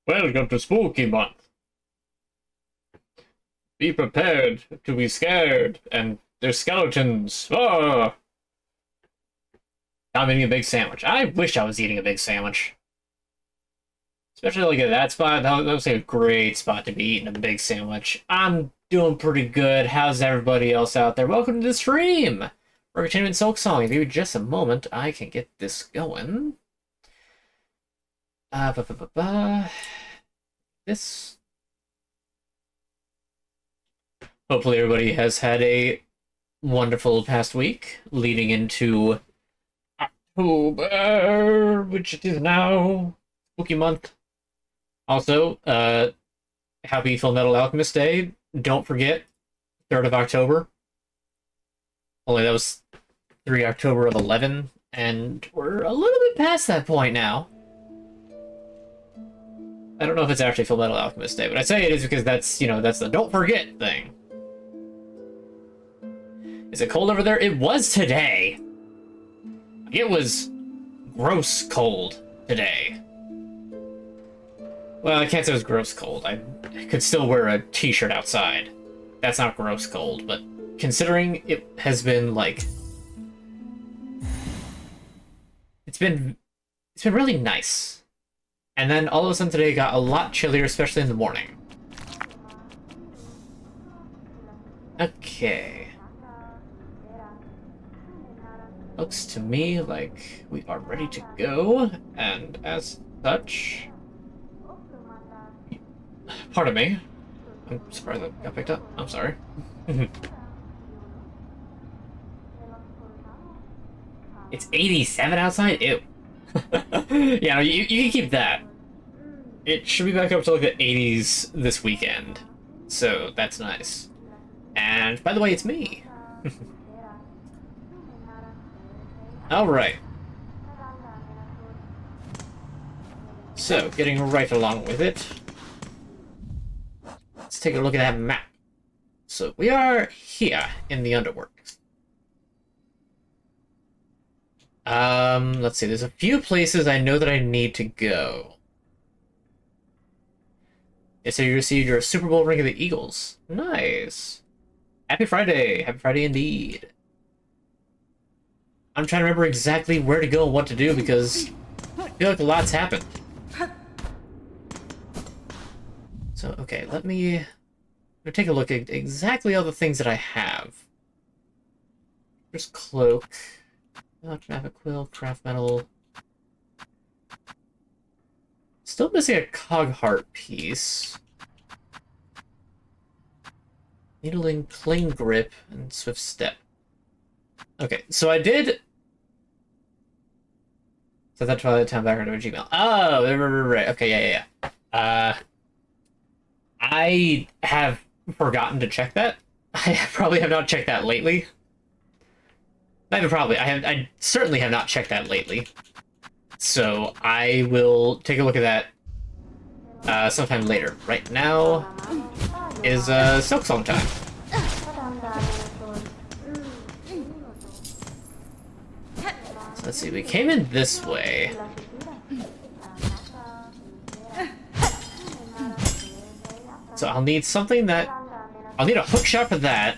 Welcome to Spooky Month. Be prepared to be scared, and there's skeletons. Oh! I'm eating a big sandwich. I wish I was eating a big sandwich. Especially like at that spot. That was a great spot to be eating a big sandwich. I'm doing pretty good. How's everybody else out there? Welcome to the stream! We're continuing Silksong. If you just a moment, I can get this going. This. Hopefully everybody has had a wonderful past week leading into October, which it is now Spooky Month. Also, happy Full Metal Alchemist Day. Don't forget, 3rd of October. Only that was 3 October of 11, and we're a little bit past that point now. I don't know if it's actually Full Metal Alchemist Day, but I say it is because that's, that's the don't forget thing. Is it cold over there? It was today. It was gross cold today. Well, I can't say it was gross cold. I could still wear a t-shirt outside. That's not gross cold, but considering it has been like... It's been really nice. And then all of a sudden today it got a lot chillier, especially in the morning. Okay. Looks to me like we are ready to go, and as such... Pardon me. I'm surprised that got picked up. I'm sorry. It's 87 outside? Ew. Yeah, no, you can keep that. It should be back up to like the 80s this weekend. So that's nice. And by the way, it's me. Alright. So, getting right along with it. Let's take a look at that map. So, we are here in the Underworks. Let's see, there's a few places I know that I need to go. Yeah, so you received your Super Bowl ring of the Eagles. Nice. Happy Friday. Happy Friday indeed. I'm trying to remember exactly where to go and what to do because I feel like a lot's happened. So, okay, let me take a look at exactly all the things that I have. There's Cloak. Traffic Quill, Craft Metal. Still missing a Cog Heart piece. Needling, Cling Grip, and Swift Step. Okay, so I did... So that Twilight Town background of a Gmail. Oh, right. Okay, yeah. I have forgotten to check that. I probably have not checked that lately. Not even probably. I certainly have not checked that lately. So I will take a look at that sometime later. Right now is Silksong time. So let's see. We came in this way. So I'll need something that... I'll need a hook shot for that.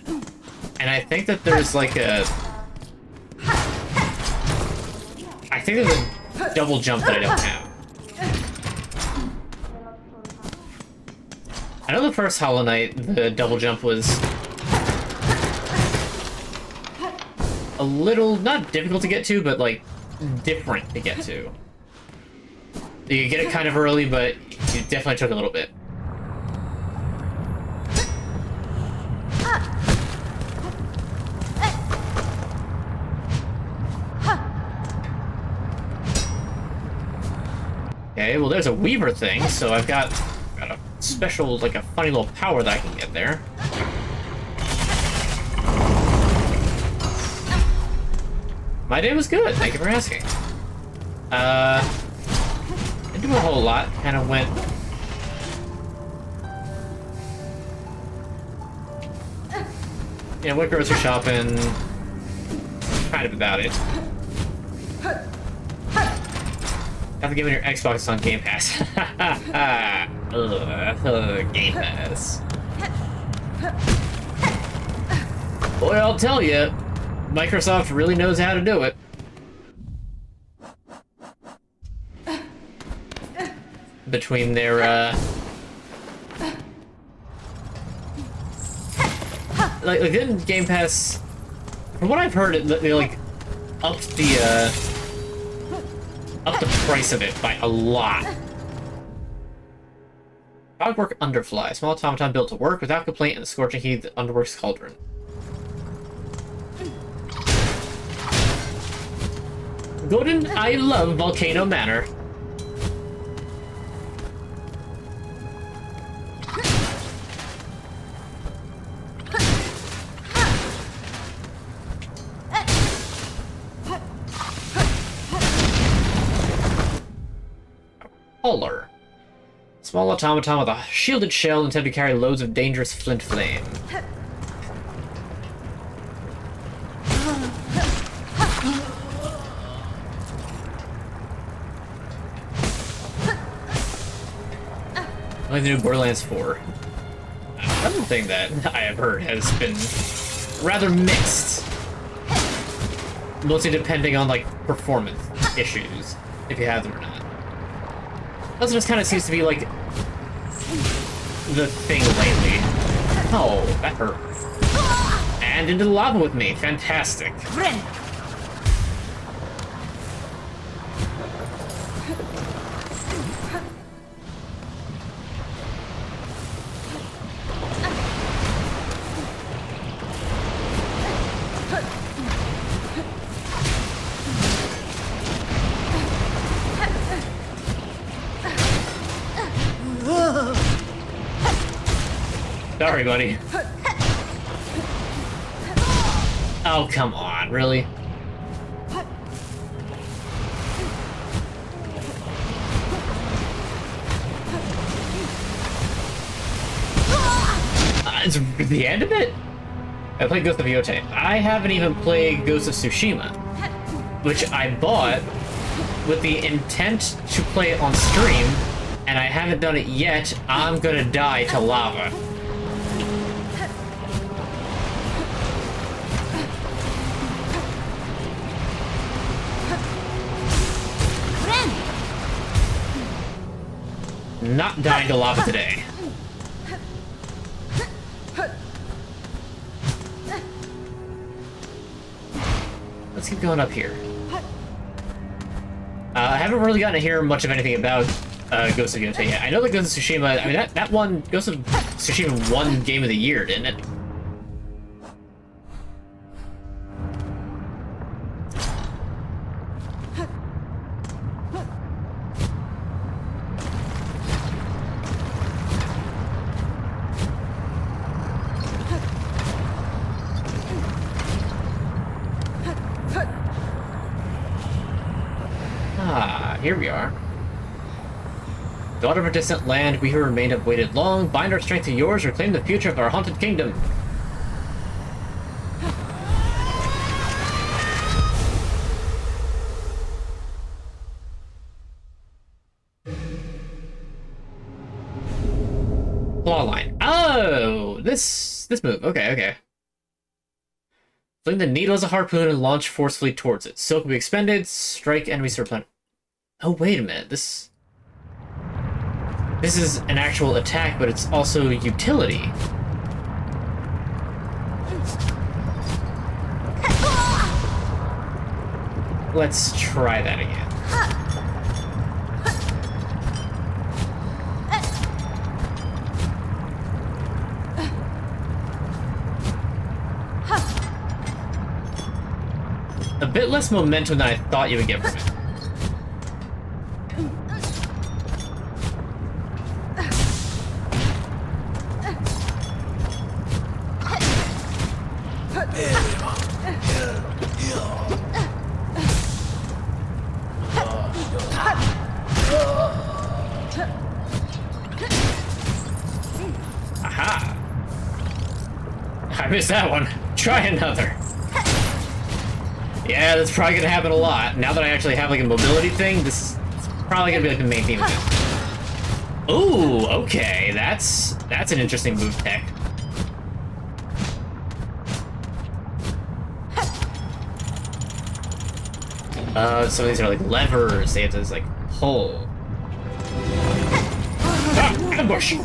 And I think that there's like a... I think there's a double jump that I don't have. I know the first Hollow Knight, the double jump was a little, not difficult to get to, but like different to get to. You get it kind of early, but you definitely took a little bit. Okay, well there's a Weaver thing, so I've got a special, like a funny little power that I can get there. My day was good, thank you for asking. Didn't do a whole lot, kind of went... Yeah, went grocery shopping, kind of about it. Have the game on your Xbox, it's on Game Pass. Game Pass. Boy, I'll tell you, Microsoft really knows how to do it. Between their, like didn't Game Pass, from what I've heard, they like upped the price of it by a lot. Dogwork Underfly, small automaton built to work without complaint in the scorching heat of the Underworks cauldron. Gordon, I love Volcano Manor. Polar. Small automaton with a shielded shell intended to carry loads of dangerous flint flame. Like the new Borderlands 4. Another thing that I have heard has been rather mixed. Mostly depending on, like, performance issues, if you have them or not. That just kind of seems to be, like, the thing lately. Oh, that hurt. And into the lava with me. Fantastic. Sorry, buddy. Oh, come on, really? It's the end of it? I played Ghost of Yotei. I haven't even played Ghost of Tsushima, which I bought with the intent to play it on stream, and I haven't done it yet. I'm gonna die to lava. Not dying to lava today. Let's keep going up here. I haven't really gotten to hear much of anything about Ghost of Yotei yet. I know that Ghost of Tsushima, I mean, that one, Ghost of Tsushima won Game of the Year, didn't it? Here we are. Daughter of a distant land, we who remain have waited long. Bind our strength to yours, reclaim the future of our haunted kingdom. Claw line. Oh, this move. Okay. Fling the needle as a harpoon and launch forcefully towards it. Silk will be expended. Strike enemies to replenish. Oh, wait a minute. This is an actual attack, but it's also utility. Let's try that again. A bit less momentum than I thought you would get from it. Aha! I missed that one. Try another. Yeah, that's probably gonna happen a lot. Now that I actually have like a mobility thing, this is probably gonna be like the main theme of it. Ooh, okay, that's an interesting move tech. Some of these are like levers. They have to like pull. Ah, ambush!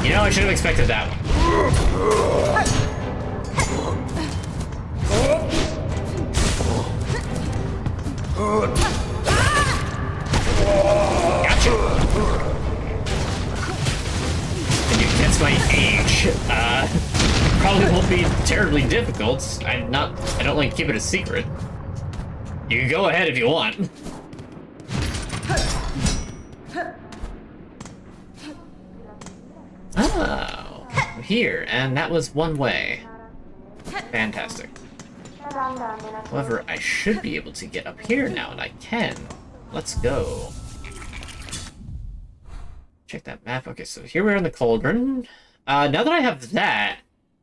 You know, I should have expected that one. Gotcha. And you guess my age. Probably won't be terribly difficult. I don't like to keep it a secret. You can go ahead if you want. Oh, here, and that was one way. Fantastic. However, I should be able to get up here now, and I can. Let's go. Check that map. Okay, so here we're in the cauldron. Now that I have that,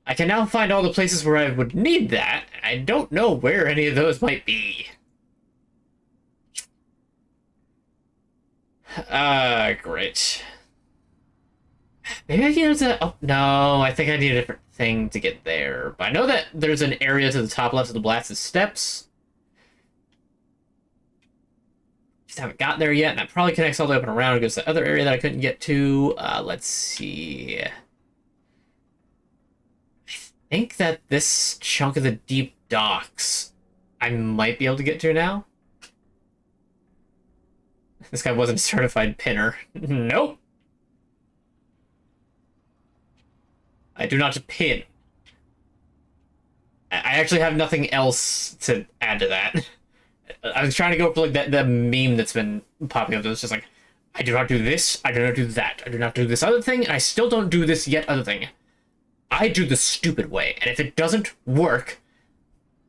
I can now find all the places where I would need that. I don't know where any of those might be. Great. Maybe I can use that. Oh, no, I think I need a different thing to get there. But I know that there's an area to the top left of the blasted steps. Just haven't got there yet, and that probably connects all the way up and around and goes to the other area that I couldn't get to. Let's see. I think that this chunk of the deep docks I might be able to get to now. This guy wasn't a certified pinner. Nope. I do not pin. I actually have nothing else to add to that. I was trying to go for like that meme that's been popping up. That's just like, I do not do this, I do not do that, I do not do this other thing, and I still don't do this yet other thing. I do the stupid way, and if it doesn't work,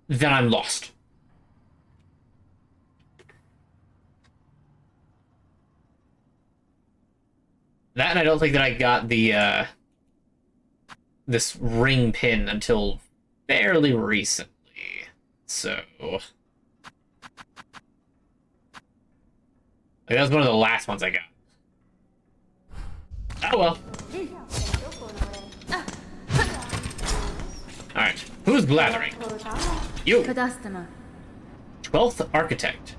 then I'm lost. That, and I don't think that I got the, this ring pin until fairly recently. So... like, that was one of the last ones I got. Oh well. Alright, who's blathering? You! 12th Architect.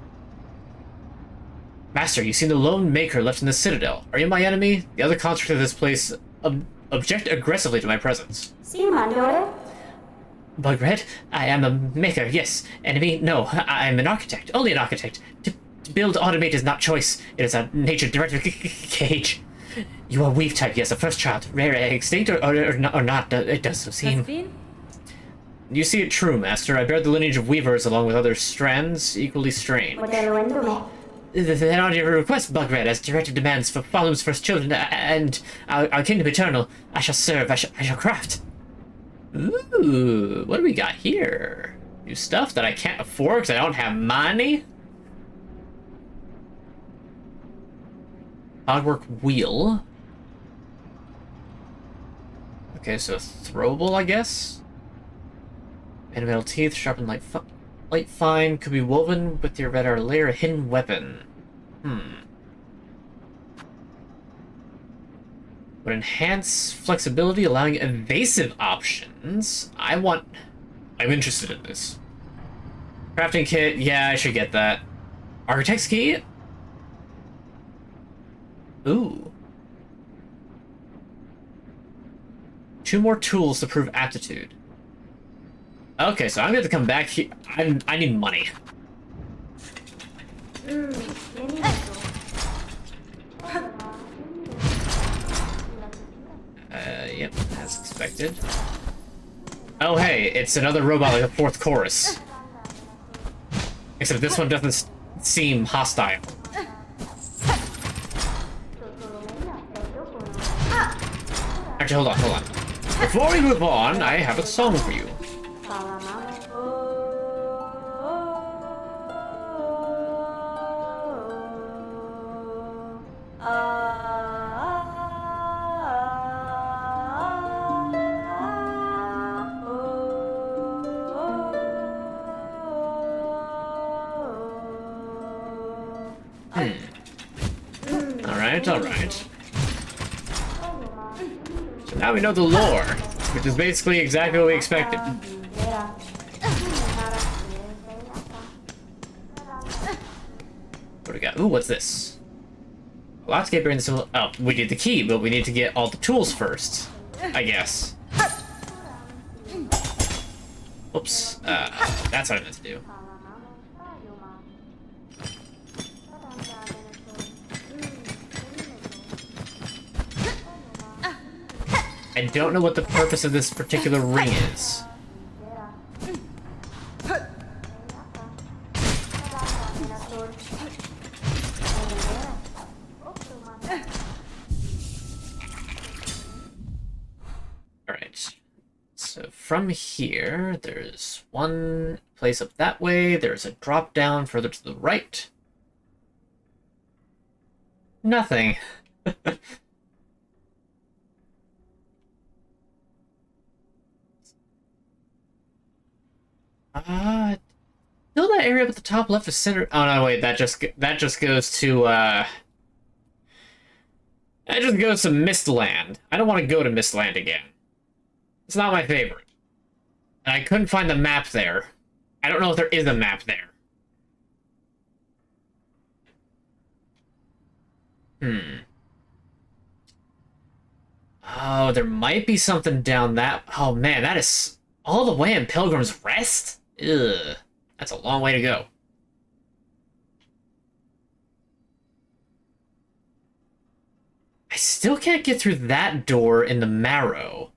Master, you seem the lone maker left in the Citadel. Are you my enemy? The other constructs of this place object aggressively to my presence. Bugred, I am a maker, yes. Enemy, no. I am an architect. Only an architect. To build automate is not choice. It is a nature directed cage. You are weave type, yes, a first child. Rare, extinct, or not. It does so seem. You see it true, Master. I bear the lineage of weavers along with other strands equally strange. Then on your request, Bugred, as directive demands for Falum's first children and our kingdom eternal, I shall serve, I shall craft. Ooh, what do we got here? New stuff that I can't afford because I don't have money? Cogwork wheel. Okay, so throwable, I guess? Metal teeth, sharpened light fine, could be woven with your radar layer, a hidden weapon. Would enhance flexibility, allowing evasive options. I'm interested in this. Crafting kit, yeah, I should get that. Architect's key? Ooh. 2 more tools to prove aptitude. Okay, so I'm going to come back here. I need money. Yep, as expected. Oh, hey, it's another robot like a 4th chorus. Except this one doesn't seem hostile. actually, hold on, hold on. Before we move on, I have a song for you. Alright. So now we know the lore, which is basically exactly what we expected. What do we got? Ooh, what's this? Lockscape brings some. Oh, we need the key, but we need to get all the tools first, I guess. Oops. That's what I meant to do. I don't know what the purpose of this particular ring is. Alright. So from here, there's one place up that way. There's a drop down further to the right. Nothing. Still that area up at the top left of center. Oh no, wait, that just goes to that just goes to Mistland. I don't want to go to Mistland again. It's not my favorite. And I couldn't find the map there. I don't know if there is a map there. Oh, there might be something down that. Oh man, that is all the way in Pilgrim's Rest? Ugh. That's a long way to go. I still can't get through that door in the Marrow.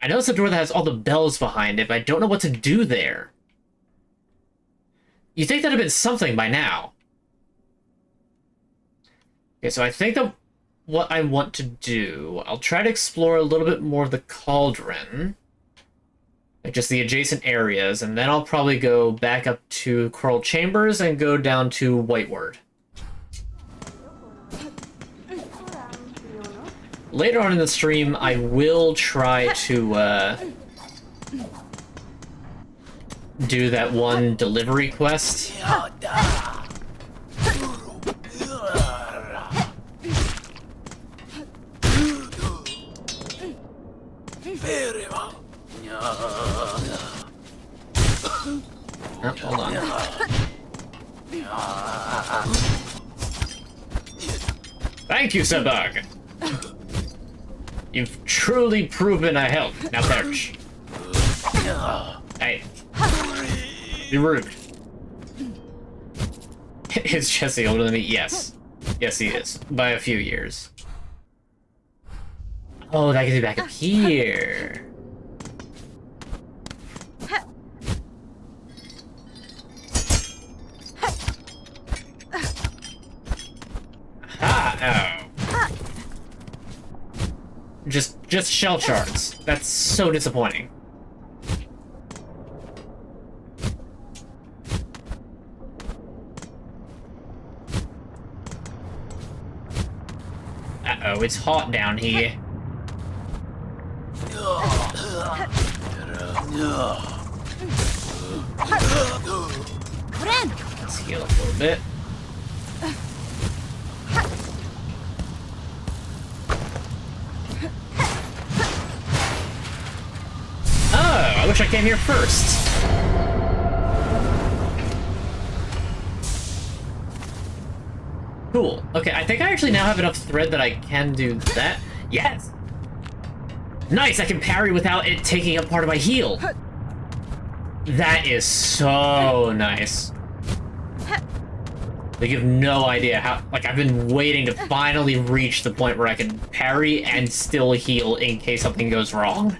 I know it's a door that has all the bells behind it, but I don't know what to do there. You'd think that'd have been something by now. Okay, so I think that what I want to do, I'll try to explore a little bit more of the Cauldron. Like just the adjacent areas, and then I'll probably go back up to Coral Chambers and go down to Whiteward. Later on in the stream, I will try to do that one delivery quest. Oh, hold on. Thank you, Sebug. You've truly proven a help. Now perish. Hey. Be rude. Is Jesse older than me? Yes. Yes, he is. By a few years. Oh, that gets me back up here. Just shell shards. That's so disappointing. Uh-oh, it's hot down here. Let's heal up a little bit. I wish I came here first. Cool. Okay, I think I actually now have enough thread that I can do that. Yes! Nice, I can parry without it taking up part of my heal. That is so nice. Like, you have no idea how... Like, I've been waiting to finally reach the point where I can parry and still heal in case something goes wrong.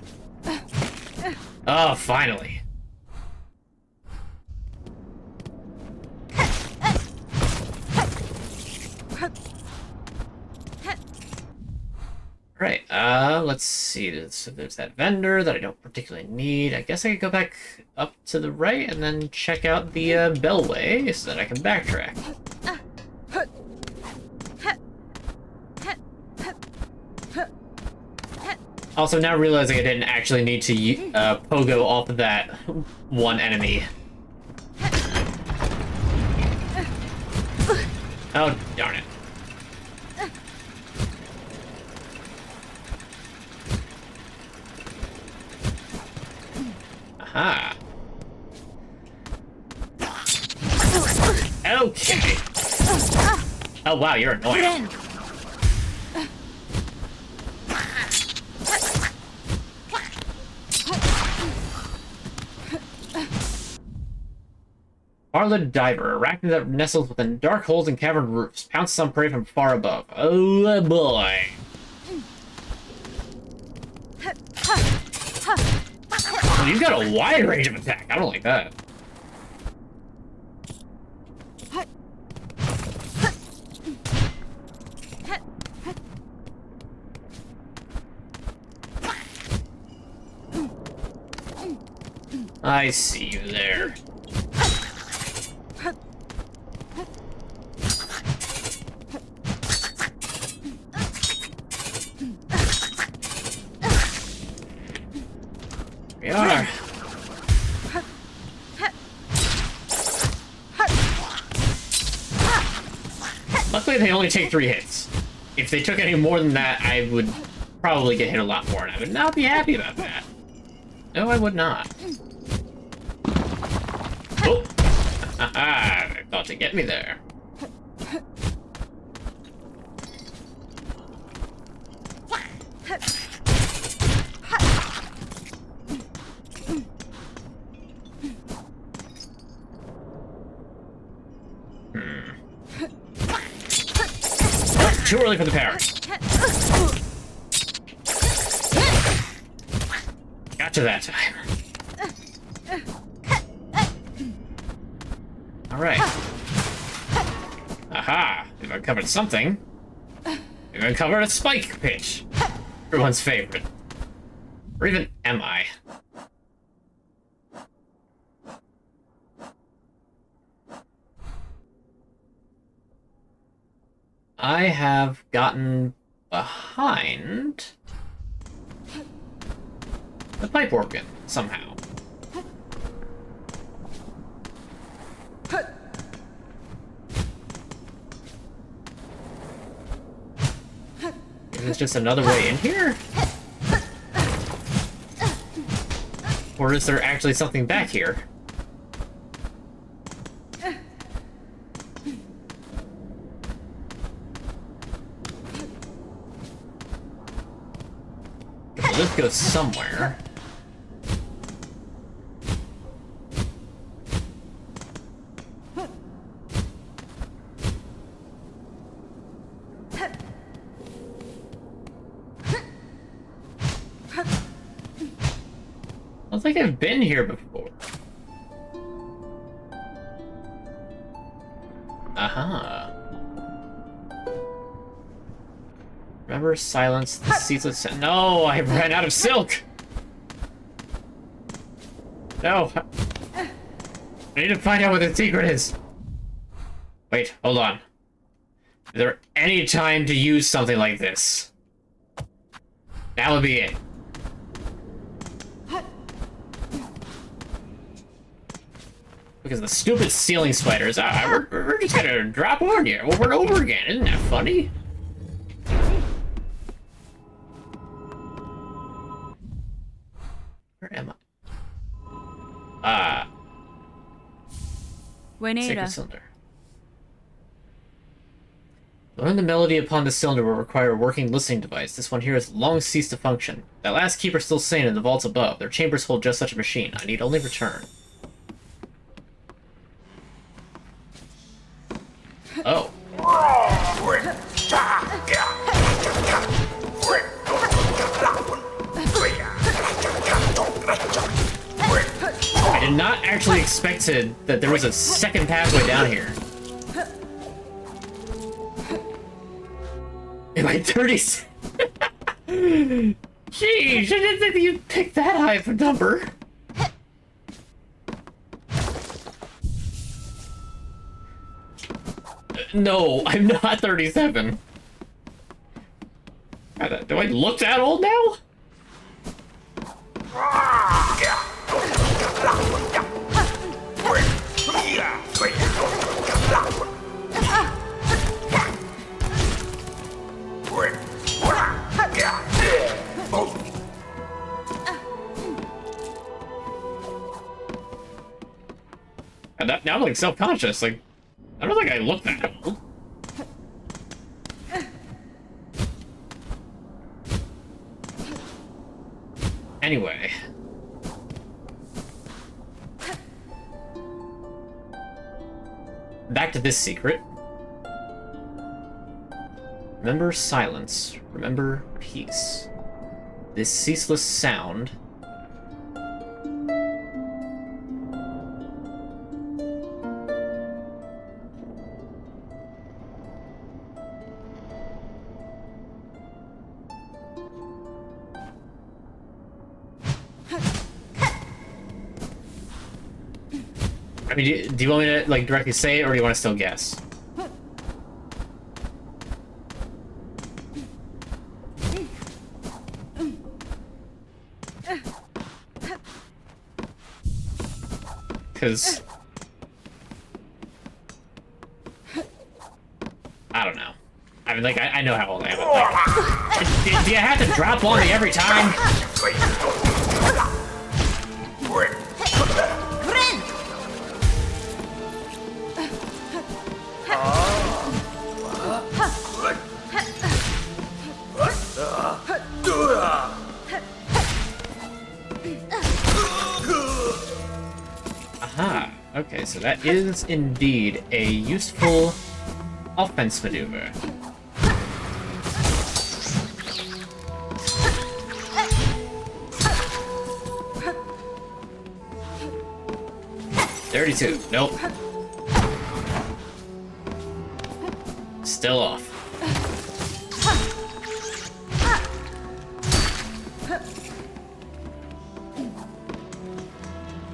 Oh, finally. Right, let's see. So there's that vendor that I don't particularly need. I guess I could go back up to the right and then check out the bellway so that I can backtrack. Also, now realizing I didn't actually need to pogo off of that one enemy. Oh, darn it. Aha. Okay. Oh, wow, you're annoying. Arlid Diver, arachnid that nestles within dark holes and cavern roofs, pounces on prey from far above. Oh boy. Well, you've got a wide range of attack. I don't like that. I see you there. We are. Luckily, they only take 3 hits. If they took any more than that, I would probably get hit a lot more, and I would not be happy about that. No, I would not. Oh! Haha! I thought to get me there. Too early for the parry. Gotcha that time. Alright. Aha! We've uncovered something. We've uncovered a spike pitch. Everyone's favorite. Or even am I? I have gotten behind the pipe organ somehow. There's just another way in here? Or is there actually something back here? This goes somewhere. I don't think I've been here before. Aha. Remember, silence the ceaseless. No, I ran out of silk. No. I need to find out what the secret is. Wait, hold on. Is there any time to use something like this? That would be it. Because the stupid ceiling spiders, we're just gonna drop on you over and over again. Isn't that funny? Where am I? Sacred cylinder. Learn the melody upon the cylinder will require a working listening device. This one here has long ceased to function. That last keeper's still sane in the vaults above. Their chambers hold just such a machine. I need only return. Oh. I did not actually expect that there was a second pathway down here. In my 30s. Jeez, I didn't think that you'd pick that high of a number. No, I'm not 37. Do I look that old now? And now I'm like self-conscious, like, I don't think I look that old. Anyway. Back to this secret. Remember silence. Remember peace. This ceaseless sound. I mean, do you want me to, like, directly say it, or do you want to still guess? Because... I don't know. I mean, like, I know how old I am, but, like... do you have to drop on me every time? Aha. Okay, so that is indeed a useful offense maneuver. $32. Nope. Still off.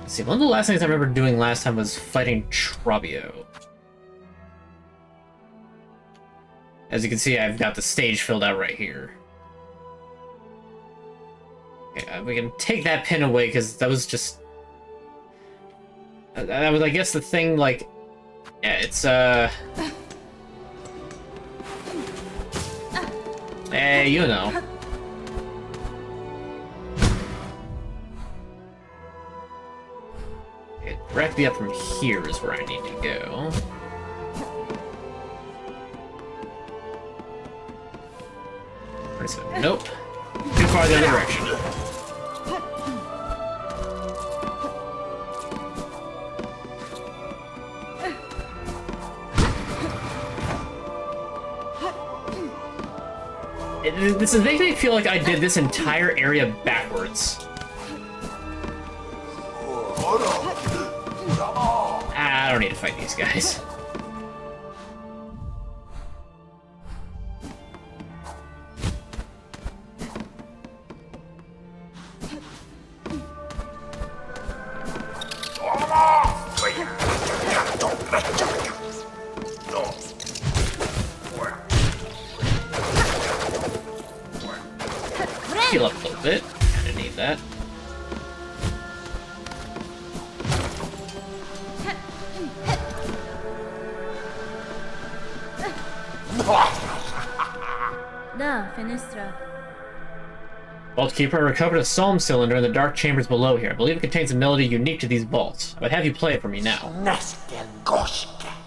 See, one of the last things I remember doing last time was fighting Trabio. As you can see, I've got the stage filled out right here. Okay, we can take that pin away, because that was just... that was, I guess, the thing, like... Yeah, it's, Hey, you know. Okay, directly up from here is where I need to go. Nope. Too far the other direction. This is making me feel like I did this entire area backwards. I don't need to fight these guys. Heal up a little bit. Kinda need that. Da, Fenestra. Vault Keeper, I recovered a psalm cylinder in the dark chambers below here. I believe it contains a melody unique to these vaults. I would have you play it for me now.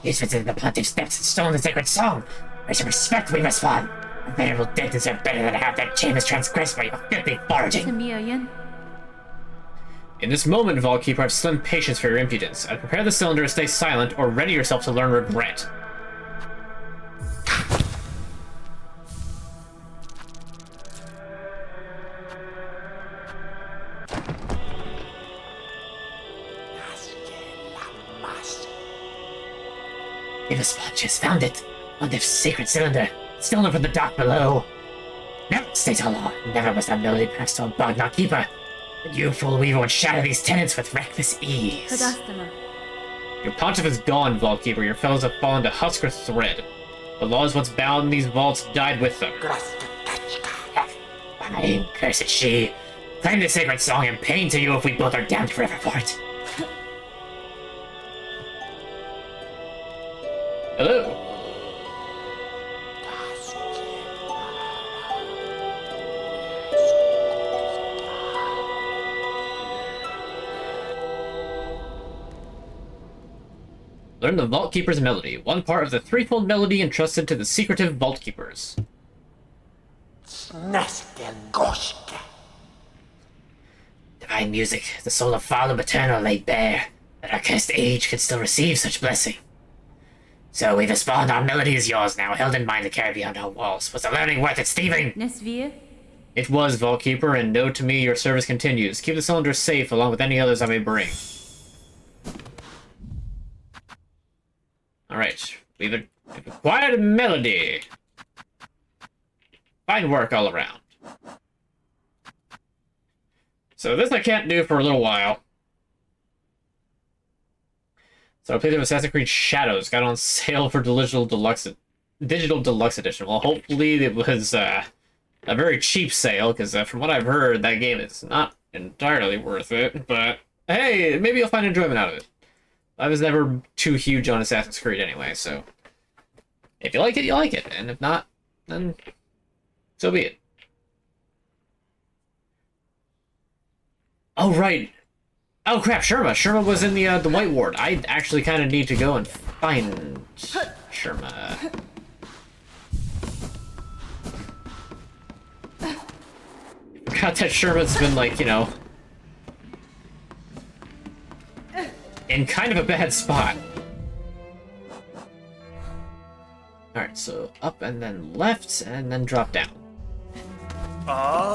These within the pontiff steps and stone the sacred song. I should respect we must find. A venerable dead deserve better than to have their chambers transgressed by your filthy foraging. In this moment, Vault Keeper, I have slim patience for your impudence. I prepare the cylinder to stay silent, or ready yourself to learn regret. If a sponge has found it, on this sacred cylinder, cylinder from the dark below. Now, Stay so long. Never was that melody passed to a bug, not keeper. And you, fool weaver, would shatter these tenants with reckless ease. Kadastama. Your pontiff is gone, Vault Keeper. Your fellows have fallen to husker thread. The laws once bound these vaults died with them. Fine, cursed she. Claim the sacred song and pain to you if we both are damned forever for it. Hello. Learn the Vault Keeper's melody, one part of the threefold melody entrusted to the secretive Vault Keepers. Divine music, the soul of Father Maternal laid bare, that our cursed age could still receive such blessing. So we've spawned, our melody is yours now, held in mind to carry beyond our walls. Was the learning worth it, Stephen? Nesvir? It was, Vault Keeper, and know to me your service continues. Keep the cylinder safe, along with any others I may bring. Alright, we've acquired a melody. Fine work all around. So this I can't do for a little while. So I played of Assassin's Creed Shadows, got on sale for digital deluxe edition. Well, hopefully it was a very cheap sale, because from what I've heard, that game is not entirely worth it. But hey, maybe you'll find enjoyment out of it. I was never too huge on Assassin's Creed anyway, so if you like it, you like it, and if not, then so be it. Oh, right. Oh, crap, Sherma. Sherma was in the White Ward. I actually kind of need to go and find Sherma. I forgot that Sherma's been, like, you know, in kind of a bad spot. Alright, so up and then left, and then drop down. Oh.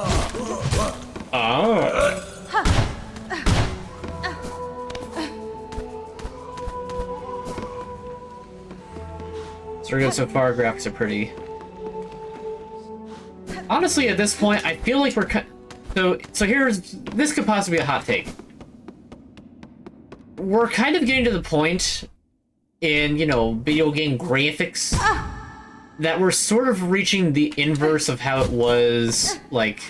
So we're good so far. Graphics are pretty. Honestly, at this point, I feel like we're so this could possibly be a hot take. We're kind of getting to the point in, you know, video game graphics that we're sort of reaching the inverse of how it was, like,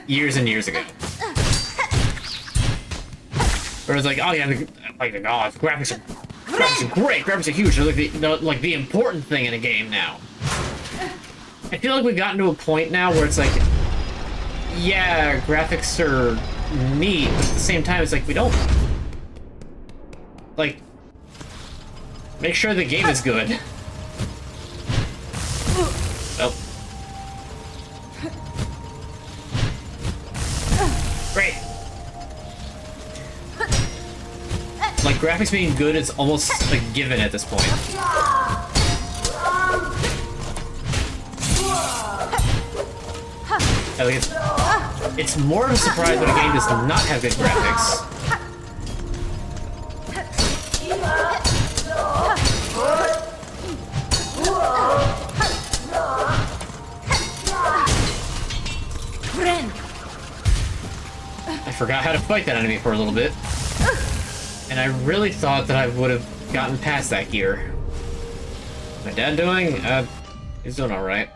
years and years ago. Where it's like, oh yeah, graphics are great, graphics are huge, they're like the important thing in a game now. I feel like we've gotten to a point now where it's like, yeah, graphics are neat, but at the same time, it's like, we don't, like, make sure the game is good. Oh. Great. Like, graphics being good is almost a given at this point. I think it's more of a surprise when a game does not have good graphics. I forgot how to fight that enemy for a little bit. And I really thought that I would have gotten past that gear. What's my dad doing? He's doing alright.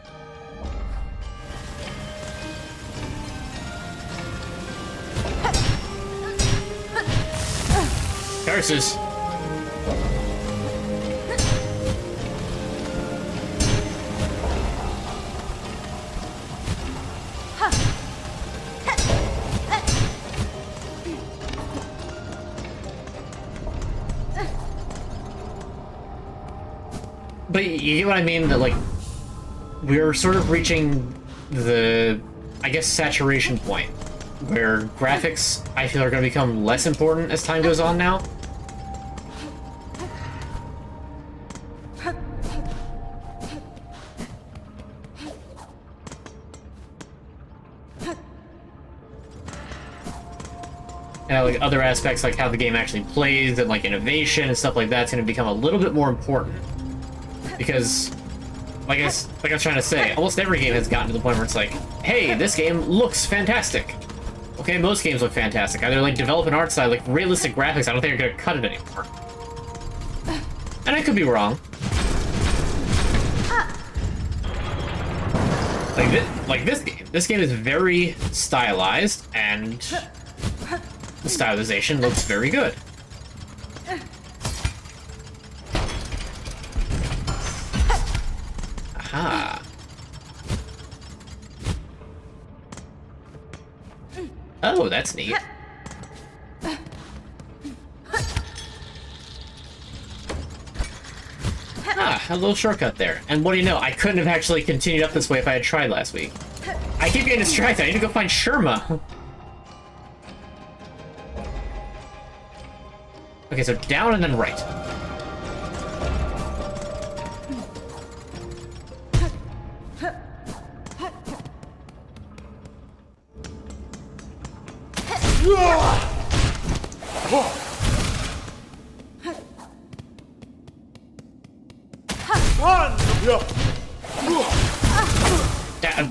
Curses! But you get what I mean? That, like, we're sort of reaching the, I guess, saturation point, where graphics, I feel, are going to become less important as time goes on now. And, like, other aspects, like how the game actually plays and, like, innovation and stuff like that's going to become a little bit more important. Because like I was trying to say, almost every game has gotten to the point where it's like, hey, this game looks fantastic. Okay, most games look fantastic. Either like development art style, like realistic graphics, I don't think they're gonna cut it anymore. And I could be wrong. Like this game. This game is very stylized, and the stylization looks very good. Aha. Oh, that's neat. Ah, a little shortcut there. And what do you know? I couldn't have actually continued up this way if I had tried last week. I keep getting distracted. I need to go find Sherma. Okay, so down and then right.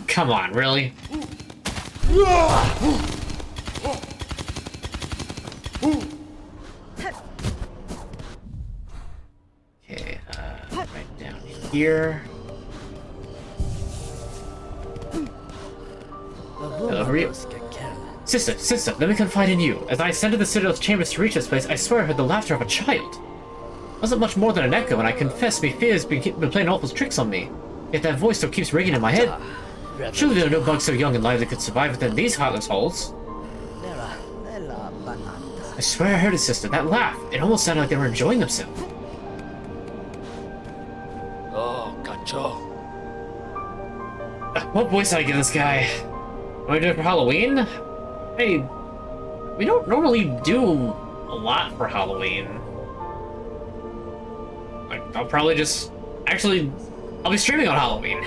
Come on, really? Okay, right down here. Hello, who are you? Sister, let me confide in you. As I ascended the Citadel's chambers to reach this place, I swear I heard the laughter of a child. It wasn't much more than an echo, and I confess me fears been playing awful tricks on me. Yet that voice still keeps ringing in my head. Surely there are no bugs so young and lively that could survive within these heartless holes. I swear I heard it, sister. That laugh. It almost sounded like they were enjoying themselves. What voice did I give this guy? Are we doing it for Halloween? Hey, we don't normally do a lot for Halloween. Like, I'll probably just... Actually, I'll be streaming on Halloween.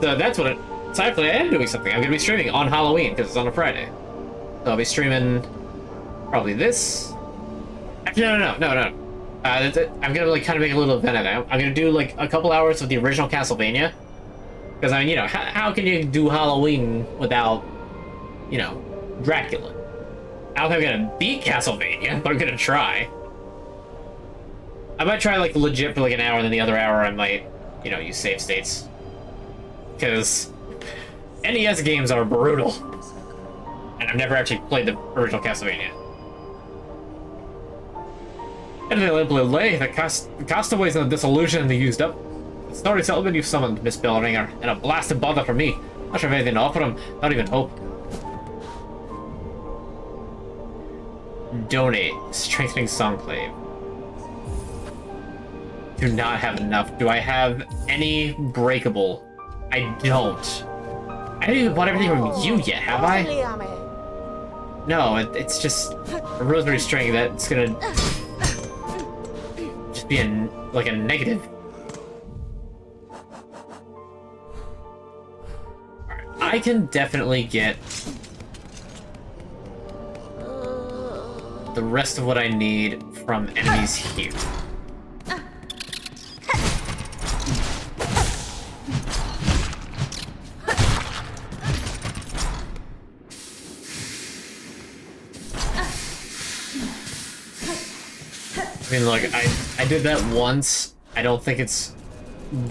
So that's what it... So actually, I am doing something. I'm going to be streaming on Halloween, because it's on a Friday. So I'll be streaming... Probably this... Actually, no. I'm going to, like, kind of make a little event of it. I'm going to do, like, a couple hours of the original Castlevania. Because, I mean, you know, how can you do Halloween without, you know, Dracula? I don't think I'm going to beat Castlevania, but I'm going to try. I might try, like, legit for, like, an hour, and then the other hour I might, you know, use save states. Because NES games are brutal. And I've never actually played the original Castlevania. And the castaways and the disillusion they used up. The story settlement you summoned, Miss Bellringer, and a blasted bother from me. Not sure if anything to offer him, not even hope. Donate. Strengthening Songclave. Do not have enough. Do I have any breakable? I don't. I haven't even bought everything from you yet, have I? No, it's just a rosary string that's gonna just be like a negative. Alright, I can definitely get the rest of what I need from enemies here. I mean, like, I did that once. I don't think it's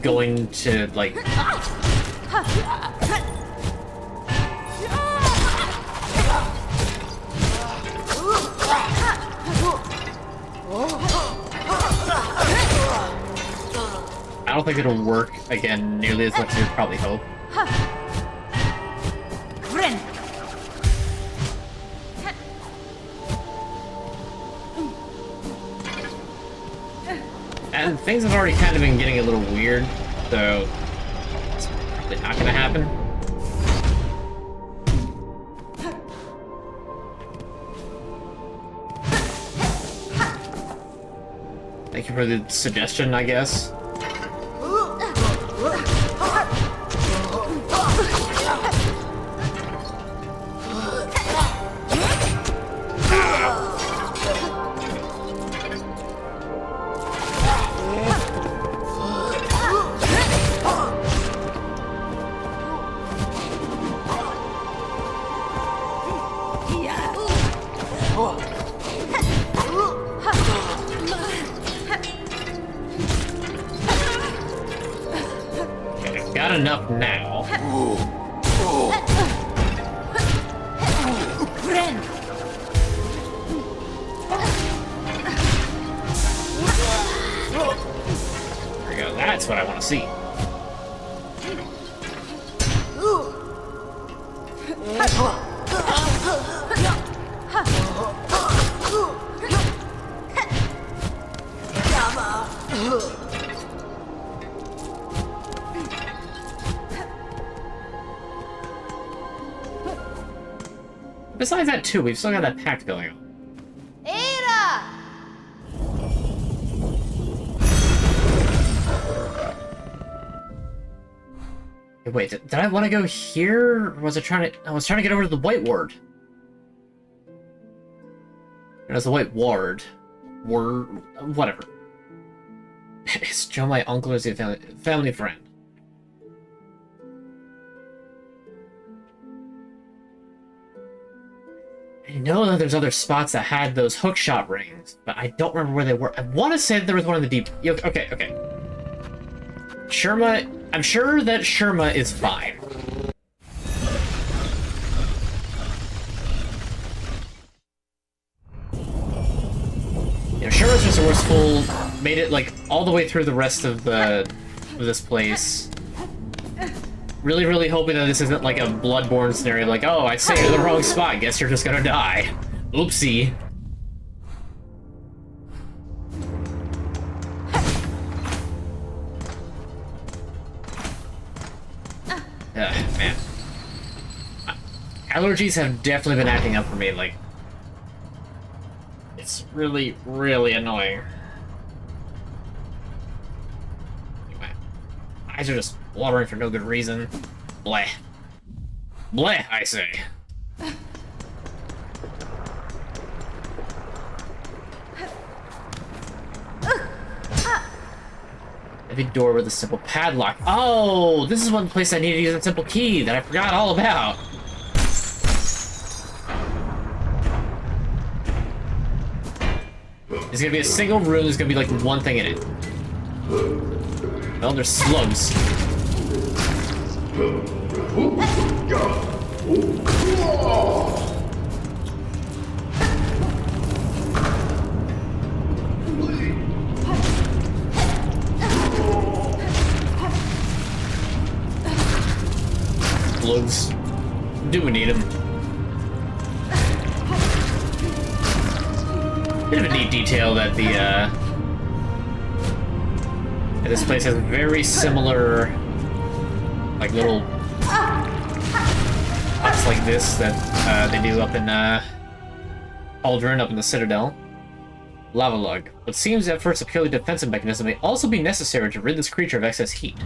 going to, like... I don't think it'll work, again, nearly as much as you'd probably hope. And things have already kind of been getting a little weird, so it's probably not gonna happen. Thank you for the suggestion, I guess. Okay, I've got enough now. There we go. That's what I want to see. Besides that, too, we've still got that pact going on. Era! Hey, wait, did I want to go here? Or was I trying to... I was trying to get over to the White Ward. It was the White Ward. Whatever. Is Joe my uncle or is he a family friend? I know that there's other spots that had those hookshot rings, but I don't remember where they were. I want to say that there was one in the deep... Okay. Sherma... I'm sure that Sherma is fine. You know, Sherma's just resourceful, made it, like, all the way through the rest of this place. Really, really hoping that this isn't like a Bloodborne scenario, like, oh, I say you're in the wrong spot, guess you're just gonna die. Oopsie. Man. Allergies have definitely been acting up for me, like... It's really, really annoying. My eyes are just watering for no good reason. Bleh. Bleh, I say. Heavy door with a simple padlock. Oh, this is one place I need to use a simple key that I forgot all about. There's gonna be a single room, there's gonna be like one thing in it. Well, there's slugs. Slugs. Do we need them? Bit of a neat detail that this place has very similar, like, little huts like this that they do up in Aldrin, up in the Citadel. Lava lug. What seems at first a purely defensive mechanism may also be necessary to rid this creature of excess heat.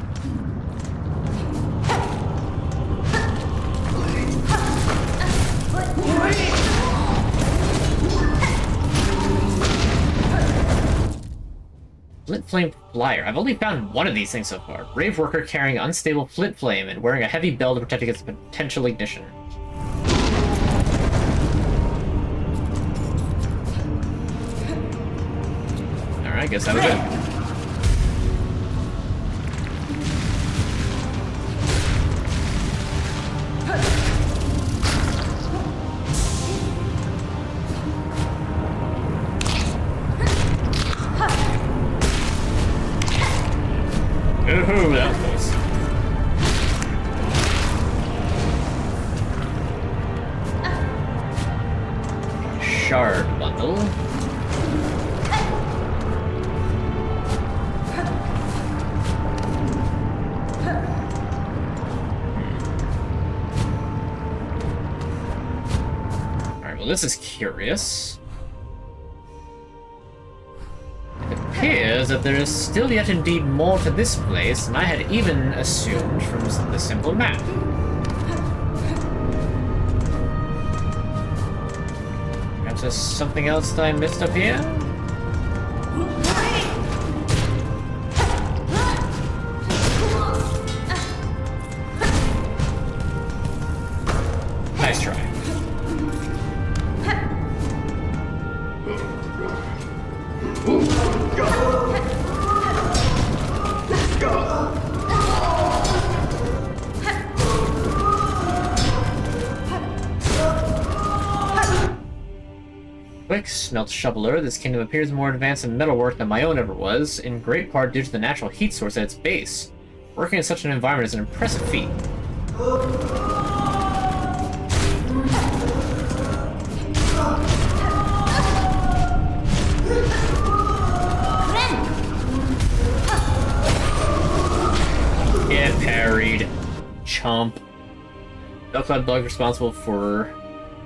Flint Flame Flyer. I've only found one of these things so far. Brave worker carrying unstable flint flame and wearing a heavy bell to protect against potential ignition. Alright, guess that was it. Ooh, that was close. Shard bundle. Alright, well, this is curious. It appears that there is still yet indeed more to this place than I had even assumed from the simple map. Perhaps there's something else that I missed up here? Nice try. quick, smelt shoveler. This kingdom appears more advanced in metalwork than my own ever was, in great part due to the natural heat source at its base. Working in such an environment is an impressive feat. Get parried. Chump. Bellcloud Bug responsible for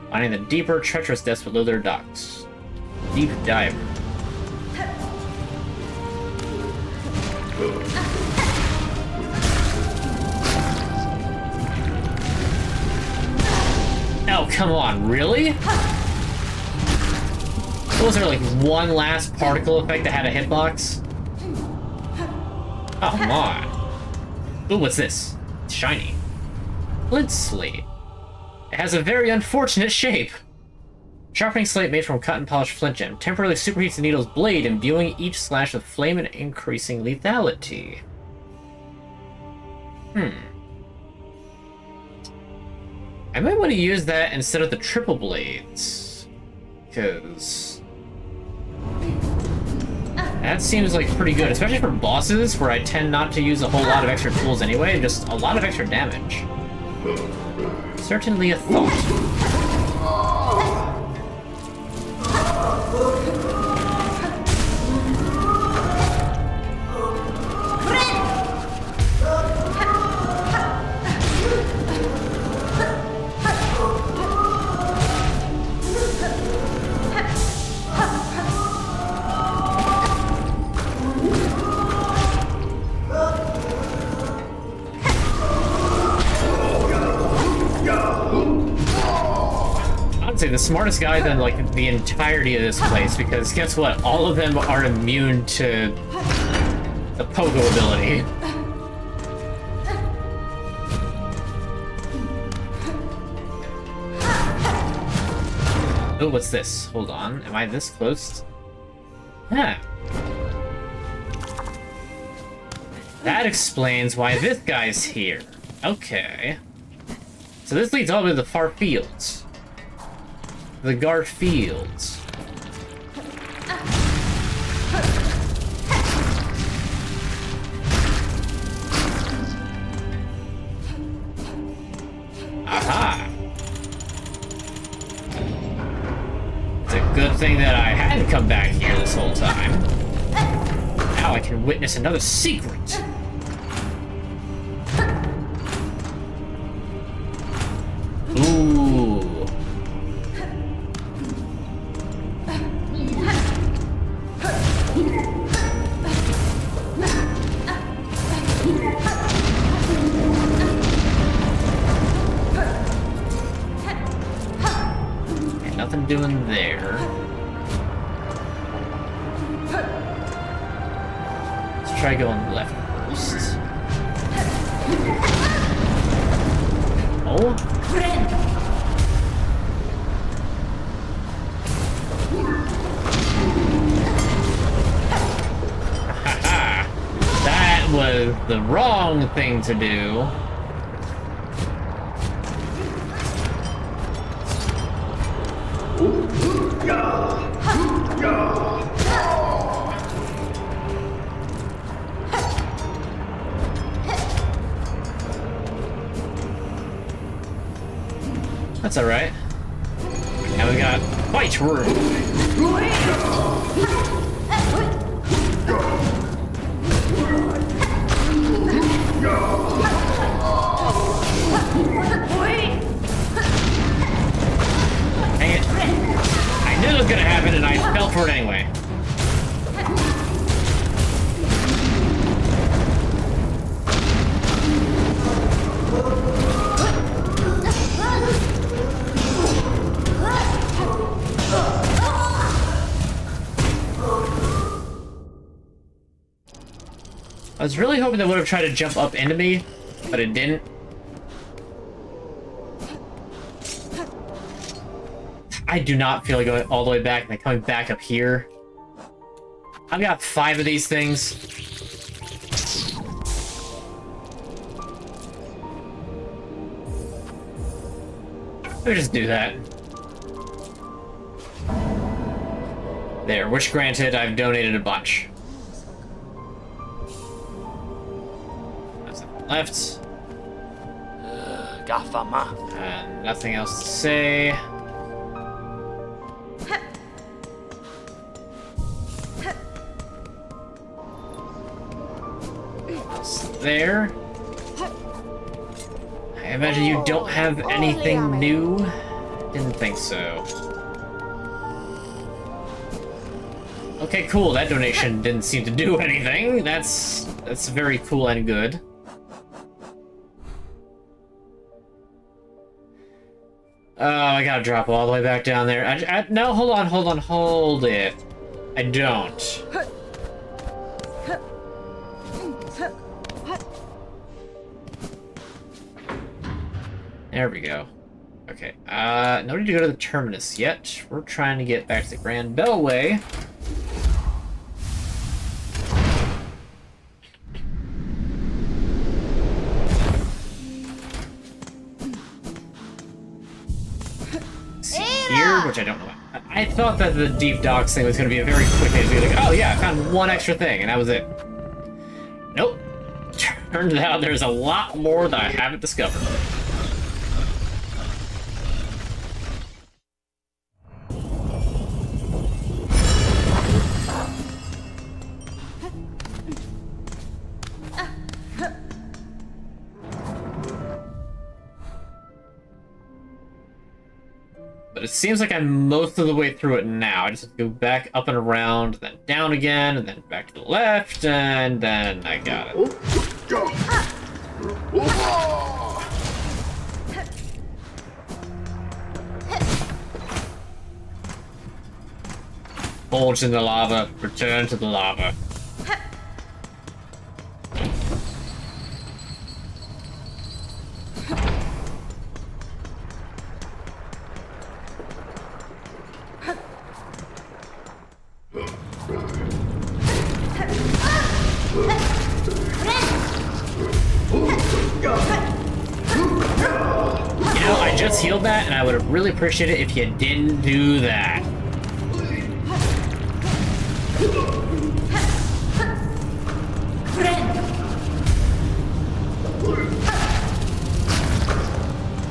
finding the deeper, treacherous depths below their docks. Deep diver. Oh, come on, really? Was there like one last particle effect that had a hitbox? Oh, come on. Ooh, what's this? It's shiny. Flint slate. It has a very unfortunate shape. Sharpening slate made from cut and polished flint gem temporarily superheats the needle's blade, imbuing each slash with flame and increasing lethality. I might want to use that instead of the triple blades, because that seems like pretty good, especially for bosses where I tend not to use a whole lot of extra tools anyway, just a lot of extra damage. Certainly a thought. Say the smartest guy than like the entirety of this place, because guess what? All of them are immune to the pogo ability. Oh, what's this? Hold on. Am I this close? Huh. That explains why this guy's here. Okay. So this leads all the way to the far fields. The Garth Fields. Aha! It's a good thing that I hadn't come back here this whole time. Now I can witness another secret. Ooh. Nothing doing there. Let's try going left first. Oh. That was the wrong thing to do. That's alright. Now we got fight room. Dang it. I knew it was gonna happen and I fell for it anyway. I was really hoping they would have tried to jump up into me, but it didn't. I do not feel like going all the way back and then coming back up here. I've got 5 of these things. Let me just do that. There, wish granted, I've donated a bunch. That's left. And nothing else to say. There. I imagine you don't have anything new? Didn't think so. Okay, cool. That donation didn't seem to do anything. That's very cool and good. Oh, I gotta drop all the way back down there. No, hold it. I don't. There we go. Okay, no need to go to the terminus yet. We're trying to get back to the Grand Bellway. Here, which I don't know. I thought that the deep docks thing was going to be a very quick thing. Like, oh yeah, I found one extra thing, and that was it. Nope. Turns out there's a lot more that I haven't discovered. But it seems like I'm most of the way through it now. I just have to go back up and around, then down again, and then back to the left, and then I got it. Bulge in the lava, return to the lava. I just healed that, and I would have really appreciated it if you didn't do that.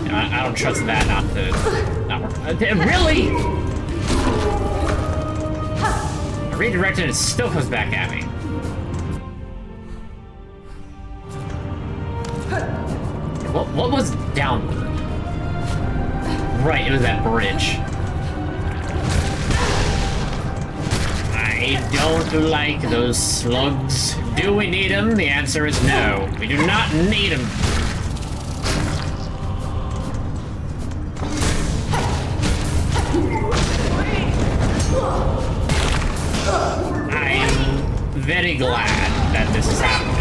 I don't trust that not work. Really? I redirected and it still comes back at me. What was downward? Right, it was that bridge. I don't like those slugs. Do we need them? The answer is no. We do not need them. I am very glad that this is happening.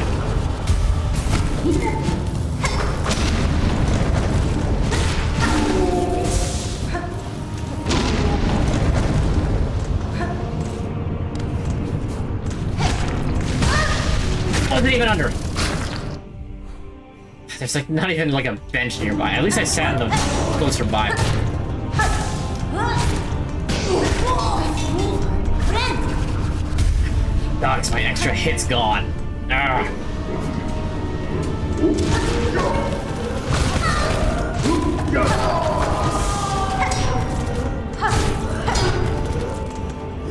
Wasn't even under. There's like not even like a bench nearby. At least I sat in the closer by. Dogs, my extra hit's gone. Arrgh.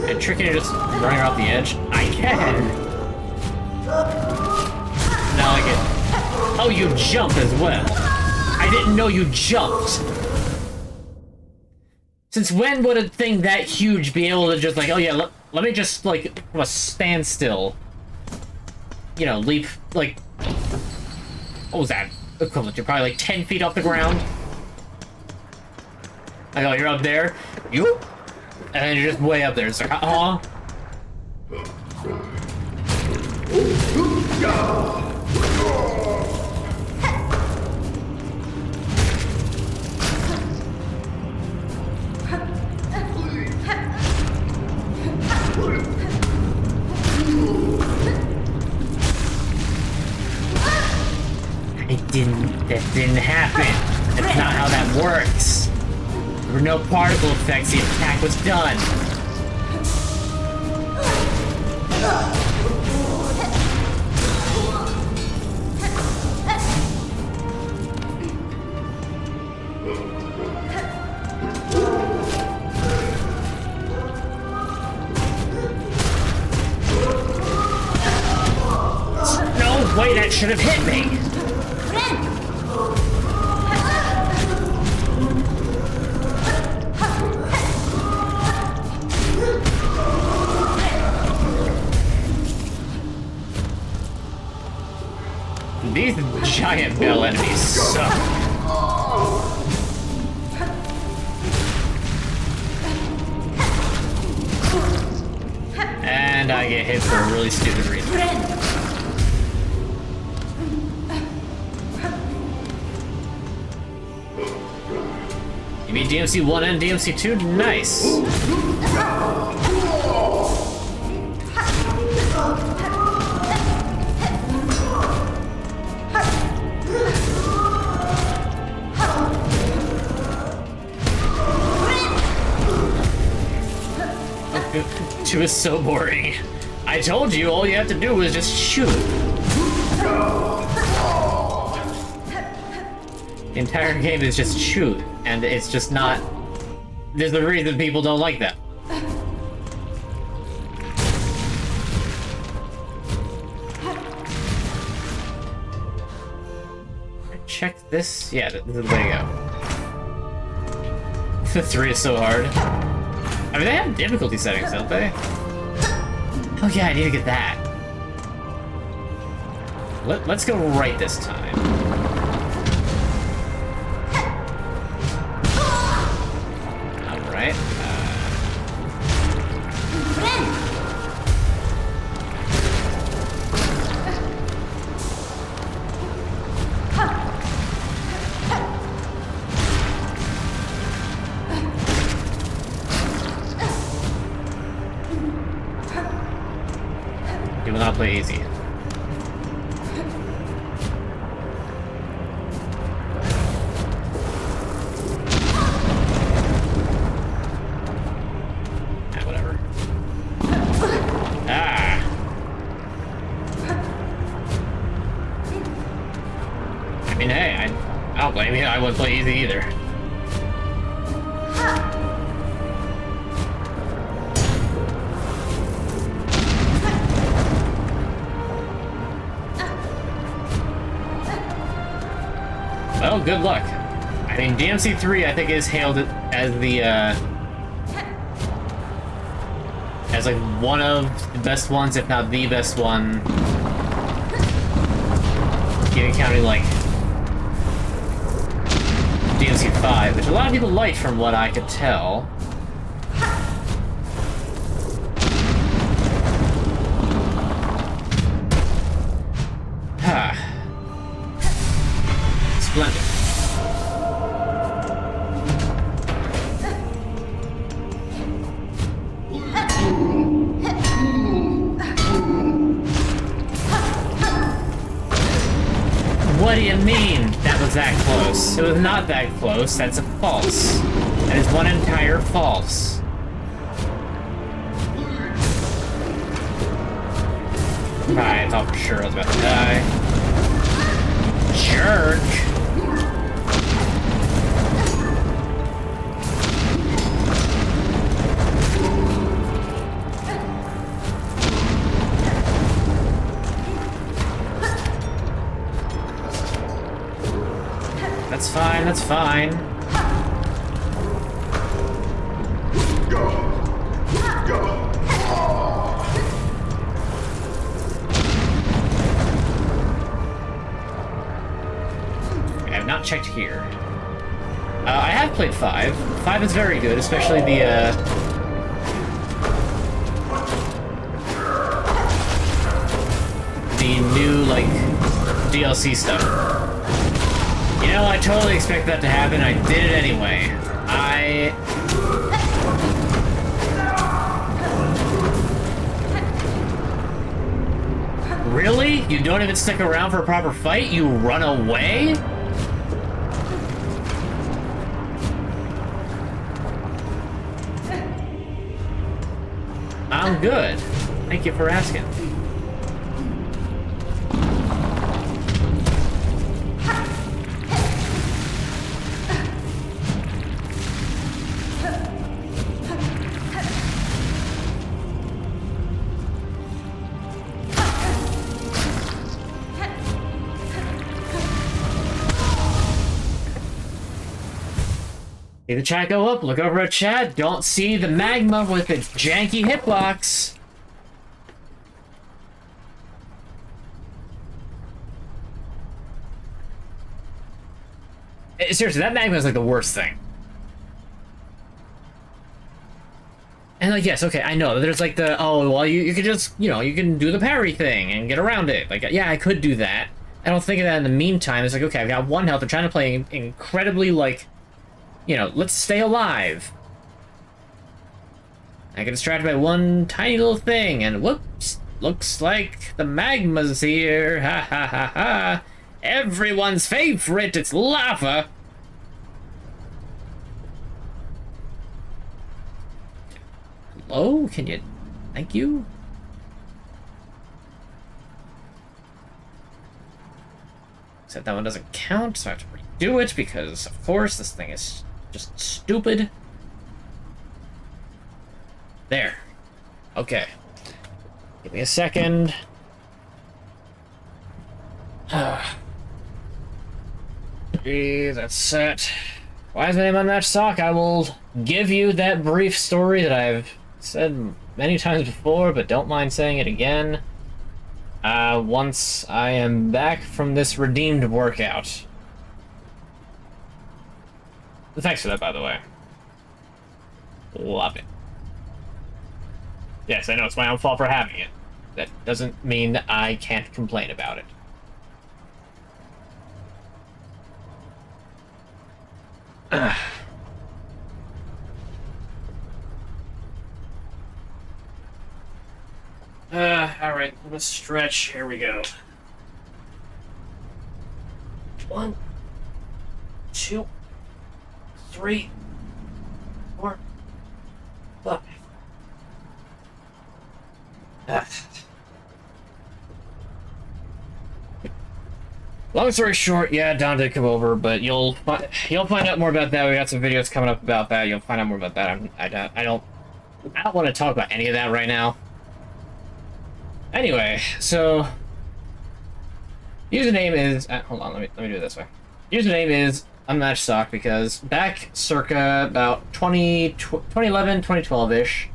And tricking just running off the edge. I can. Now I get. Oh, you jump as well. I didn't know you jumped. Since when would a thing that huge be able to just like, oh yeah, let me just like from a standstill, you know, leap like, what was that equivalent to? Probably like 10 feet off the ground. Like, oh, you're up there, you, and then you're just way up there. It's like, uh-huh. That didn't happen. That's not how that works. There were no particle effects. The attack was done. No way that should have hit me! These giant bell enemies suck. And I get hit for a really stupid reason. You mean DMC 1 and DMC 2? Nice. Two is so boring. I told you all you have to do was just shoot. The entire game is just shoot, and it's just not... There's a reason people don't like that. Check this. Yeah, this is the way to go. The 3 is so hard. I mean, they have difficulty settings, don't they? Oh yeah, I need to get that. Let's go right this time. Alright. You will not play easy. Whatever. Ah! I mean, hey, I don't blame you. I wouldn't play easy either. Well, good luck. I mean, DMC 3, I think, is hailed as the, as, like, one of the best ones, if not the best one. Even counting, like, DMC 5, which a lot of people liked from what I could tell. Splendid. What do you mean that was that close? It was not that close. That's a false. That is one entire false. I thought for sure I was about to die. Jerk. That's fine, that's fine. I have not checked here. I have played 5. 5 is very good, especially the new, like, DLC stuff. You know, I totally expect that to happen. I did it anyway. Really? You don't even stick around for a proper fight? You run away? I'm good. Thank you for asking. See the chat go up, look over at chat, don't see the magma with its janky hitbox. Seriously, that magma is like the worst thing. And like, yes, okay, I know, there's like the, oh, well, you could just, you know, you can do the parry thing and get around it. Like, yeah, I could do that. I don't think of that in the meantime. It's like, okay, I've got 1 health, I'm trying to play incredibly, like, you know, let's stay alive. I get distracted by one tiny little thing, and whoops, looks like the magma's here. Ha ha ha ha. Everyone's favorite, it's lava. Hello, can you, thank you? Except that one doesn't count, so I have to redo it because, of course, this thing is just stupid. There. Okay. Give me a second. That's set. Why is my name unmatched sock? I will give you that brief story that I've said many times before, but don't mind saying it again. Once I am back from this redeemed workout. Thanks for that, by the way. Love it. Yes, I know it's my own fault for having it. That doesn't mean that I can't complain about it. Alright, let's stretch. Here we go. 1, 2, 3, 4, 5. Long story short, yeah, Don did come over, but you'll find out more about that. We got some videos coming up about that. You'll find out more about that. I don't want to talk about any of that right now. Anyway, so username is hold on, let me do it this way. Username is unmatched sock because back circa about 2011, 2012-ish,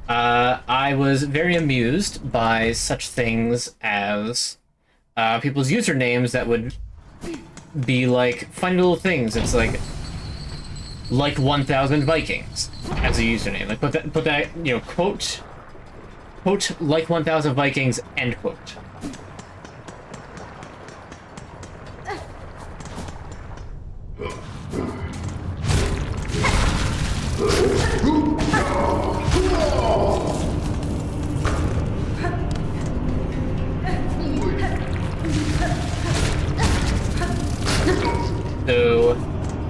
I was very amused by such things as people's usernames that would be like funny little things. It's like 1,000 Vikings as a username. Like put that you know, quote like 1,000 Vikings, end quote. So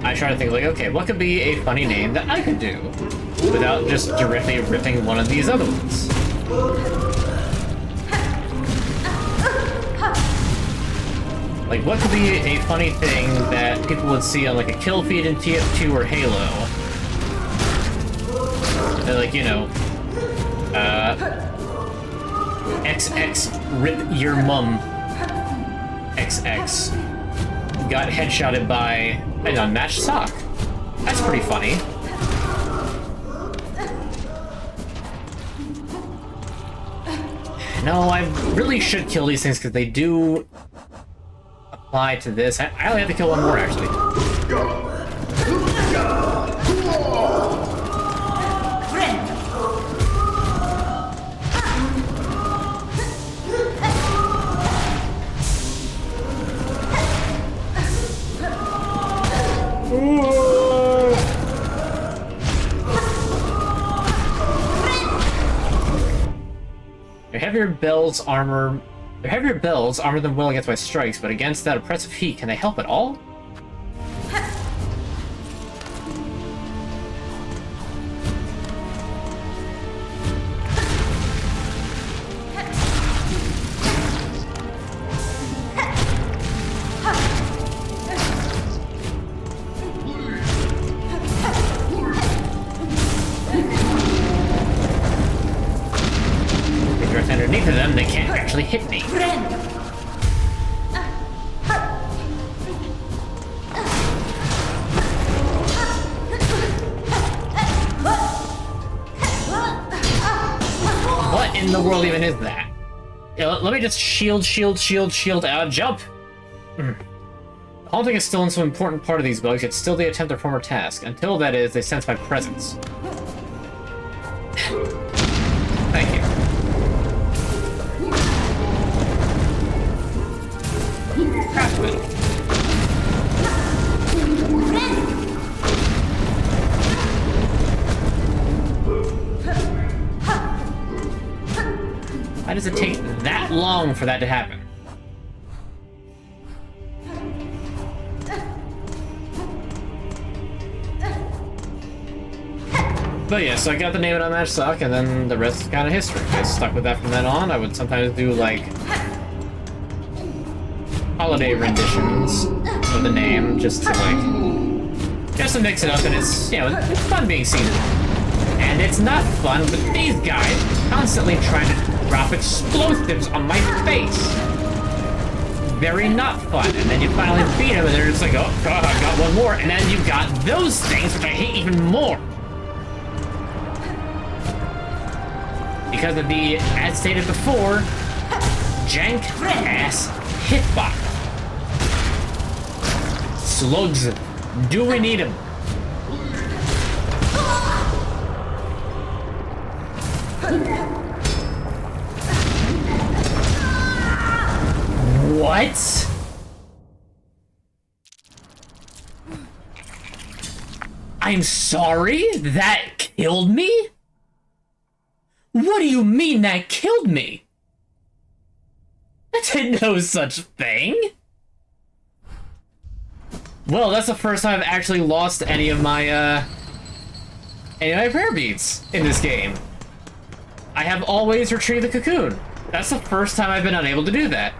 I try to think like, okay, what could be a funny name that I could do without just directly ripping one of these other ones? Like, what could be a funny thing that people would see on like a kill feed in TF2 or Halo? They're like, you know, XX rip your mum. XX got headshotted by an unmatched sock. That's pretty funny. No, I really should kill these things because they do apply to this. I only have to kill one more, actually. Their heavier bells armor than will against my strikes, but against that oppressive heat, can they help at all? underneath of them, they can't actually hit me. What in the world even is that? Yeah, let me just shield, jump! Haunting is still in some important part of these bugs, yet still they attempt their former task. Until, that is, they sense my presence. Thank you. Craft metal. Why does it take that long for that to happen? But yeah, so I got the name of that match suck, and then the rest is kind of history. I stuck with that from then on. I would sometimes do, like, holiday renditions of the name, just to mix it up, and it's, you know, it's fun being seasonal. And it's not fun with these guys constantly trying to drop explosives on my face. Very not fun. And then you finally beat them, and they're just like, oh, God, I got one more. And then you got those things, which I hate even more. Because of the, as stated before, jank-ass hitbox. Slugs. Do we need them? What? I'm sorry? That killed me? What do you mean that killed me? I did no such thing. Well, that's the first time I've actually lost any of my prayer beads in this game. I have always retrieved the cocoon. That's the first time I've been unable to do that.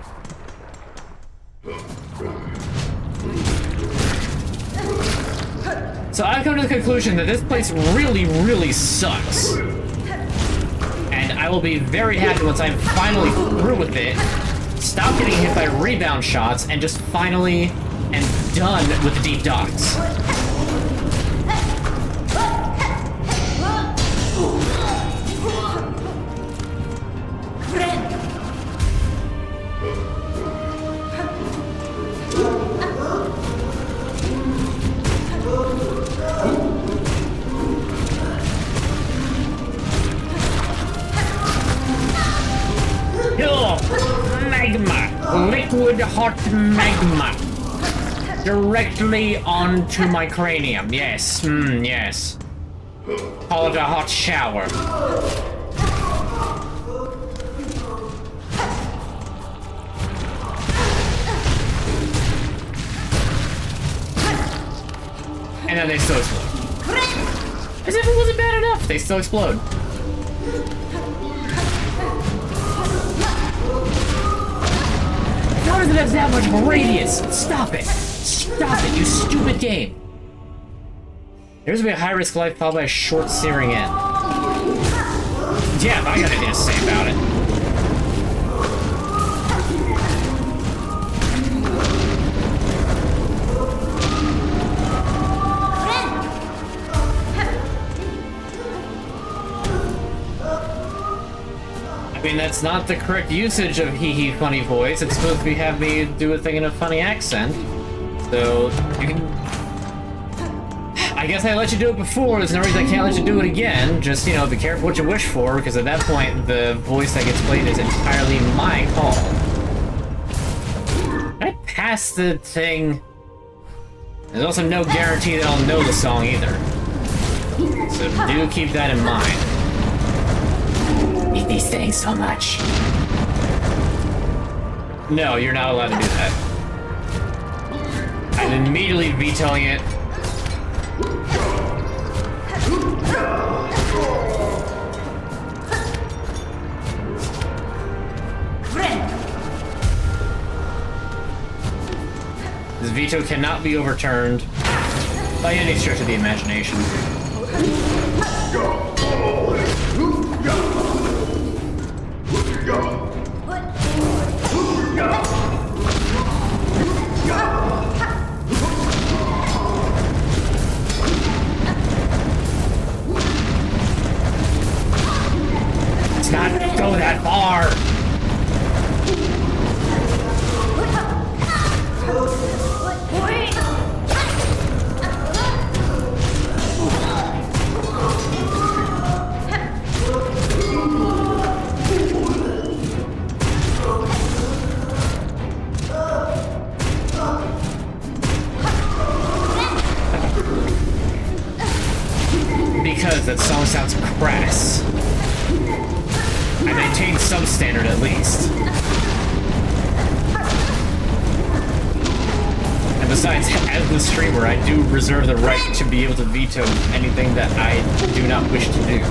So I've come to the conclusion that this place really, really sucks. And I will be very happy once I'm finally through with it, stop getting hit by rebound shots, and just finally am done with the deep docks. Magma! Liquid hot magma! Directly onto my cranium. Yes, yes. Call it a hot shower. And then they still explode. As if it wasn't bad enough, they still explode. How does it have that much radius? Stop it! Stop it, you stupid game! There's gonna be a high-risk life followed by a short searing end. Yeah, I got anything to say about it. I mean, that's not the correct usage of hee-hee funny voice. It's supposed to be have me do a thing in a funny accent. So, you can... I guess I let you do it before, there's no reason I can't let you do it again. Just, you know, be careful what you wish for, because at that point, the voice that gets played is entirely my call. I passed the thing. There's also no guarantee that I'll know the song either. So do keep that in mind. I hate these things so much. No, you're not allowed to do that. I'm immediately vetoing it. This veto cannot be overturned by any stretch of the imagination. can't go that far! Because that song sounds crass. I maintain some standard at least. And besides, as the streamer, I do reserve the right to be able to veto anything that I do not wish to do.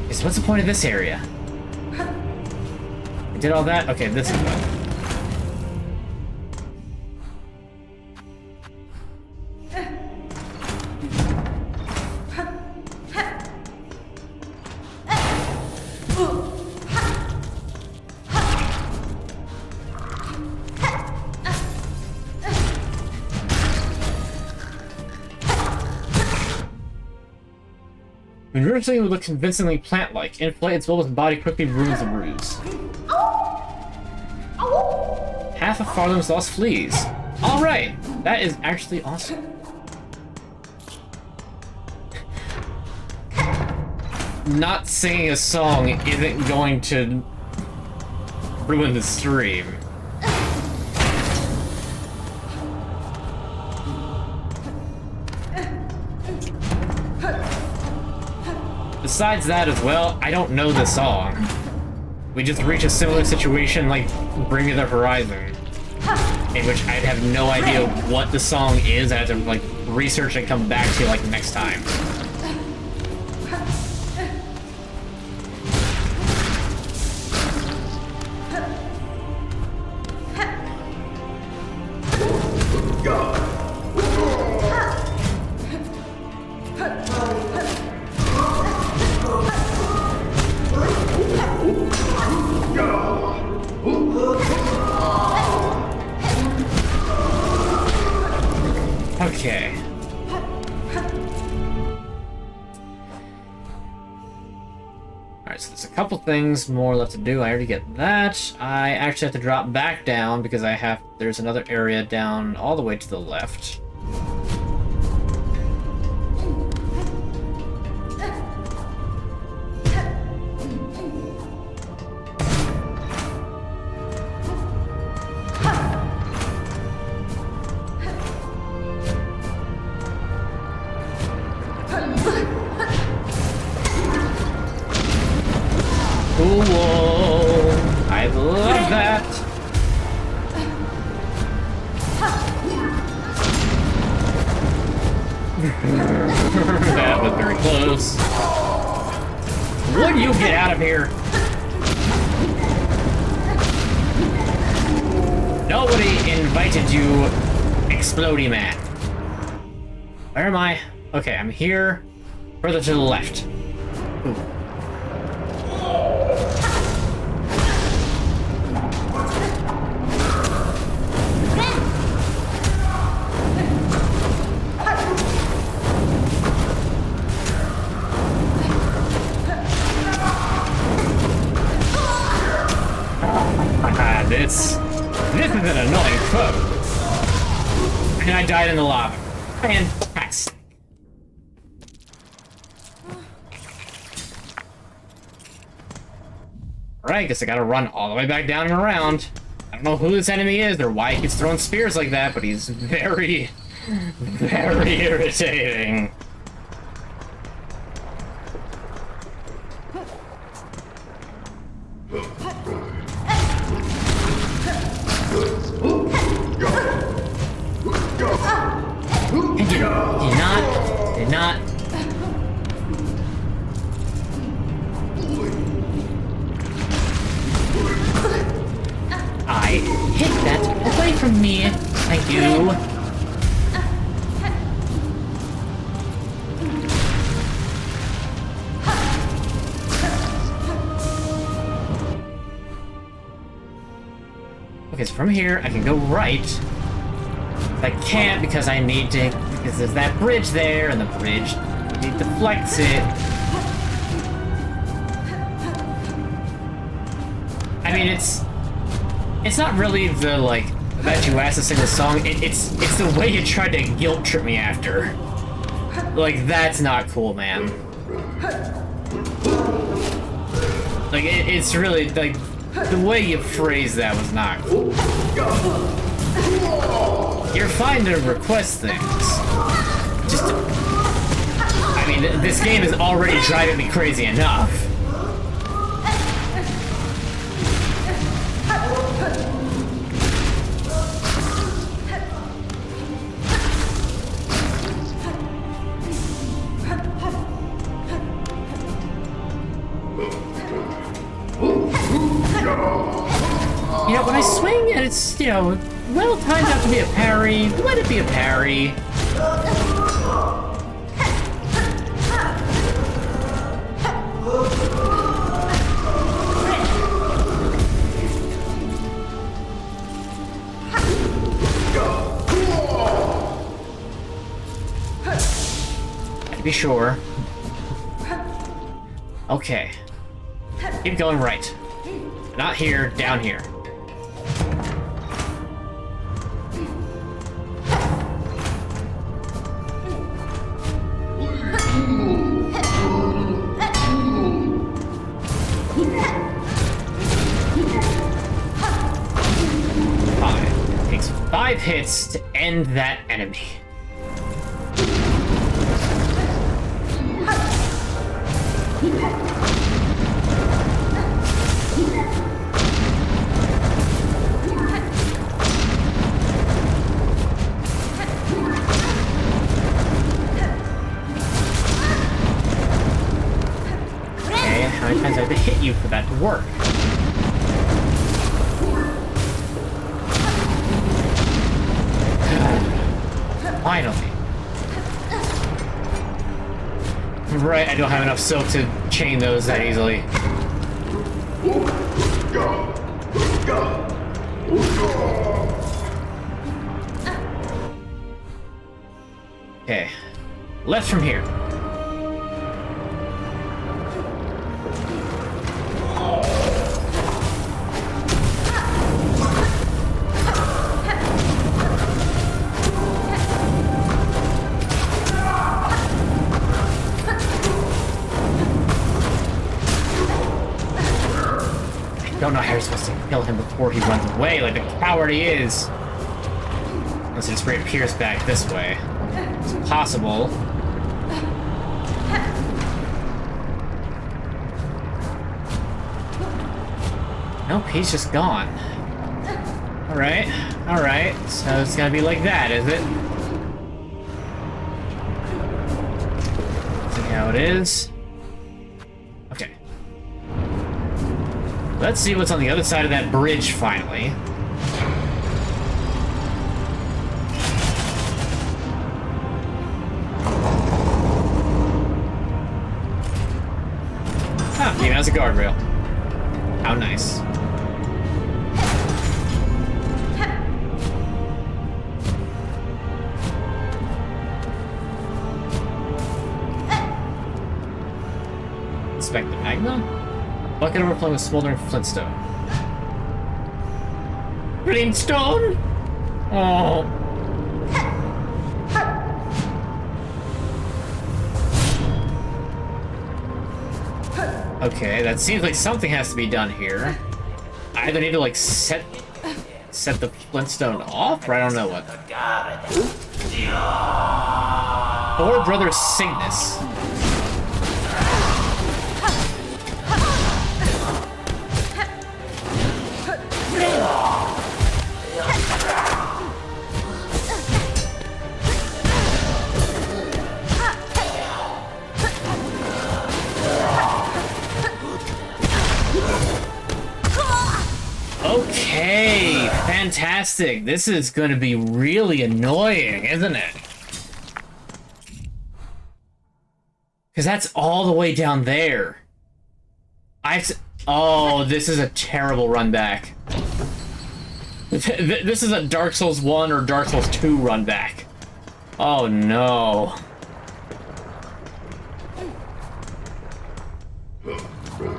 Okay, so what's the point of this area? I did all that? Okay, this is what. Emergency would look convincingly plant-like. Inflate its bulbous body quickly ruins the ruse. Half of Farlam's lost fleas. Alright! That is actually awesome. Not singing a song isn't going to ruin the stream. Besides that as well, I don't know the song. We just reach a similar situation like Bring Me the Horizon, in which I'd have no idea what the song is. I have to like research and come back to like next time. Okay. Alright, so there's a couple things more left to do. I already get that. I actually have to drop back down because there's another area down all the way to the left. Whoa! I love that! That was very close. Would you get out of here? Nobody invited you, Explodey Man. Where am I? Okay, I'm here. Further to the left. Ooh. This is an annoying foe. And I died in the lava. Fantastic. Alright, guess I gotta run all the way back down and around. I don't know who this enemy is or why he keeps throwing spears like that, but he's very, very irritating. Did not. I hit that away from me. Thank you. Okay, so from here I can go right. I can't because I need to, because there's that bridge there, and the bridge, I need to flex it. I mean, it's not really the, like, that you asked to sing the song, it's the way you tried to guilt trip me after. Like, that's not cool, man. Like, it's really, like, the way you phrased that was not cool. You're fine to request things. Just, I mean, this game is already driving me crazy enough. You know, when I swing and it's, you know, well timed out to be a parry, let it be a parry. To be sure. Okay. Keep going right. Not here, down here. Fine. Takes 5 hits to end that enemy. How many times I have to hit you for that to work? Finally. Right, I don't have enough silk to chain those that easily. Okay. Left from here. I don't know how you're supposed to kill him before he runs away, like the coward he is. Unless he just reappears back this way. It's possible. Nope, he's just gone. Alright, alright. So it's gonna be like that, is it? See how it is. Okay. Let's see what's on the other side of that bridge, finally. Ah, even has a guardrail. How nice. Inspect the magma? Bucket overflowing with smoldering flintstone. Flintstone? Oh. Okay, that seems like something has to be done here. I either need to like set the flintstone off, or I don't know what. Or Brother Cygnus. Okay, fantastic. This is going to be really annoying, isn't it? Because that's all the way down there. Oh, this is a terrible run back. This is a Dark Souls 1 or Dark Souls 2 run back. Oh no.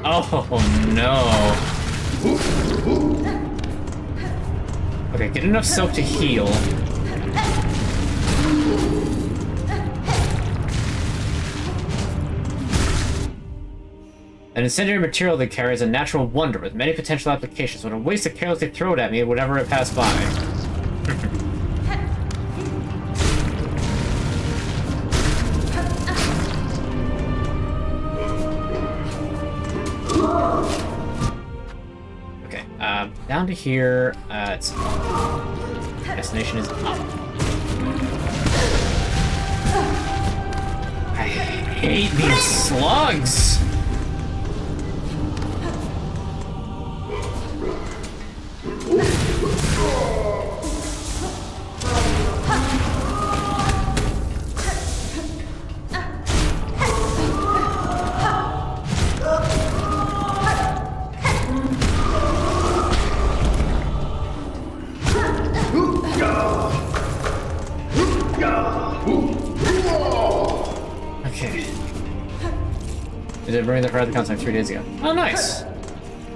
Oh no. Okay, get enough soap to heal. An incendiary material that carries a natural wonder with many potential applications. What a waste to carelessly throw it at me whenever it passed by. Okay, down to here. It's destination is up. I hate these slugs. Okay. I did bring the Friday concert 3 days ago. Oh, nice.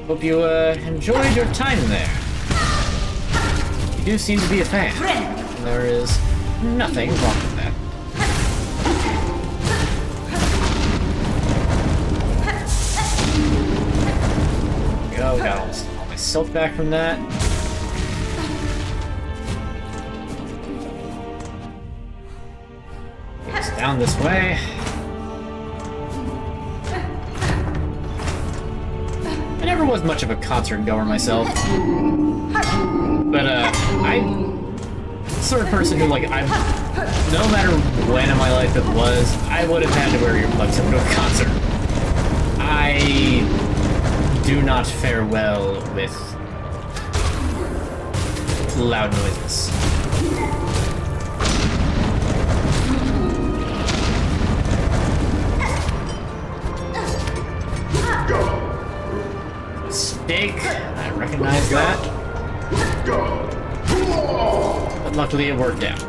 Hope you enjoyed your time there. You do seem to be a fan. There is nothing wrong with that. There we go, got all my silk back from that. It's down this way. I never was much of a concert goer myself. But, I'm the sort of person who, like, no matter when in my life it was, I would have had to wear earplugs to go to a concert. I do not fare well with loud noises. Steak, I recognize that. But luckily it worked out.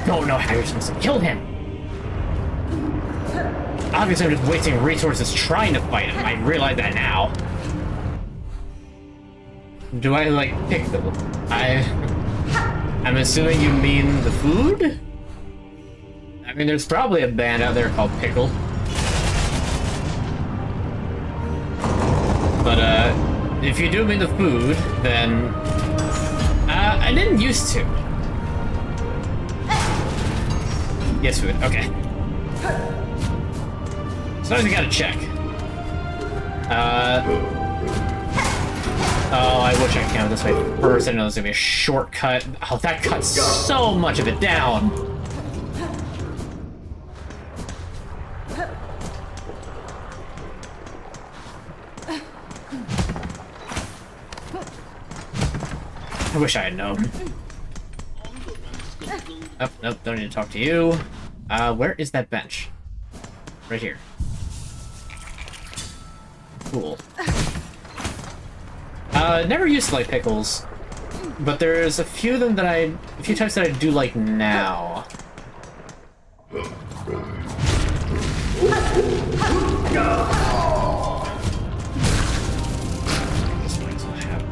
Don't know how you're supposed to kill him. Obviously, I'm just wasting resources trying to fight him. I realize that now. Do I, like, pick them? I'm assuming you mean the food? I mean, there's probably a band out there called Pickle. But, if you do mean the food, then... I didn't used to. Yes, food. Okay. Sometimes you gotta check. Oh, I wish I could count this way first. I know there's gonna be a shortcut. Oh, that cuts so much of it down. I wish I had known. Oh, nope, don't need to talk to you. Where is that bench? Right here. Cool. Never used to like pickles, but there's a few of them that a few types that I do like now. This one's gonna have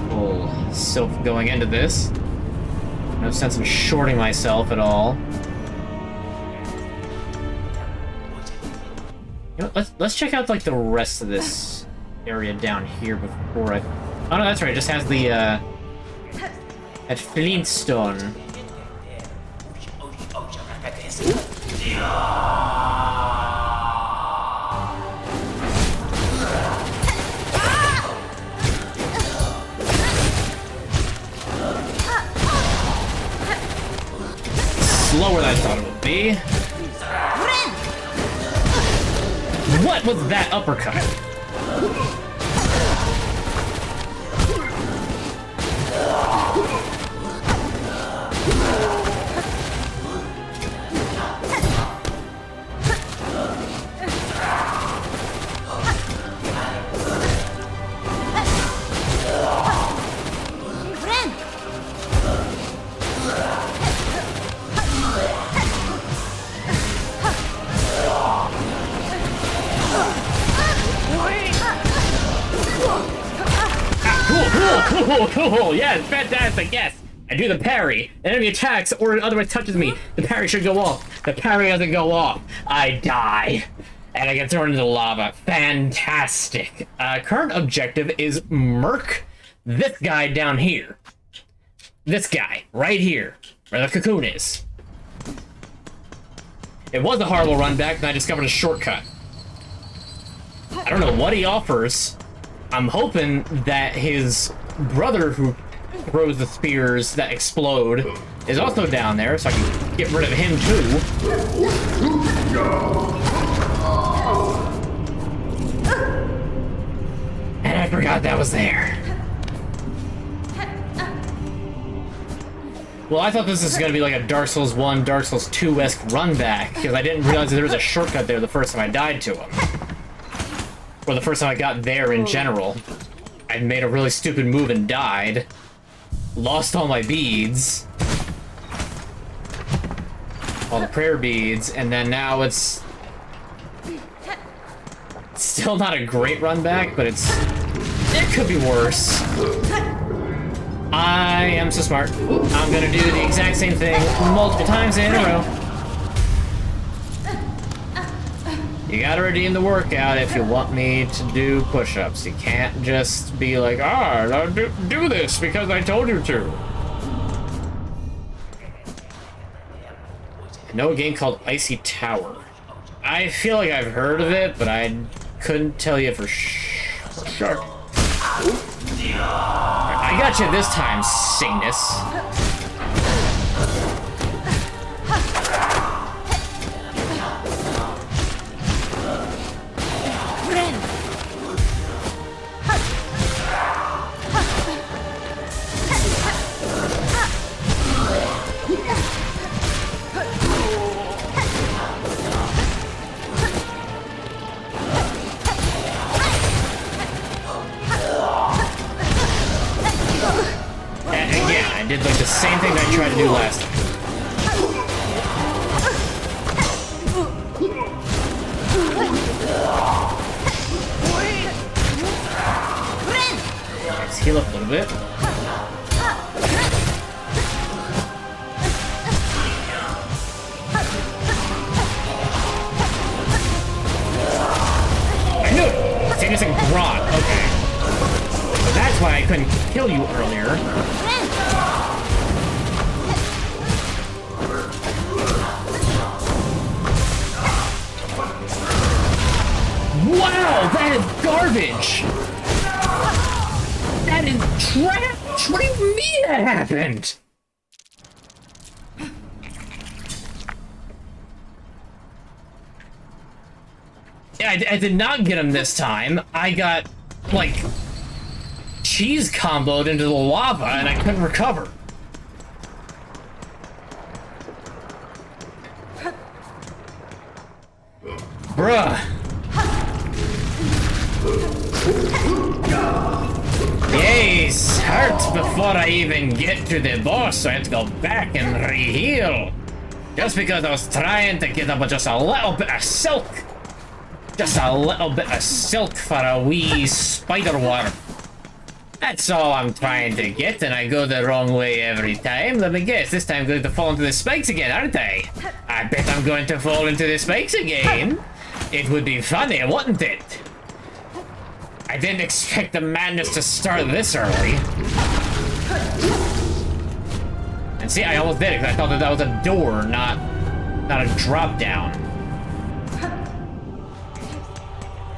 full silk going into this. No sense in shorting myself at all. You know, let's check out like the rest of this area down here before I. Oh no, that's right. It just has the that flintstone. Slower than I thought it would be. What What was that uppercut? Cool, yes, fantastic, yes. I do the parry. Enemy attacks or otherwise touches me. The parry should go off. The parry doesn't go off. I die. And I get thrown into the lava. Fantastic. Current objective is murk this guy down here. This guy, right here, where the cocoon is. It was a horrible run back, and I discovered a shortcut. I don't know what he offers. I'm hoping that his brother who throws the spears that explode is also down there, so I can get rid of him too. And I forgot that was there. Well, I thought this was going to be like a Dark Souls 1, Dark Souls 2-esque run back, because I didn't realize that there was a shortcut there the first time I died to him. Or the first time I got there in general. I made a really stupid move and died. Lost all my beads. All the prayer beads, and then now it's still not a great run back, but it could be worse. I am so smart. I'm gonna do the exact same thing multiple times in a row. You gotta redeem the workout if you want me to do push-ups. You can't just be like, do this because I told you to. I know a game called Icy Tower. I feel like I've heard of it, but I couldn't tell you for sure. I got you this time, Satanus. I did like the same thing that I tried to do last time. Let's heal up a little bit. I knew it! Satanus and Grot, okay. So that's why I couldn't kill you earlier. Wow, that is garbage! That is trash! What do you mean that happened? Yeah, I did not get him this time. I got, like, cheese comboed into the lava and I couldn't recover. Bruh. Yes, hurt before I even get to the boss, so I have to go back and re-heal. Just because I was trying to get up just a little bit of silk. Just a little bit of silk for a wee spider worm. That's all I'm trying to get, and I go the wrong way every time. Let me guess, this time I'm going to fall into the spikes again, aren't I? I bet I'm going to fall into the spikes again. It would be funny, wouldn't it? I didn't expect the madness to start this early. And see, I almost did it because I thought that was a door, not a drop down.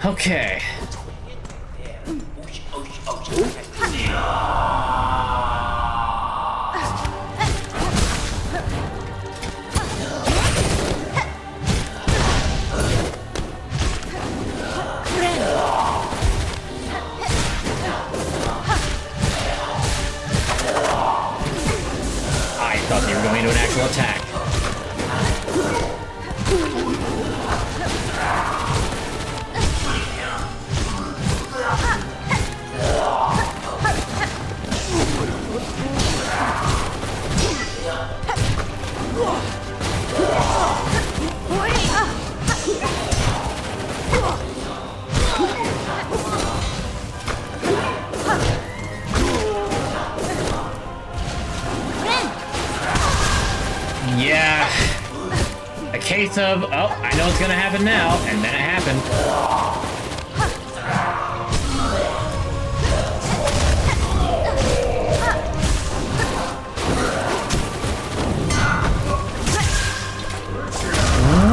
Okay. into an actual attack. Yeah. A case of, oh, I know what's gonna happen now, and then it happened.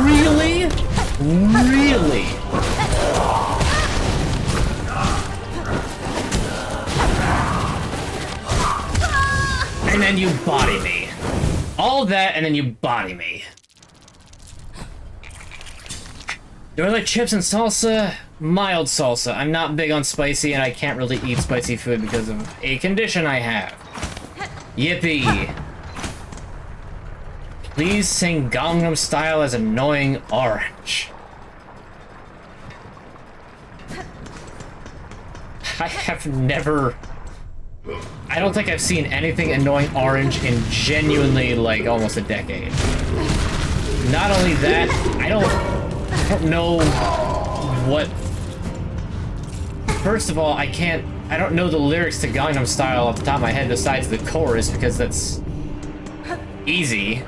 Really? Really? And then you body me. All that, and then you body me. Do I like chips and salsa? Mild salsa. I'm not big on spicy, and I can't really eat spicy food because of a condition I have. Yippee! Please sing Gangnam Style as Annoying Orange. I have never... I don't think I've seen anything Annoying Orange in genuinely, like, almost a decade. Not only that, I don't know what... First of all, I don't know the lyrics to Gangnam Style off the top of my head besides the chorus, because that's easy.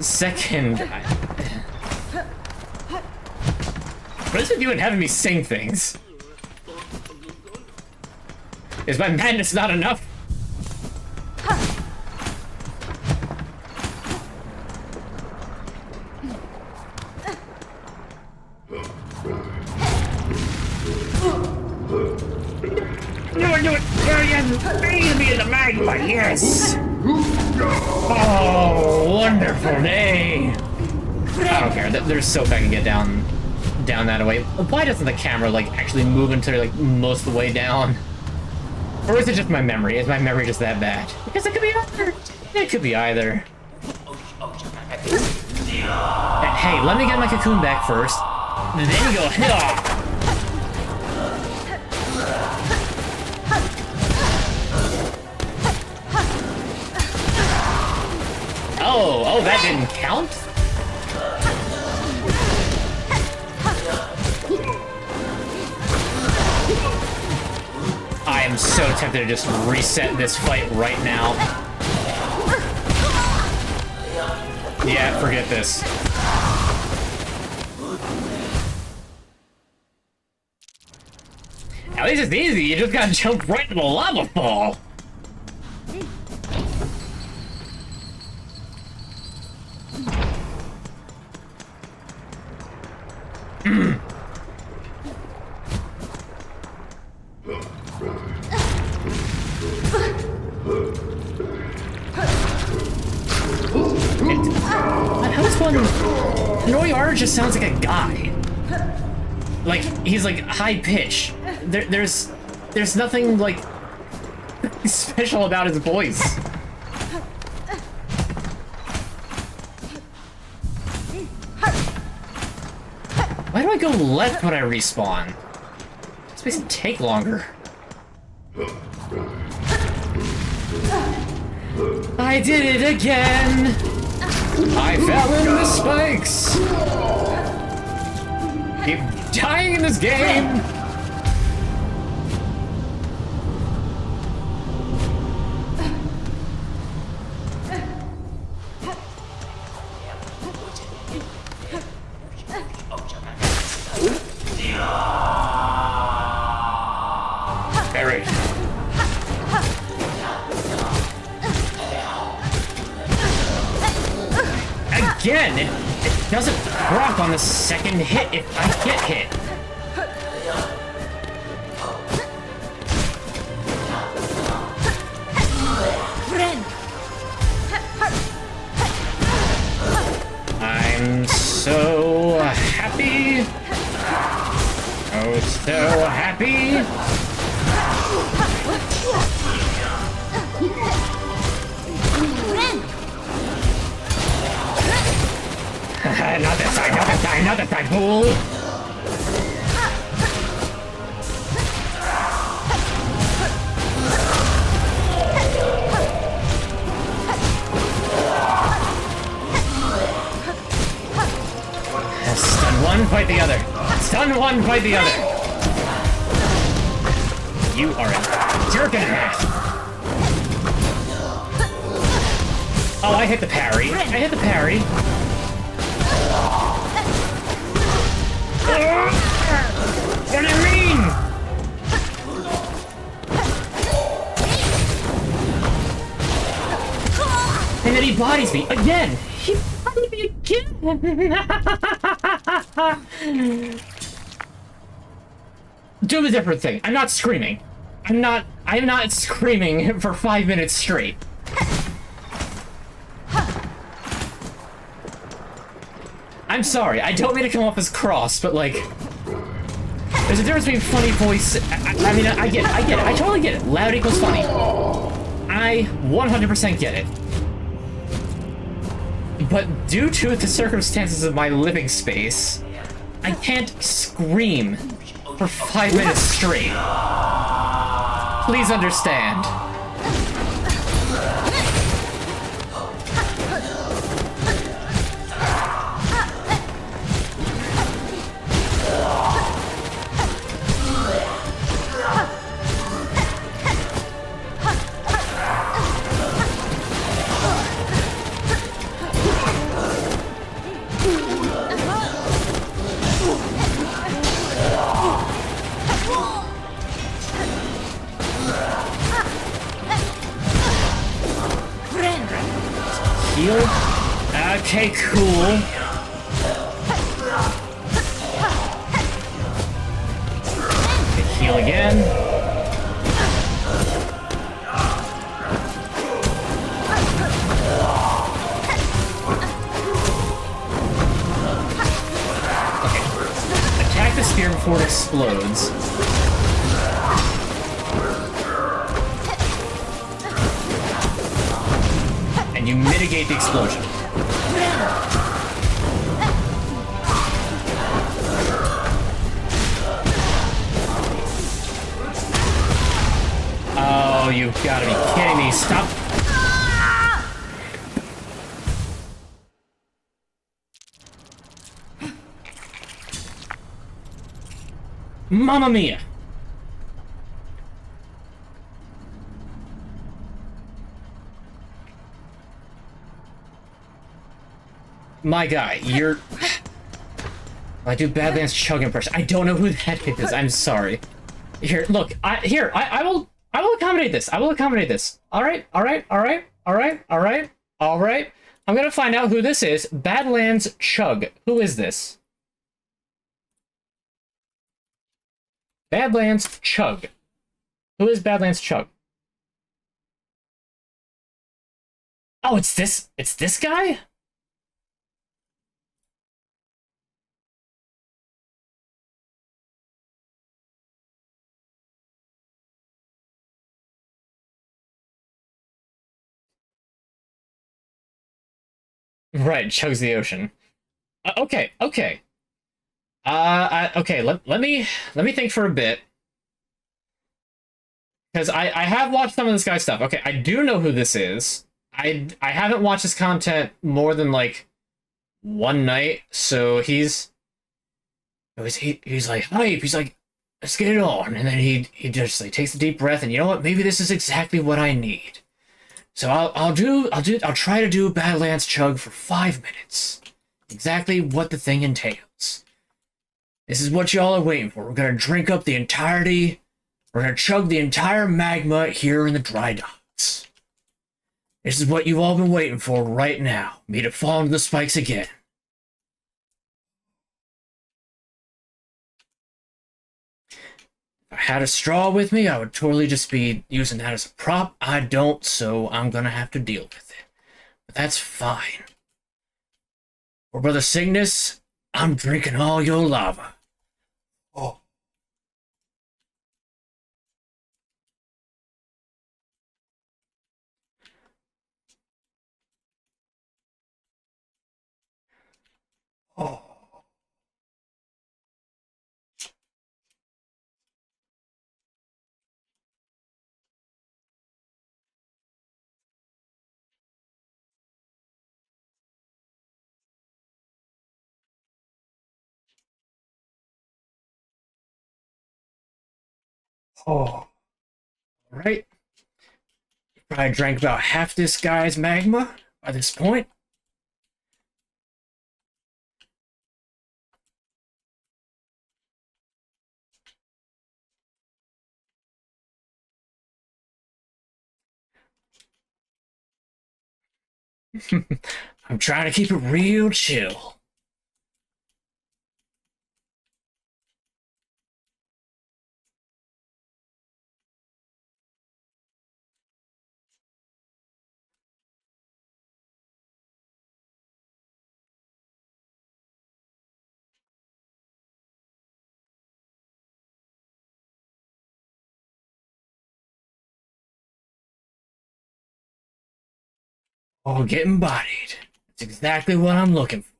Second, what is with you and having me sing things? Is my madness not enough? Be in the magma, yes! Oh, wonderful day! I don't care. There's soap I can get down that way. Why doesn't the camera like actually move until like most of the way down? Or is it just my memory? Is my memory just that bad? Because it could be either. It could be either. Hey, let me get my cocoon back first. Then you go. Oh, that didn't count? I am so tempted to just reset this fight right now. Yeah, forget this. At least it's easy, you just gotta jump right into the lava fall. Just sounds like a guy. Like he's like high pitch. There's nothing like special about his voice. Why do I go left when I respawn? This makes it take longer. I did it again! I fell in the spikes! Keep dying in this game! Very. Again, it doesn't proc on the second hit if I get hit. I'm so happy. Oh, so happy. Die, fool! Stun one, fight the other. Stun one, fight the other. You are a jerk and a half. Oh, I hit the parry. I hit the parry. What do you mean? And then he bodies me again. He bodied me again. Do a different thing. I'm not screaming. I'm not screaming for 5 minutes straight. I'm sorry, I don't mean to come off as cross, but like, there's a difference between funny voice. I mean, I get it, I totally get it. Loud equals funny. I 100% get it. But due to the circumstances of my living space, I can't scream for 5 minutes straight. Please understand. Heal? Okay, cool. Okay, heal again. Okay. Attack the spear before it explodes. And you mitigate the explosion. Oh, you've got to be kidding me. Stop. Mamma mia. My guy, you're... I do Badlands Chug impression. I don't know who that is. I'm sorry. Here, look. I will accommodate this. I will accommodate this. All right. I'm gonna find out who this is. Badlands Chug. Who is this? Badlands Chug. Who is Badlands Chug? Oh, it's this. It's this guy. Right, chugs the ocean. Okay. Okay. Let me think for a bit, because I have watched some of this guy's stuff. Okay, I do know who this is. I haven't watched his content more than like one night, so he's like hype. He's like, let's get it on, and then he just like takes a deep breath, and you know what? Maybe this is exactly what I need. So I'll try to do Badlands Chug for 5 minutes. Exactly what the thing entails. This is what y'all are waiting for. We're gonna drink up the entirety. We're gonna chug the entire magma here in the dry docks. This is what you've all been waiting for right now. Me to fall into the spikes again. If I had a straw with me, I would totally just be using that as a prop. I don't, so I'm gonna have to deal with it. But that's fine. For Brother Cygnus, I'm drinking all your lava. Oh. Oh. Oh, right. Probably drank about half this guy's magma by this point. I'm trying to keep it real chill. Oh, getting bodied. That's exactly what I'm looking for.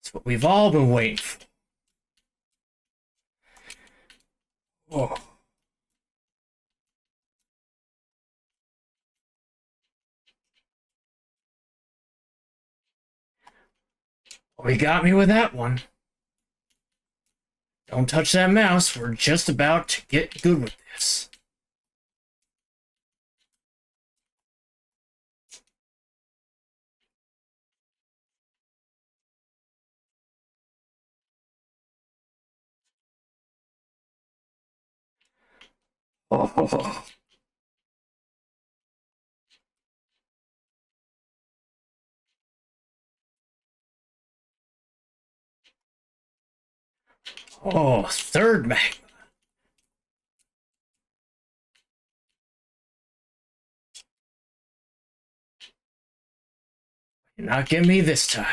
It's what we've all been waiting for. Oh, well, he got me with that one. Don't touch that mouse. We're just about to get good with this. Oh, oh, third magma. You're not getting me this time.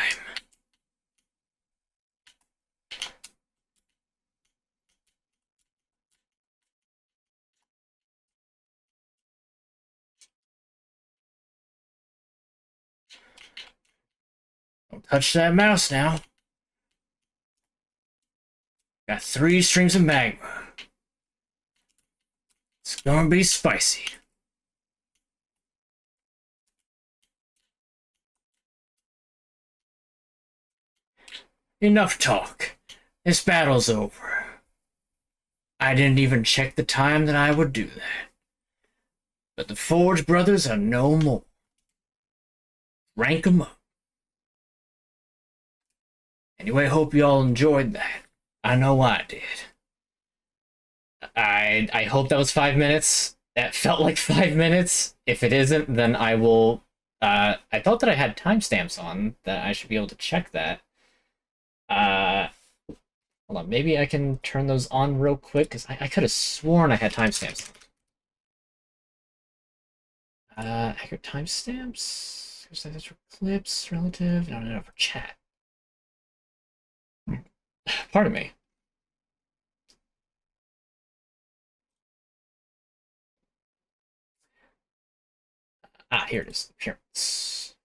Don't touch that mouse now. Got 3 streams of magma. It's gonna be spicy. Enough talk. This battle's over. I didn't even check the time that I would do that. But the Forge brothers are no more. Rank 'em up. Anyway, hope you all enjoyed that. I know I did. I hope that was 5 minutes. That felt like 5 minutes. If it isn't, then I will. I thought that I had timestamps on that I should be able to check that. Hold on, maybe I can turn those on real quick because I could have sworn I had timestamps. Accurate timestamps. That's for clips, relative. No, for chat. Pardon me. Ah, here it is. Appearance.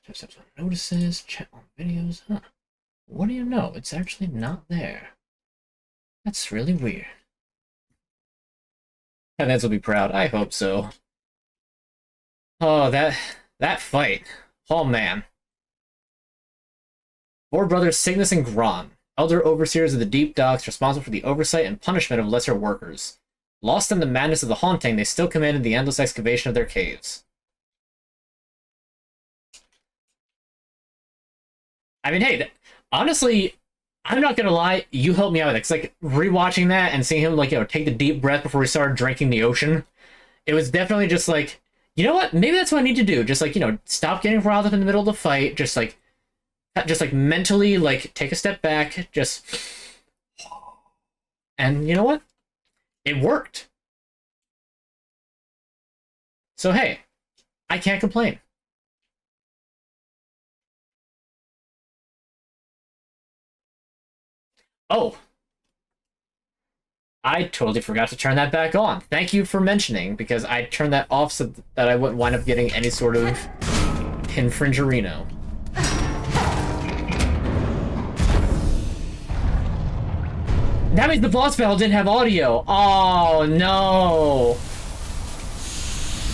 Timestamps on notices. Chat on videos. Huh. What do you know? It's actually not there. That's really weird. Heavens will be proud. I hope so. Oh, that fight. Oh man. Four brothers Cygnus and Gron, elder overseers of the deep docks responsible for the oversight and punishment of lesser workers. Lost in the madness of the haunting, they still commanded the endless excavation of their caves. I mean, hey, honestly, I'm not gonna lie, you helped me out with it. Cause like rewatching that and seeing him like take the deep breath before we started drinking the ocean, it was definitely just like, you know what? Maybe that's what I need to do. Just like stop getting riled up in the middle of the fight. Just like mentally take a step back. And you know what? It worked. So hey, I can't complain. Oh, I totally forgot to turn that back on. Thank you for mentioning, because I turned that off so that I wouldn't wind up getting any sort of infringerino. That means the boss battle didn't have audio. Oh no.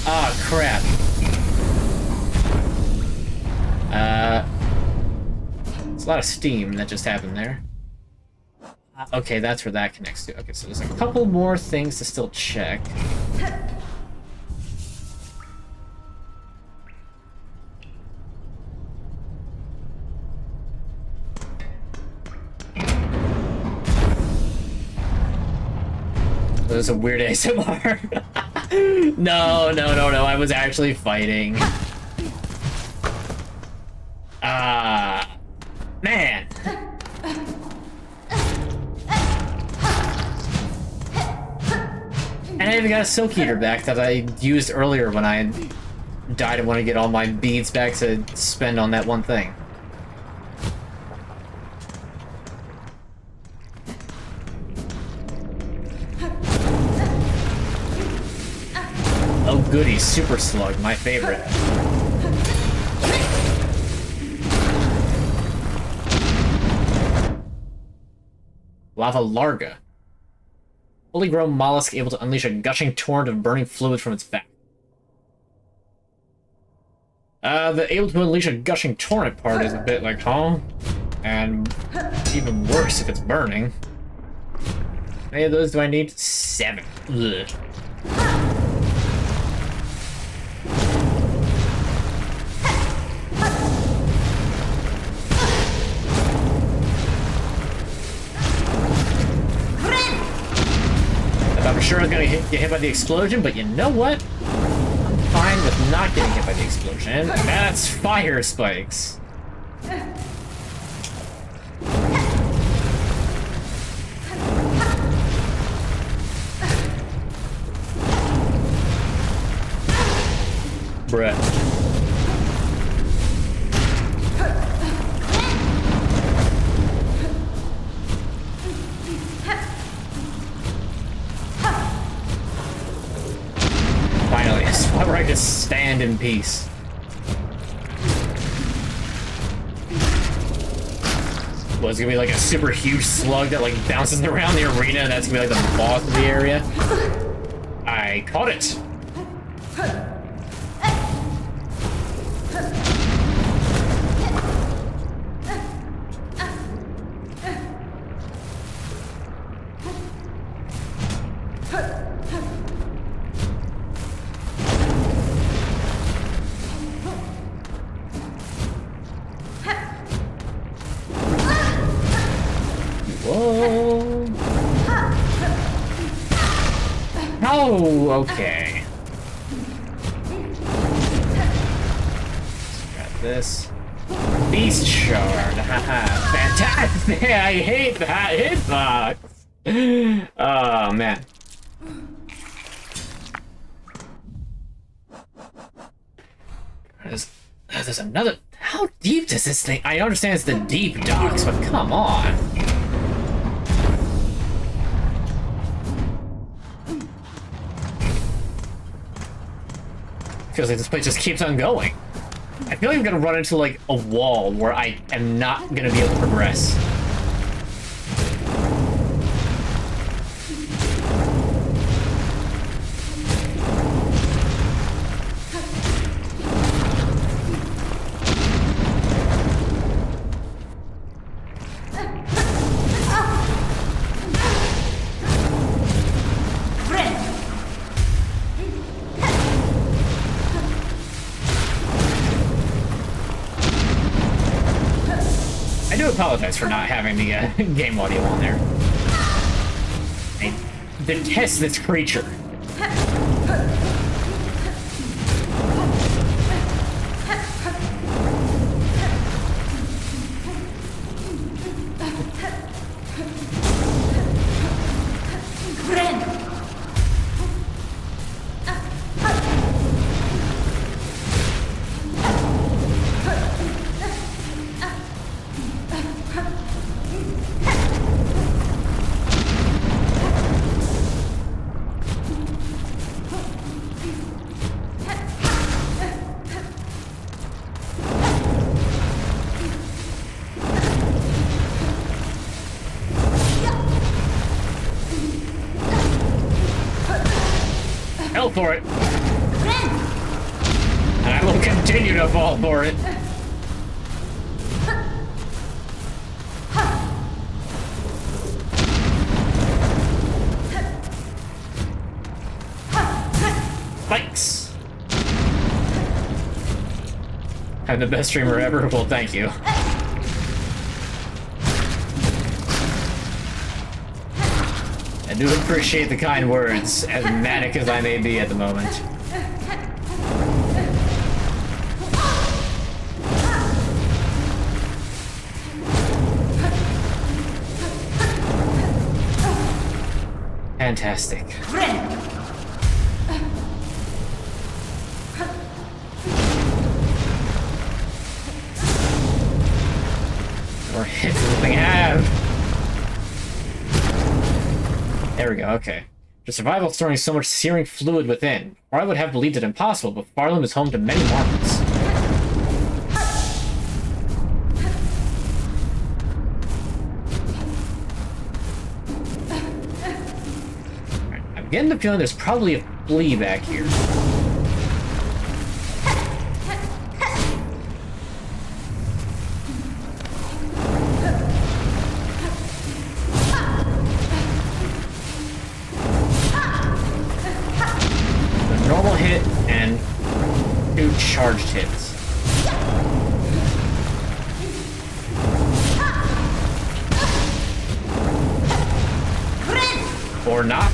Oh crap. It's a lot of steam that just happened there. Okay, that's where that connects to. Okay, so there's a couple more things to still check. There's a weird ASMR. No, I was actually fighting. Man. And I even got a Silk Eater back that I used earlier when I died and want to get all my beads back to spend on that one thing. Oh goody, Super Slug, my favorite. Lava Larga. Fully grown mollusk able to unleash a gushing torrent of burning fluid from its back. The able to unleash a gushing torrent part is a bit like, huh? And even worse if it's burning. How many of those do I need? 7. Ugh. I'm sure I was gonna get hit by the explosion, but you know what? I'm fine with not getting hit by the explosion. That's fire spikes. Bruh. Finally, a spot where I just stand in peace. Well, it's gonna be like a super huge slug that like bounces around the arena, and that's gonna be like the boss of the area. I caught it. Whoa. Oh, okay. Got this. Beast Shard. Haha. Fantastic. I hate that hitbox. Oh, man. There's another. How deep does this thing? I understand it's the deep docks, but come on. Feels like this place just keeps on going. I feel like I'm gonna run into like a wall where I am not gonna be able to progress. I do apologize for not having the game audio on there. I detest this creature. Hell for it. And I will continue to fall for it. I'm the best streamer ever? Well, thank you. I do appreciate the kind words, as manic as I may be at the moment. Fantastic. More hits than the thing have. There we go, okay. The survival is storing so much searing fluid within. Or I would have believed it impossible, but Farlam is home to many markets. Right, I'm getting the feeling there's probably a flea back here. Normal hit and 2 charged hits. Or not.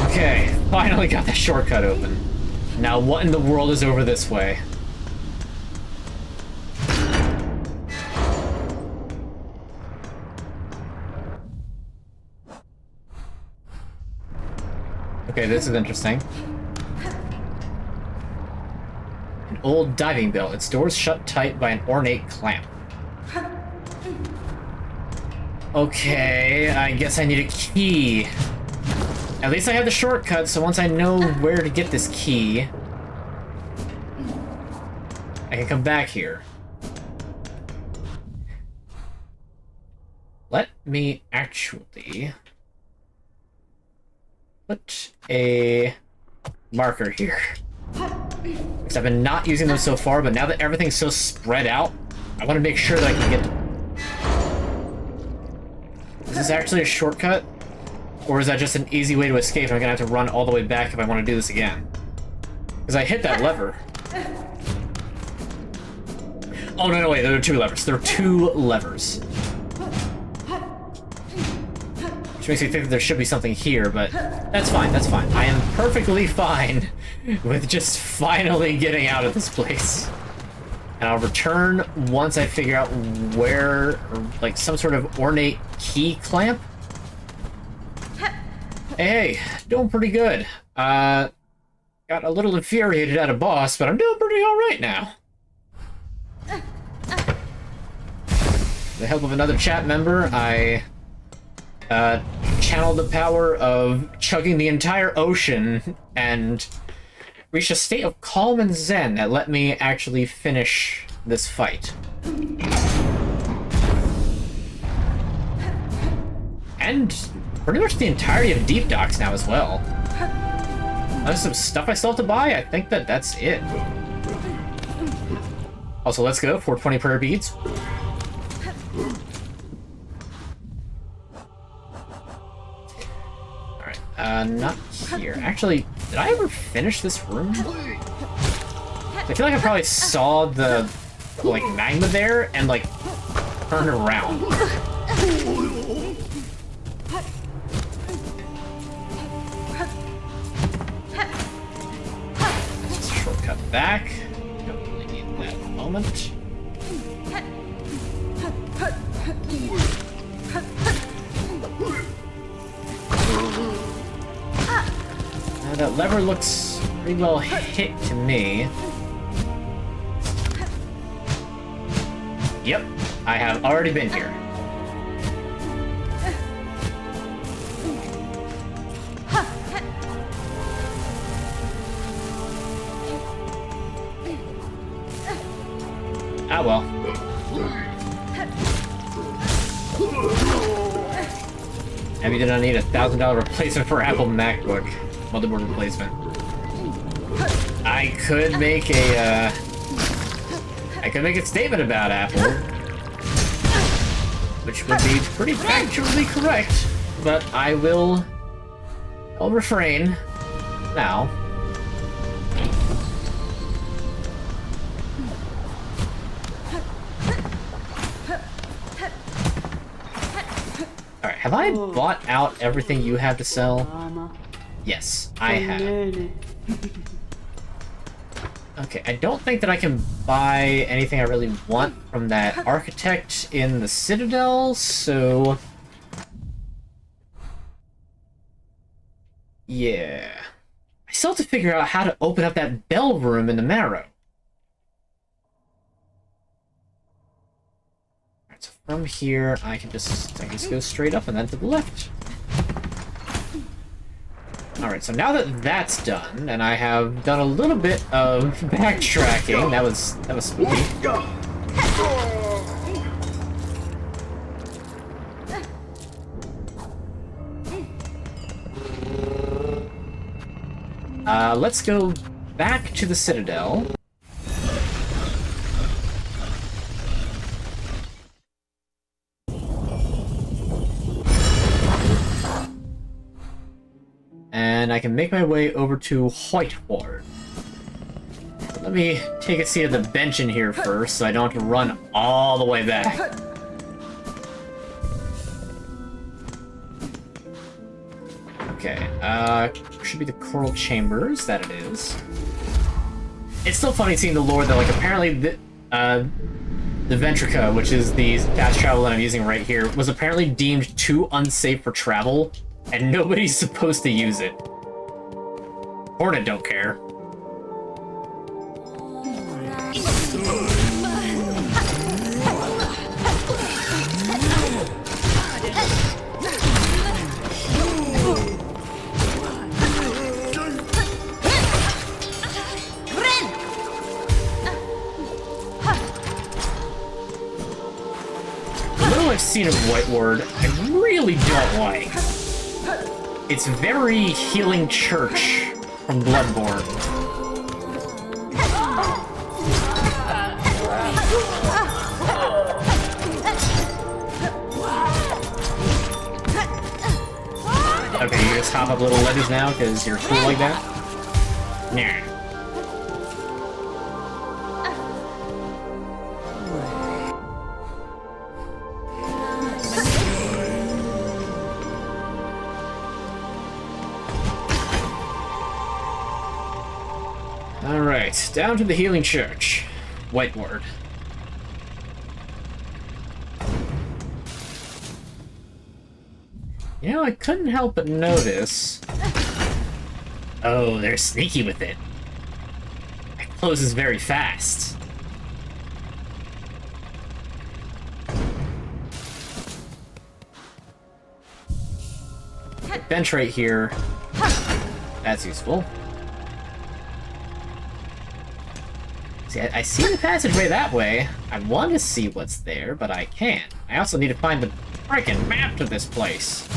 Okay, finally got the shortcut open. Now what in the world is over this way? Okay, this is interesting. An old diving bell. Its doors shut tight by an ornate clamp. Okay, I guess I need a key. At least I have the shortcut, so once I know where to get this key, I can come back here. Let me actually put a marker here. Because I've been not using those so far, but now that everything's so spread out, I want to make sure that I can get... Is this actually a shortcut? Or is that just an easy way to escape and I'm gonna have to run all the way back if I want to do this again? Because I hit that lever. Oh, no, wait, there are 2 levers. There are 2 levers. Which makes me think that there should be something here, but that's fine, that's fine. I am perfectly fine with just finally getting out of this place. And I'll return once I figure out where, or like some sort of ornate key clamp. Hey, doing pretty good. Got a little infuriated at a boss, but I'm doing pretty alright now. With the help of another chat member, I channeled the power of chugging the entire ocean and reached a state of calm and zen that let me actually finish this fight. And pretty much the entirety of Deep Docks now as well. There's some stuff I still have to buy. I think that's it. Also, let's go. 420 prayer beads. Alright, not here. Actually, did I ever finish this room? I feel like I probably saw the, like, magma there and, like, turned around. Shortcut back. Don't really need that at the moment. That lever looks pretty well hit to me. Yep, I have already been here. Oh well. Maybe did not need a $1,000 replacement for Apple MacBook motherboard replacement. I could make a statement about Apple, which would be pretty factually correct, but I'll refrain now. Alright, have I bought out everything you have to sell? Yes, I have. Okay, I don't think that I can buy anything I really want from that architect in the Citadel, so... yeah. I still have to figure out how to open up that bell room in the Marrow. Alright, so from here, I can just go straight up and then to the left. Alright, so now that that's done, and I have done a little bit of backtracking, that was spooky. Let's go back to the Citadel. And I can make my way over to Whiteward. Let me take a seat at the bench in here first, so I don't have to run all the way back. Okay, should be the Coral Chambers, that it is. It's still funny seeing the lore that, like, apparently the Ventrica, which is the fast travel that I'm using right here, was apparently deemed too unsafe for travel, and nobody's supposed to use it. Hornet don't care. The little I've seen of Whiteward, I really don't like. It's very Healing Church from Bloodborne. Okay, you just hop up little ledges now because you're cool like that? Nah. Alright, down to the Healing Church. Whiteward. You know, I couldn't help but notice... oh, they're sneaky with it. It closes very fast. The bench right here. That's useful. See, I see the passageway that way. I want to see what's there, but I can't. I also need to find the freaking map to this place.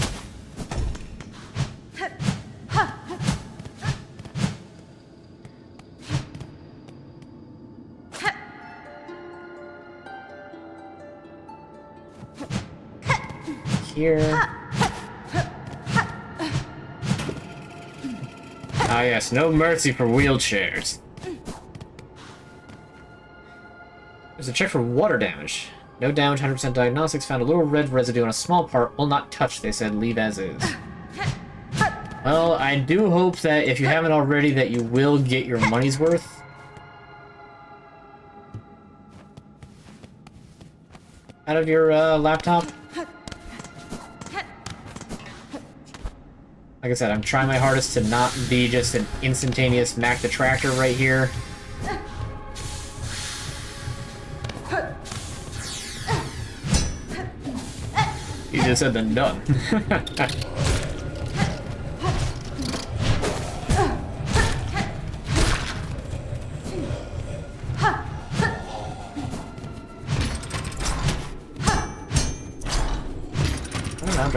Here. Ah yes, no mercy for wheelchairs. There's a check for water damage. No damage, 100% diagnostics. Found a little red residue on a small part. Will not touch, they said. Leave as is. Well, I do hope that if you haven't already, that you will get your money's worth. Out of your laptop. Like I said, I'm trying my hardest to not be just an instantaneous Mac the Tractor right here. Easier said than done.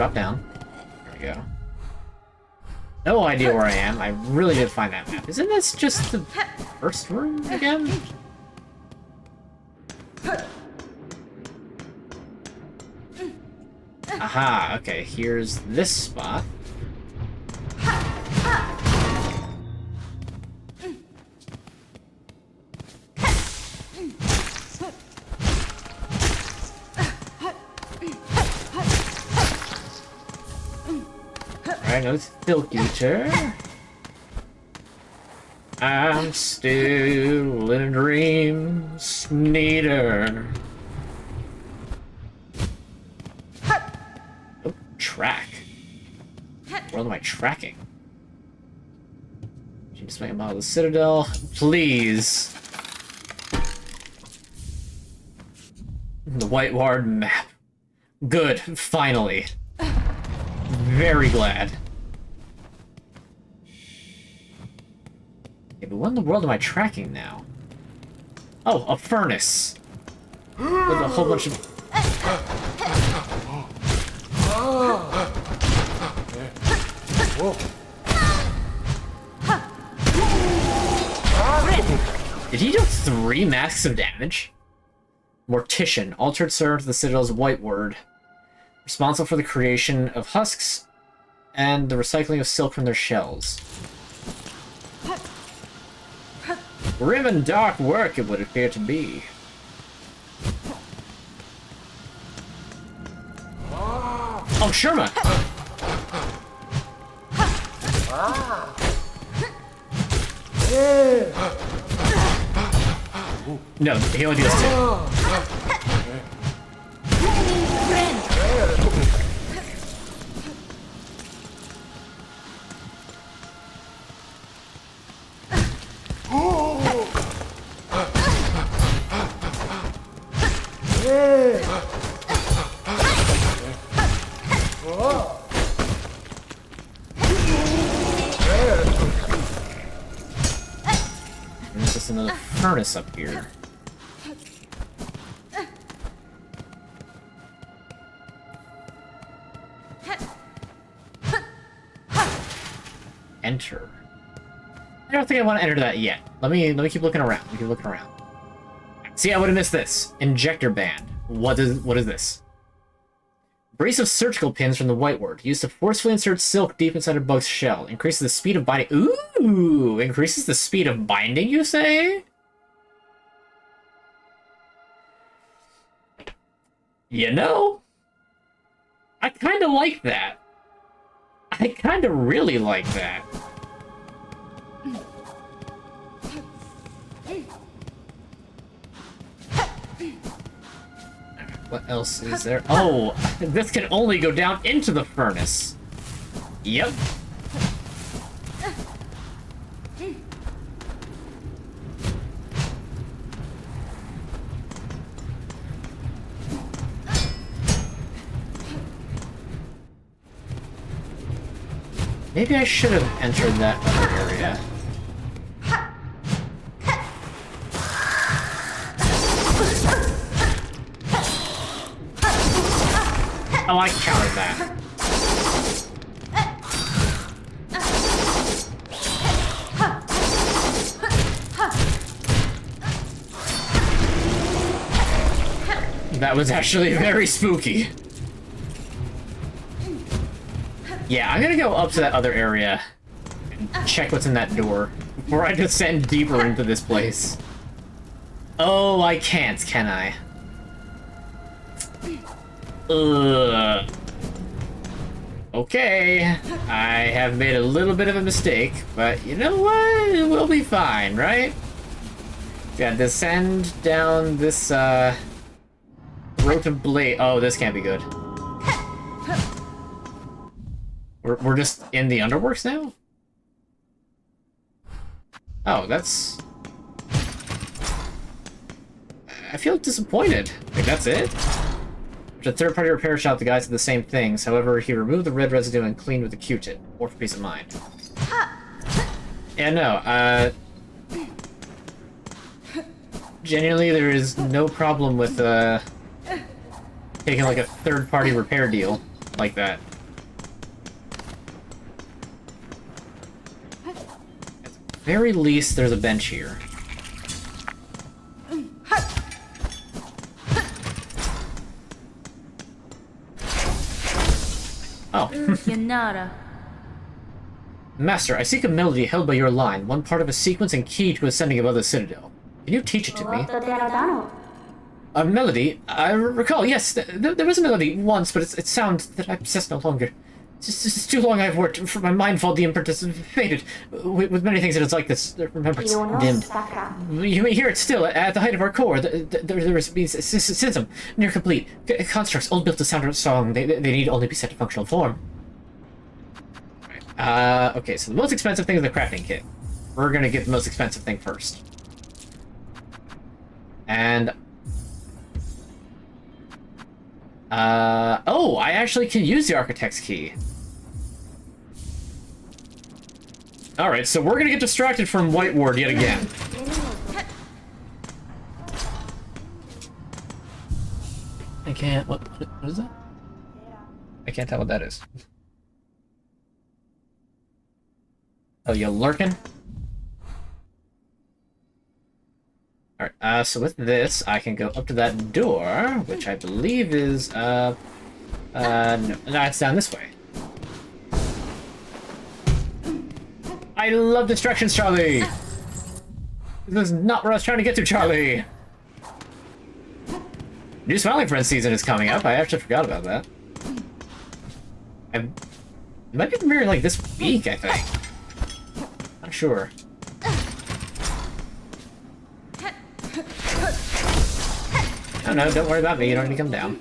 drop down. There we go. No idea where I am. I really did find that map. Isn't this just the first room again? Aha, okay, here's this spot. Alright, no Silk Eater. I'm still in a dream, Sneeder. Oh, track. What am I tracking? Just make a model of the Citadel. Please. The White Ward map. Good, finally. Very glad. Okay, but what in the world am I tracking now? Oh, a furnace. With a whole bunch of... Did he do 3 masks of damage? Mortician, altered servant of the Citadel's White Word. Responsible for the creation of husks and the recycling of silk from their shells. Grim and dark work, it would appear to be. Oh, Sherma! No, he only does 2. There's just another furnace up here. Enter. I don't think I want to enter that yet. Let me keep looking around. Let me keep looking around. See, I would have missed this. Injector band. What is this? Brace of surgical pins from the White Word. Used to forcefully insert silk deep inside a bug's shell. Increases the speed of binding. Ooh! Increases the speed of binding, you say? You know? I kind of like that. I kind of really like that. What else is there? Oh, this can only go down into the furnace. Yep. Maybe I should have entered that other area. Oh, I countered that. That was actually very spooky. Yeah, I'm gonna go up to that other area and check what's in that door before I descend deeper into this place. Oh, I can't, can I? Ugh. Okay, I have made a little bit of a mistake, but you know what? It will be fine, right? Yeah, descend down this, road to blade. Oh, this can't be good. We're just in the underworks now? Oh, that's... I feel disappointed. Like, that's it? There's a third-party repair shop, the guys did the same things. However, he removed the red residue and cleaned with a Q-tip. More for peace of mind. Yeah, no, genuinely, there is no problem with, taking, like, a third-party repair deal like that. very least, there's a bench here. Oh. Yanara. Master, I seek a melody held by your line, one part of a sequence and key to ascending above the citadel. Can you teach it to me? A melody? I recall, yes, there was a melody once, but it's sound that I possess no longer. It's too long I've worked, for my mind fault the impetus faded. With many things it is like this, remember, it's dimmed. You may hear it still, at the height of our core. There is system, near complete. Constructs, all built to sound a song, they need only be set to functional form. Okay, so the most expensive thing is the crafting kit. We're gonna get the most expensive thing first. And... oh, I actually can use the Architect's Key. Alright, so we're gonna get distracted from White Ward yet again. I can't... What is that? I can't tell what that is. Oh, you lurking? Alright, so with this, I can go up to that door, which I believe is, no, it's down this way. I love distractions, Charlie! This is not where I was trying to get to, Charlie! New Smiling Friends season is coming up, I actually forgot about that. It might be premiering, like, this week, I think. Not sure. Oh no, don't worry about me, you don't need to come down.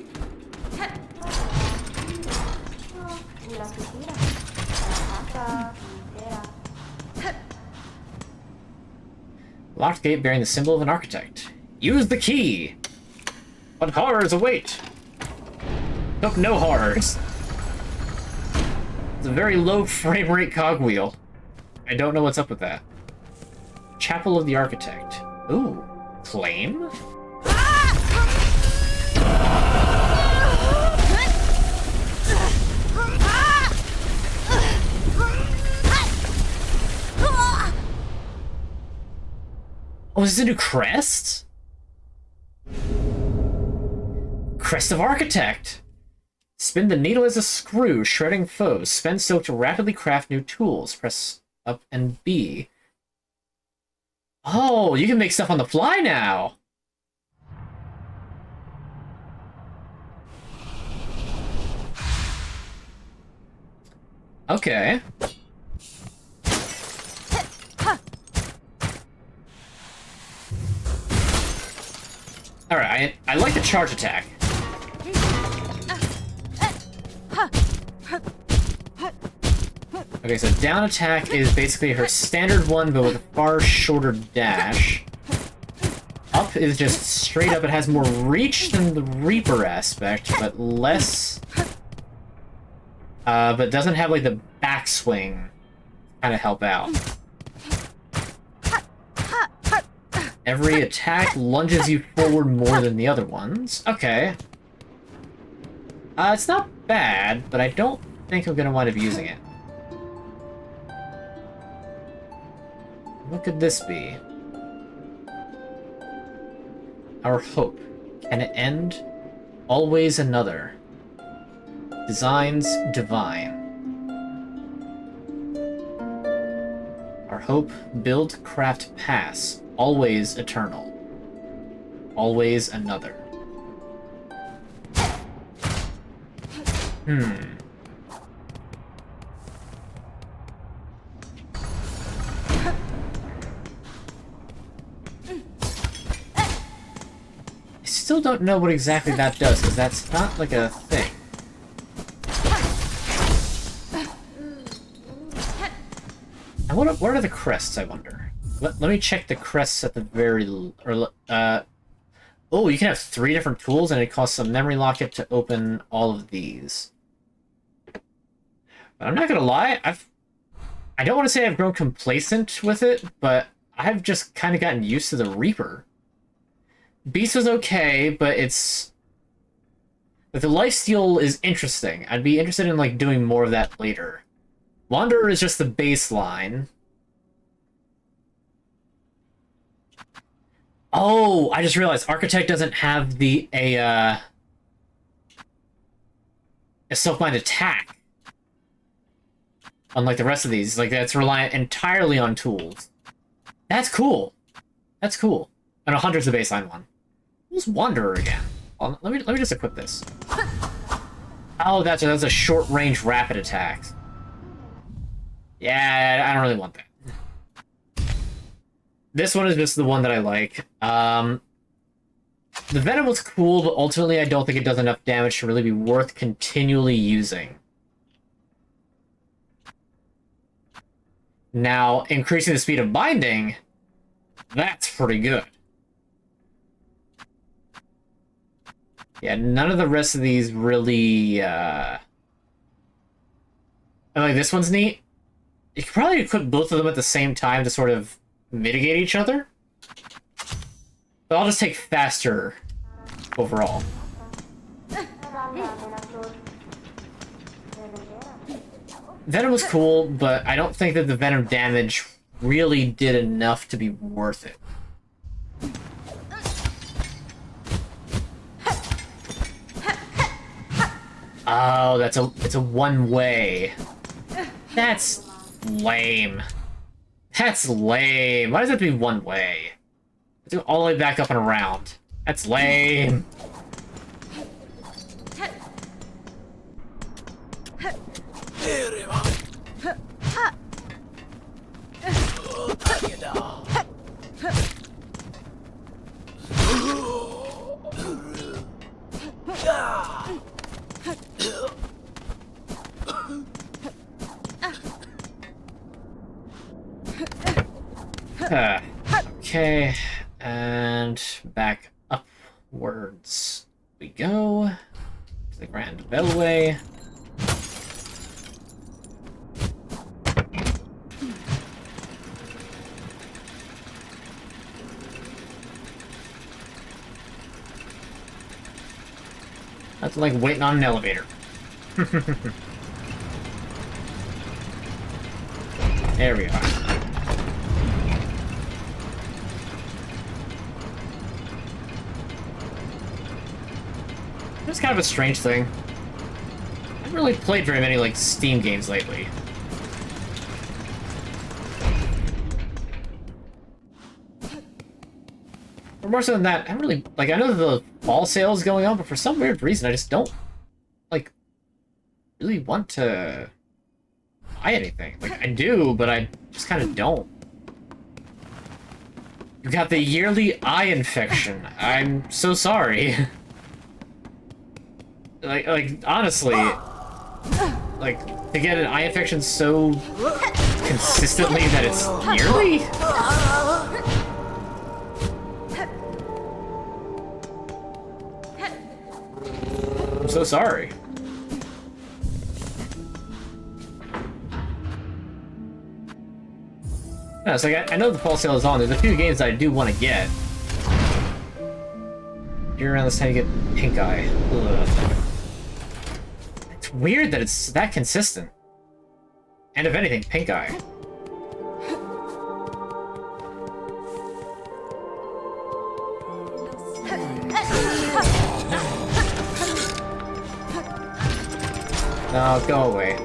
Locked gate bearing the symbol of an architect. Use the key! What horrors await? Nope, no horrors. It's a very low frame rate cogwheel. I don't know what's up with that. Chapel of the Architect. Ooh, flame? Oh, is this a new crest? Crest of Architect! Spin the needle as a screw, shredding foes. Spend soak to rapidly craft new tools. Press up and B. Oh, you can make stuff on the fly now! Okay. Alright, I like the charge attack. Okay, so down attack is basically her standard one, but with a far shorter dash. Up is just straight up. It has more reach than the Reaper aspect, but less... but doesn't have, like, the backswing to kind of help out. Every attack lunges you forward more than the other ones. Okay. It's not bad, but I don't think I'm gonna wind up using it. What could this be? Our hope. Can it end? Always another. Designs divine. Our hope, build, craft, pass. Always eternal. Always another. I still don't know what exactly that does, because that's not like a thing. And what are the crests, I wonder? Let me check the crests at the very... oh, you can have 3 different tools, and it costs a memory locket to open all of these. But I'm not gonna lie, I don't want to say I've grown complacent with it, but I've just kind of gotten used to the Reaper. Beast was okay, but it's... But the lifesteal is interesting. I'd be interested in, like, doing more of that later. Wanderer is just the baseline. Oh, I just realized Architect doesn't have a self-mind attack. Unlike the rest of these, like that's reliant entirely on tools. That's cool. That's cool. And 100's the baseline one. Who's Wanderer again? Well, let me just equip this. Oh, that's a short range rapid attack. Yeah, I don't really want that. This one is just the one that I like. The Venom was cool, but ultimately I don't think it does enough damage to really be worth continually using. Now, increasing the speed of binding, that's pretty good. Yeah, none of the rest of these really, like, this one's neat. You could probably equip both of them at the same time to sort of mitigate each other. But I'll just take faster overall. Venom was cool, but I don't think that the Venom damage really did enough to be worth it. Oh, it's a one-way. That's lame. That's lame. Why does it have to be one way? Let's go all the way back up and around. That's lame. Okay, and back upwards we go to the Grand Bellway. That's like waiting on an elevator. There we are. It's kind of a strange thing. I haven't really played very many, like, Steam games lately. Or more so than that, I don't really... Like, I know the fall sale is going on, but for some weird reason, I just don't, like, really want to buy anything. Like, I do, but I just kind of don't. You got the yearly eye infection. I'm so sorry. Like honestly, like to get an eye infection so consistently that it's yearly? I'm so sorry. No, it's like I know the fall sale is on. There's a few games that I do want to get. You're around this time you get pink eye. Ugh. It's weird that it's that consistent. And if anything, pink eye. No, go away.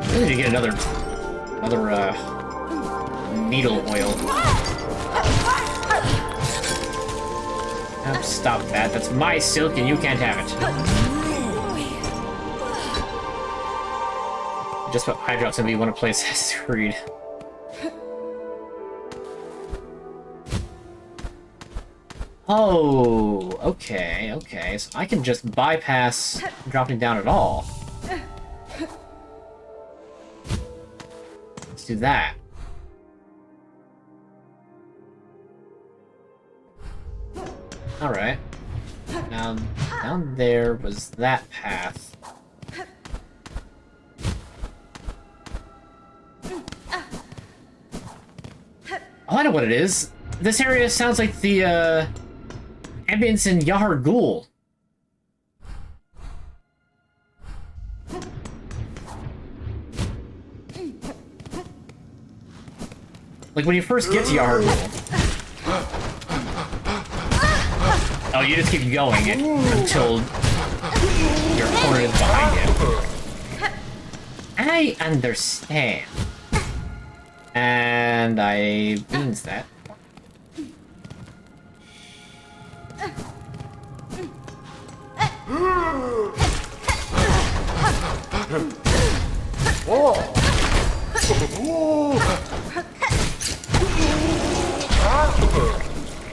I need to get another needle oil. Oh, stop that. That's my silk and you can't have it. Just put eye drops in me. You want to play Assassin's Creed. Oh, okay, okay. So I can just bypass dropping down at all. Let's do that. Alright. Now, down there was that path. Oh, I know what it is. This area sounds like the, ambience in Yahar Ghul. Like when you first get to Yard Rule. Oh, you just keep going until your opponent is behind you. I understand. And I beans that.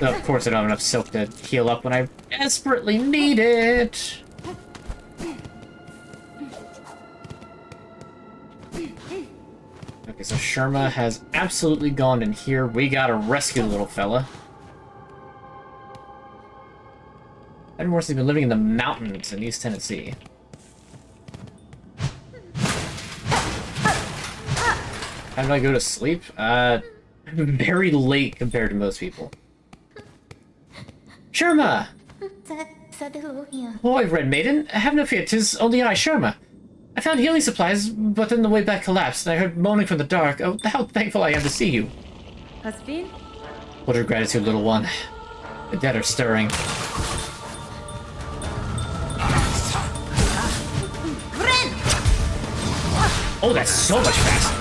Of course I don't have enough silk to heal up when I desperately need it. Okay, so Sherma has absolutely gone in here. We gotta rescue the little fella. Edwards has been living in the mountains in East Tennessee. How do I go to sleep? Very late compared to most people. Sherma! Boy, Red Maiden, have no fear, 'tis only I, Sherma. I found healing supplies, but then the way back collapsed, and I heard moaning from the dark. Oh, how thankful I am to see you. Has been? What your gratitude, little one. The dead are stirring. Oh, that's so much faster.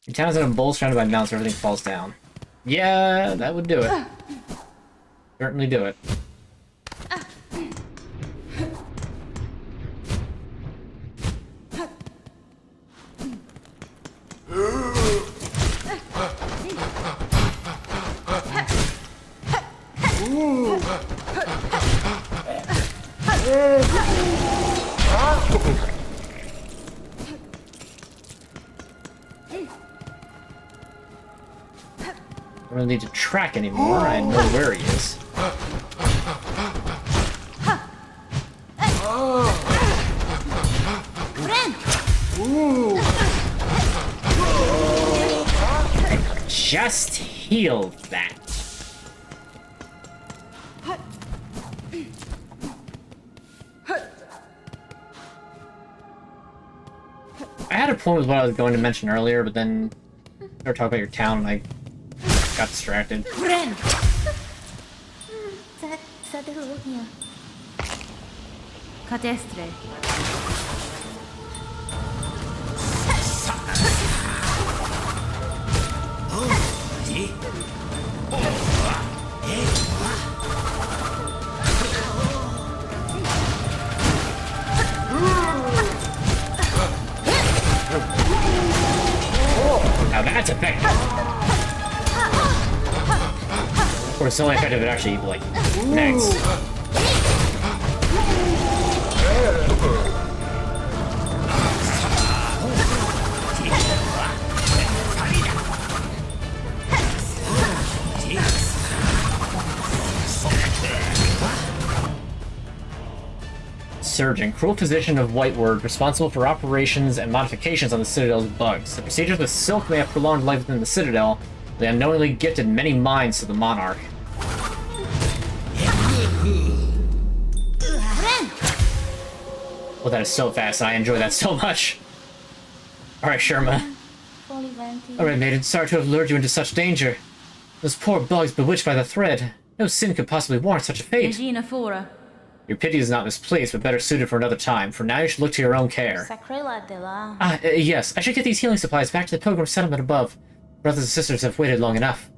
Your town is in a bowl surrounded by mountains, everything falls down. Yeah, that would do it. Certainly do it. I don't need to track anymore. I know where he is. I just healed that. I had a point with what I was going to mention earlier, but then we started talking about your town and I got distracted. Cadestre. Now that's effective. Of course, it's only effective if it actually, like, next. Surgeon, cruel physician of Whiteward, responsible for operations and modifications on the Citadel's bugs. The procedures with Silk may have prolonged life within the Citadel. They unknowingly gifted many minds to the monarch. Well, that is so fast, and I enjoy that so much. Alright, Sherma. Alright, maiden, sorry to have lured you into such danger. Those poor bugs bewitched by the thread. No sin could possibly warrant such a fate. Regina Fora. Your pity is not misplaced, but better suited for another time. For now, you should look to your own care. Yes, I should get these healing supplies back to the pilgrim settlement above. Brothers and sisters have waited long enough.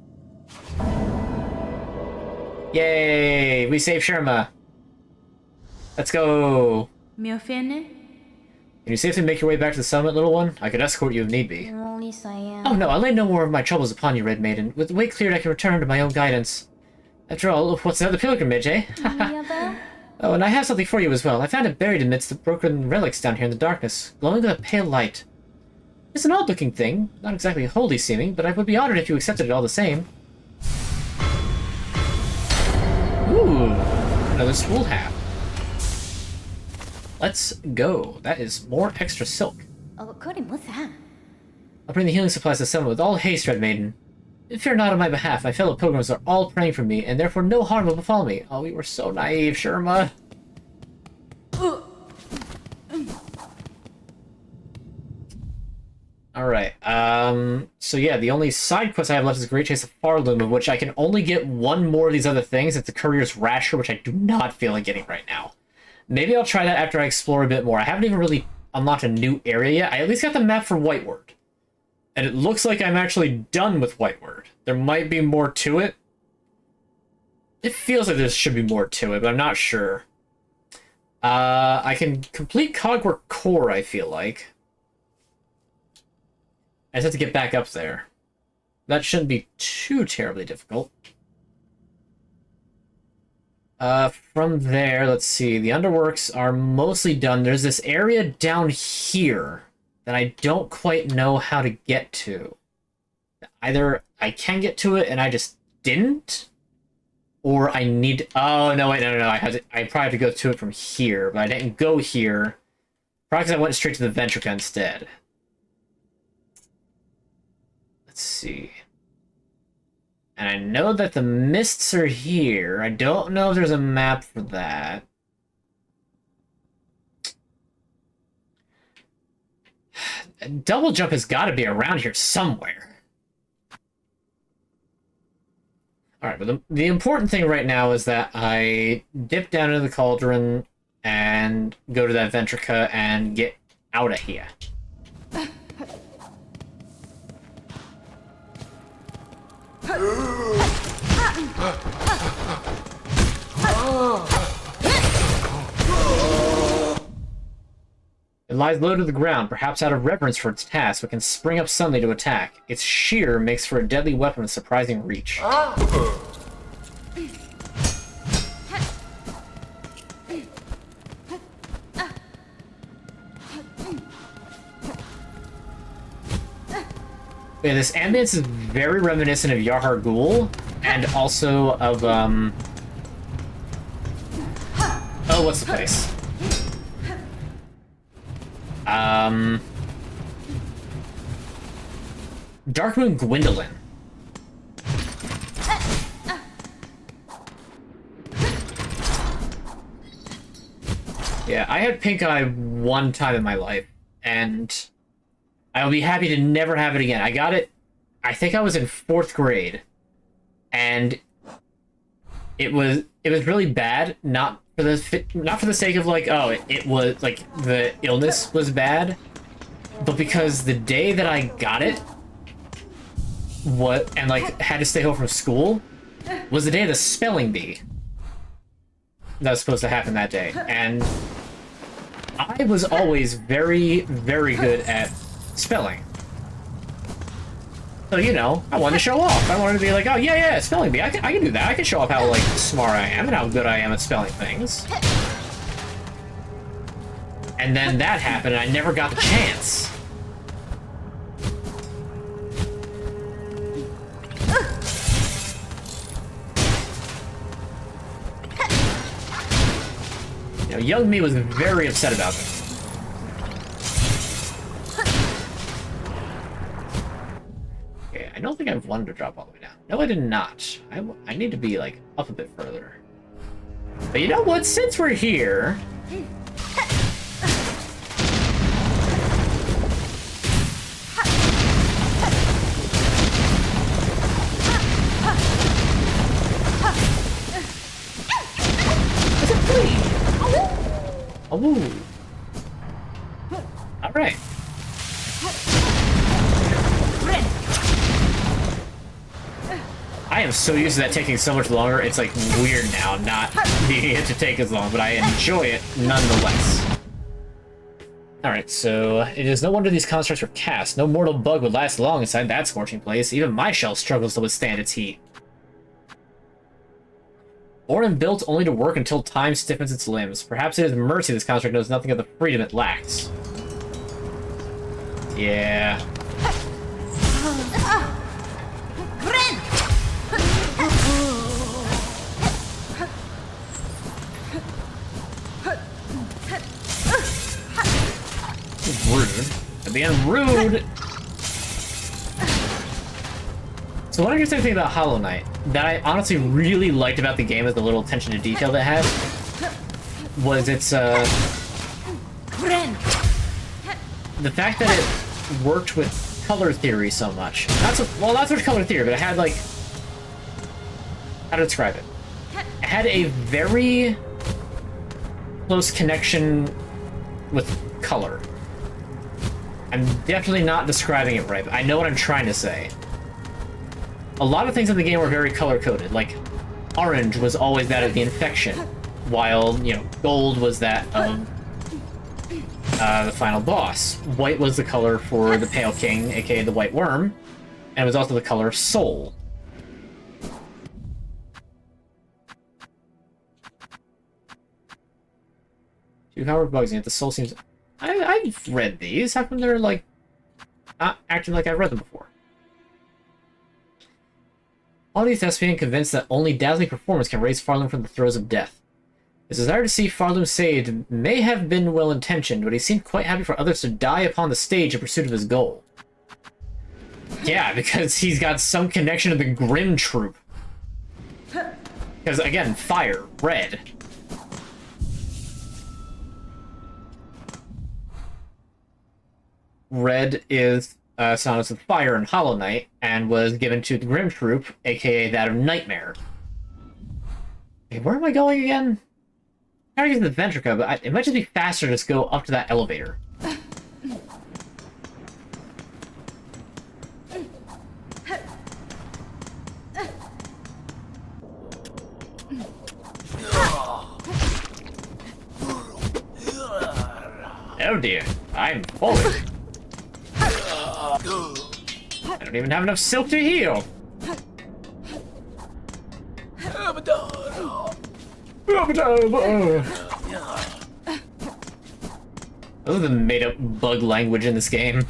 Yay! We saved Sherma. Let's go. Miofene? Can you safely make your way back to the settlement, little one? I could escort you if need be. Oh no, I'll lay no more of my troubles upon you, Red Maiden. With the way cleared, I can return to my own guidance. After all, what's another pilgrimage, eh? Oh, and I have something for you as well. I found it buried amidst the broken relics down here in the darkness, glowing with a pale light. It's an odd-looking thing, not exactly holy seeming, but I would be honored if you accepted it all the same. Ooh, another spool hat. Let's go. That is more extra silk. Oh, Cody, what's that? I'll bring the healing supplies to summon with all haste, Red Maiden. Fear not on my behalf. My fellow pilgrims are all praying for me, and therefore no harm will befall me. Oh, we were so naive, Sherma. Alright, so yeah, the only side quest I have left is Great Chase of Farloom, of which I can only get one more of these other things. It's the Courier's Rasher, which I do not feel like getting right now. Maybe I'll try that after I explore a bit more. I haven't even really unlocked a new area yet. I at least got the map for Whiteward. And it looks like I'm actually done with Whiteward. There might be more to it. It feels like there should be more to it, but I'm not sure. I can complete Cogwork Core, I feel like. I just have to get back up there. That shouldn't be too terribly difficult. From there, let's see. The underworks are mostly done. There's this area down here that I don't quite know how to get to. Either I can get to it and I just didn't, or I need... Oh, no, wait, no. I probably have to go to it from here, but I didn't go here. Probably because I went straight to the Ventrica instead. Let's see. And I know that the mists are here. I don't know if there's a map for that. Double jump has got to be around here somewhere. Alright, but the important thing right now is that I dip down into the cauldron and go to that Ventrica and get out of here. It lies low to the ground, perhaps out of reverence for its task, but can spring up suddenly to attack. Its shear makes for a deadly weapon with surprising reach. Yeah, this ambience is very reminiscent of Yahar Ghul, and also of, oh, what's the place? Darkmoon Gwendolyn. Yeah, I had pink eye one time in my life, and I'll be happy to never have it again. I got it, I think I was in 4th grade, and it was really bad, not for the sake of like, oh, it was like the illness was bad, but because the day that I got it, and like had to stay home from school, was the day of the spelling bee that was supposed to happen that day, and I was always very, very good at spelling. So, you know, I wanted to show off. I wanted to be like, oh, yeah, spelling bee. I can do that. I can show off how, like, smart I am and how good I am at spelling things. And then that happened, and I never got the chance. You know, young me was very upset about this. I don't think I wanted to drop all the way down. No, I did not. I need to be, like, up a bit further. But you know what? Since we're here... Is it free? Oh. Alright. I am so used to that taking so much longer, it's like weird now not being it to take as long, but I enjoy it nonetheless. Alright, so it is no wonder these constructs were cast. No mortal bug would last long inside that scorching place. Even my shell struggles to withstand its heat. Born and built only to work until time stiffens its limbs. Perhaps it is mercy this construct knows nothing of the freedom it lacks. Yeah. Rude. I'm being rude! So one interesting thing about Hollow Knight that I honestly really liked about the game is the little attention to detail that it had was its the fact that it worked with color theory so much. That's what color theory, but it had like, how to describe it? It had a very close connection with color. I'm definitely not describing it right, but I know what I'm trying to say. A lot of things in the game were very color-coded, like orange was always that of the infection, while, you know, gold was that of the final boss. White was the color for the Pale King, aka the White Worm, and it was also the color of Soul. Two power bugs, yet the Soul seems... I've read these. How come they're, like, not acting like I've read them before? All these thespians convinced that only dazzling performance can raise Farlum from the throes of death. His desire to see Farlum saved may have been well-intentioned, but he seemed quite happy for others to die upon the stage in pursuit of his goal. Yeah, because he's got some connection to the Grim Troop. Because, again, fire, red. Red is synonymous with fire in Hollow Knight, and was given to the Grim Troop, aka that of Nightmare. Okay, where am I going again? I'm trying to get to the Ventrica, but it might just be faster to just go up to that elevator. Oh dear, I'm falling. I don't even have enough silk to heal. Those are the made-up bug language in this game.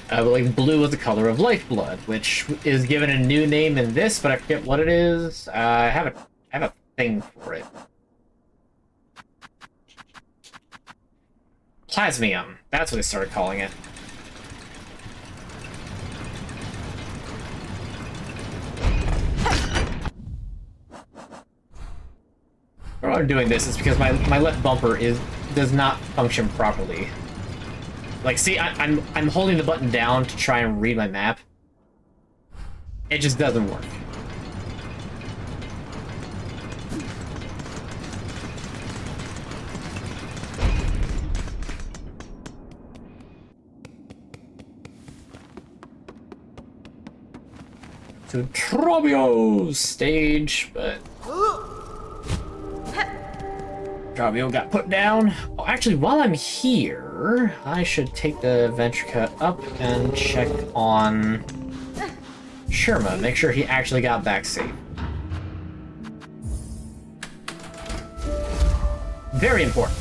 But like blue is the color of lifeblood, which is given a new name in this, but I forget what it is. I have a thing for it. Plasmium. That's what they started calling it. Why I'm doing this is because my left bumper does not function properly. Like, see, I'm holding the button down to try and read my map. It just doesn't work. To Trobio's stage, but Trobio got put down. Oh, actually, while I'm here, I should take the Ventrica up and check on Sherma, make sure he actually got back safe. Very important.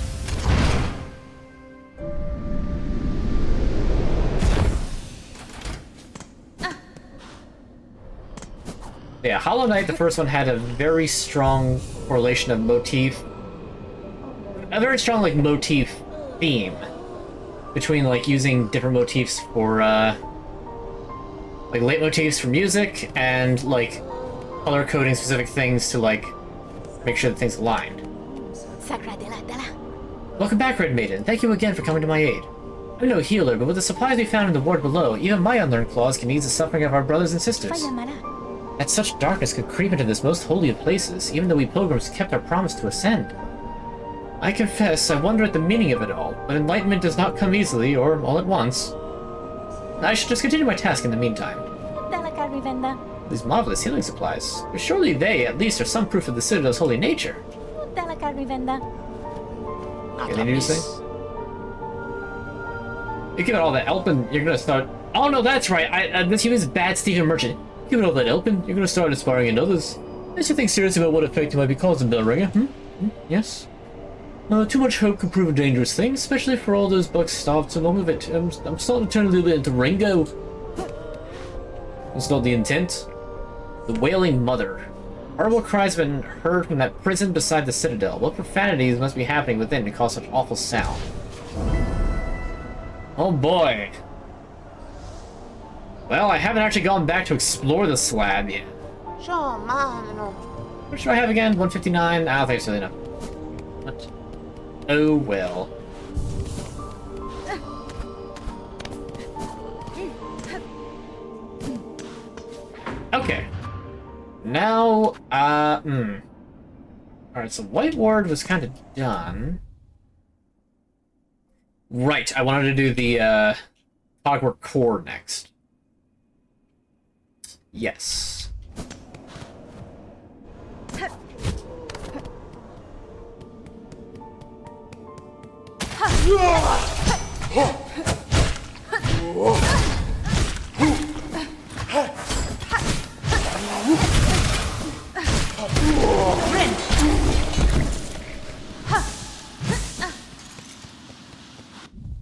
Yeah, Hollow Knight, the first one, had a very strong correlation of motif. A very strong, like, motif theme. Between, like, using different motifs for, like, leitmotifs for music, and, like, color-coding specific things to, like, make sure that things aligned. Welcome back, Red Maiden. Thank you again for coming to my aid. I'm no healer, but with the supplies we found in the ward below, even my unlearned claws can ease the suffering of our brothers and sisters. That such darkness could creep into this most holy of places, even though we pilgrims kept our promise to ascend. I confess, I wonder at the meaning of it all, but enlightenment does not come easily, or all at once. I should just continue my task in the meantime. These marvelous healing supplies. But surely they, at least, are some proof of the Citadel's holy nature. Anything new to say? You give it all that Elpin, you're gonna start... Oh no, that's right, this human's bad Stephen Merchant. Give it all that Elpin, you're gonna start inspiring in others. Is you think seriously about what effect you might be causing, Bellringer? Yes? Too much hope could prove a dangerous thing, especially for all those bugs starved so long of it. I'm starting to turn a little bit into Ringo. It's not the intent. The Wailing Mother. Horrible cries have been heard from that prison beside the Citadel. What profanities must be happening within to cause such awful sound? Oh boy. Well, I haven't actually gone back to explore the slab yet. What should I have again? 159? I don't think it's really enough. What? Oh well. Okay. Now, Alright, so White Ward was kind of done. Right, I wanted to do the, Hogwarts Core next. Yes.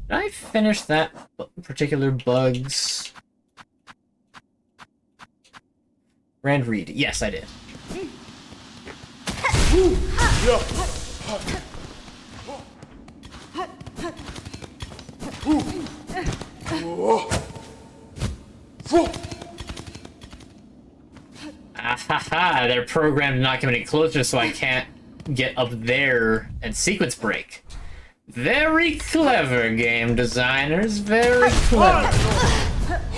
Did I finish that particular bugs? Grand Reed. Yes, I did. Ahaha, they're programmed to not come any closer so I can't get up there and sequence break. Very clever, game designers. Very clever.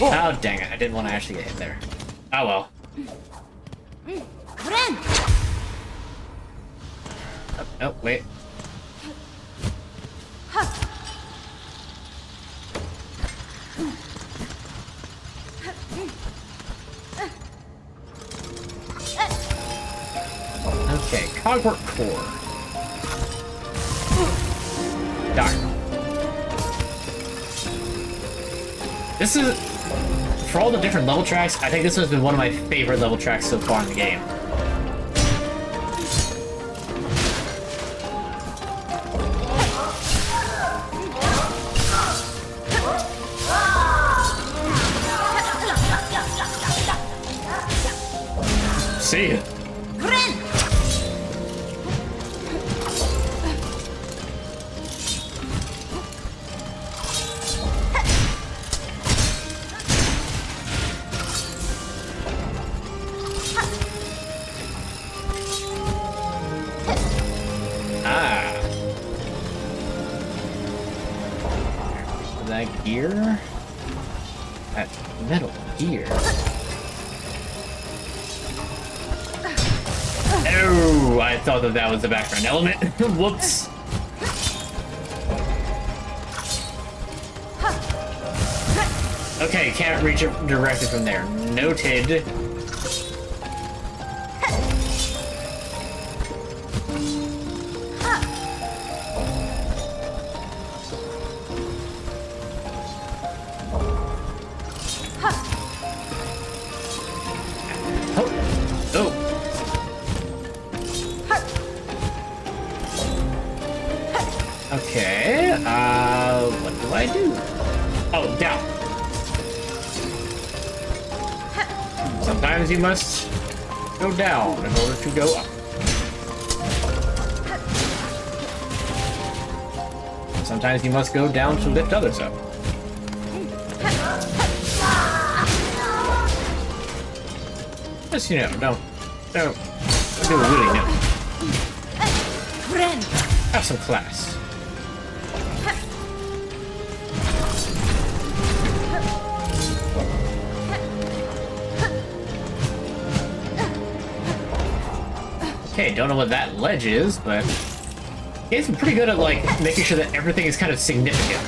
Oh, dang it. I didn't want to actually get hit there. Oh, well. Oh, wait. Okay, Hogwarts Core. Darn. This is, for all the different level tracks, I think this has been one of my favorite level tracks so far in the game. See ya. That gear? That metal gear. Oh, I thought that was the background element. Whoops. Okay, can't reach it directly from there. Noted. Okay, what do I do? Oh, down. Sometimes you must go down in order to go up. Sometimes you must go down to lift others up. Just, you know, don't do it willy-nilly. Have some class. Okay, don't know what that ledge is, but he's been pretty good at, like, making sure that everything is kind of significant.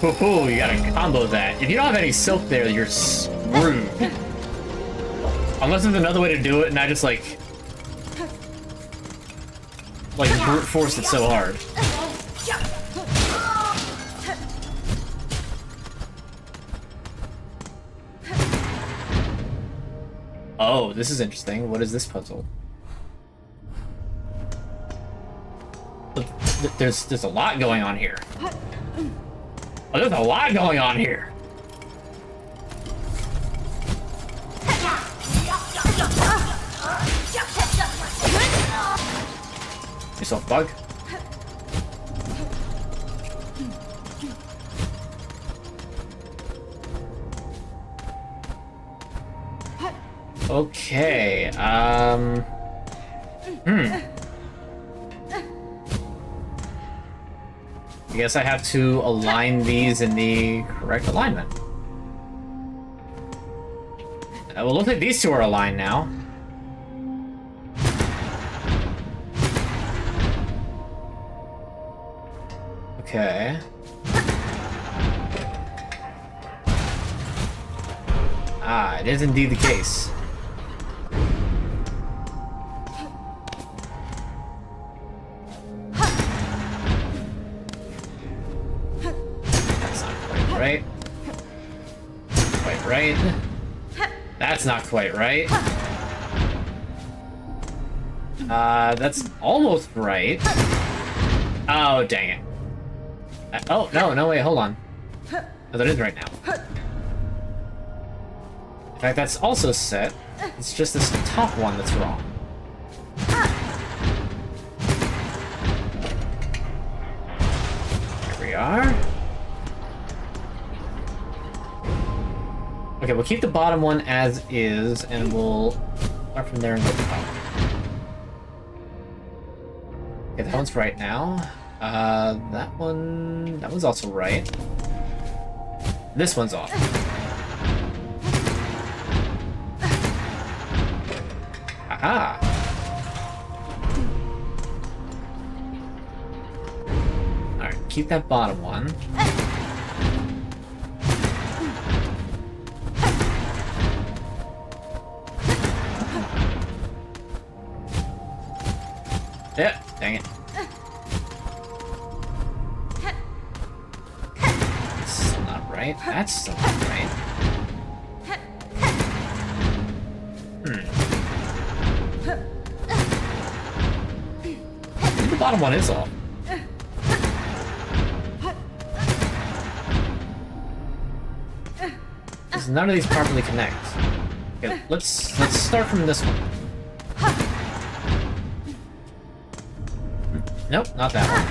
Ooh, you gotta combo that. If you don't have any silk there, you're screwed. Unless there's another way to do it, and I just like brute force it so hard. Oh, this is interesting. What is this puzzle? There's a lot going on here. Oh, there's a lot going on here. Yourself, bug. Okay, I guess I have to align these in the correct alignment. Well, look like these two are aligned now. Okay. Ah, it is indeed the case. That's not quite right. Quite right. That's not quite right. That's almost right. Oh, dang it. Oh, no, wait, hold on. Oh, that is right now. In fact, that's also set. It's just this top one that's wrong. Here we are. Okay, we'll keep the bottom one as is, and we'll start from there and go to the top. Okay, that one's right now. That one's also right. This one's off. Aha! Alright, keep that bottom one. Yeah, dang it. That's still not right. That's still not right. I think the bottom one is off. Because none of these properly connect. Okay, let's start from this one. Nope, not that one.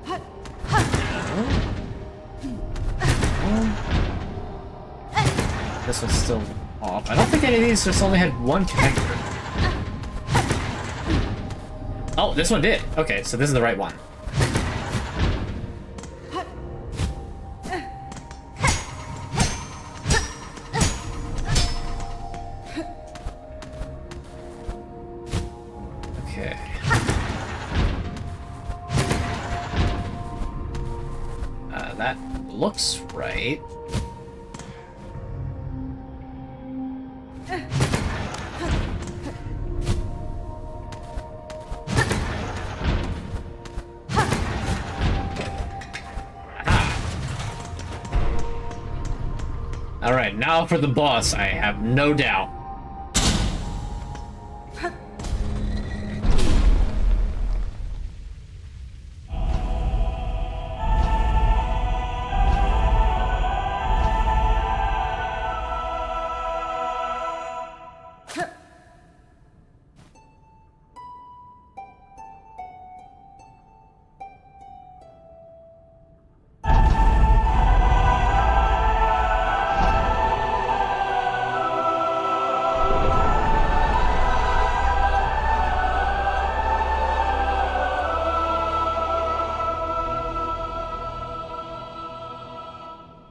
No. This one's still off. I don't think any of these just only had one connector. Oh, this one did. Okay, so this is the right one. Okay. That looks right. Alright, now for the boss, I have no doubt.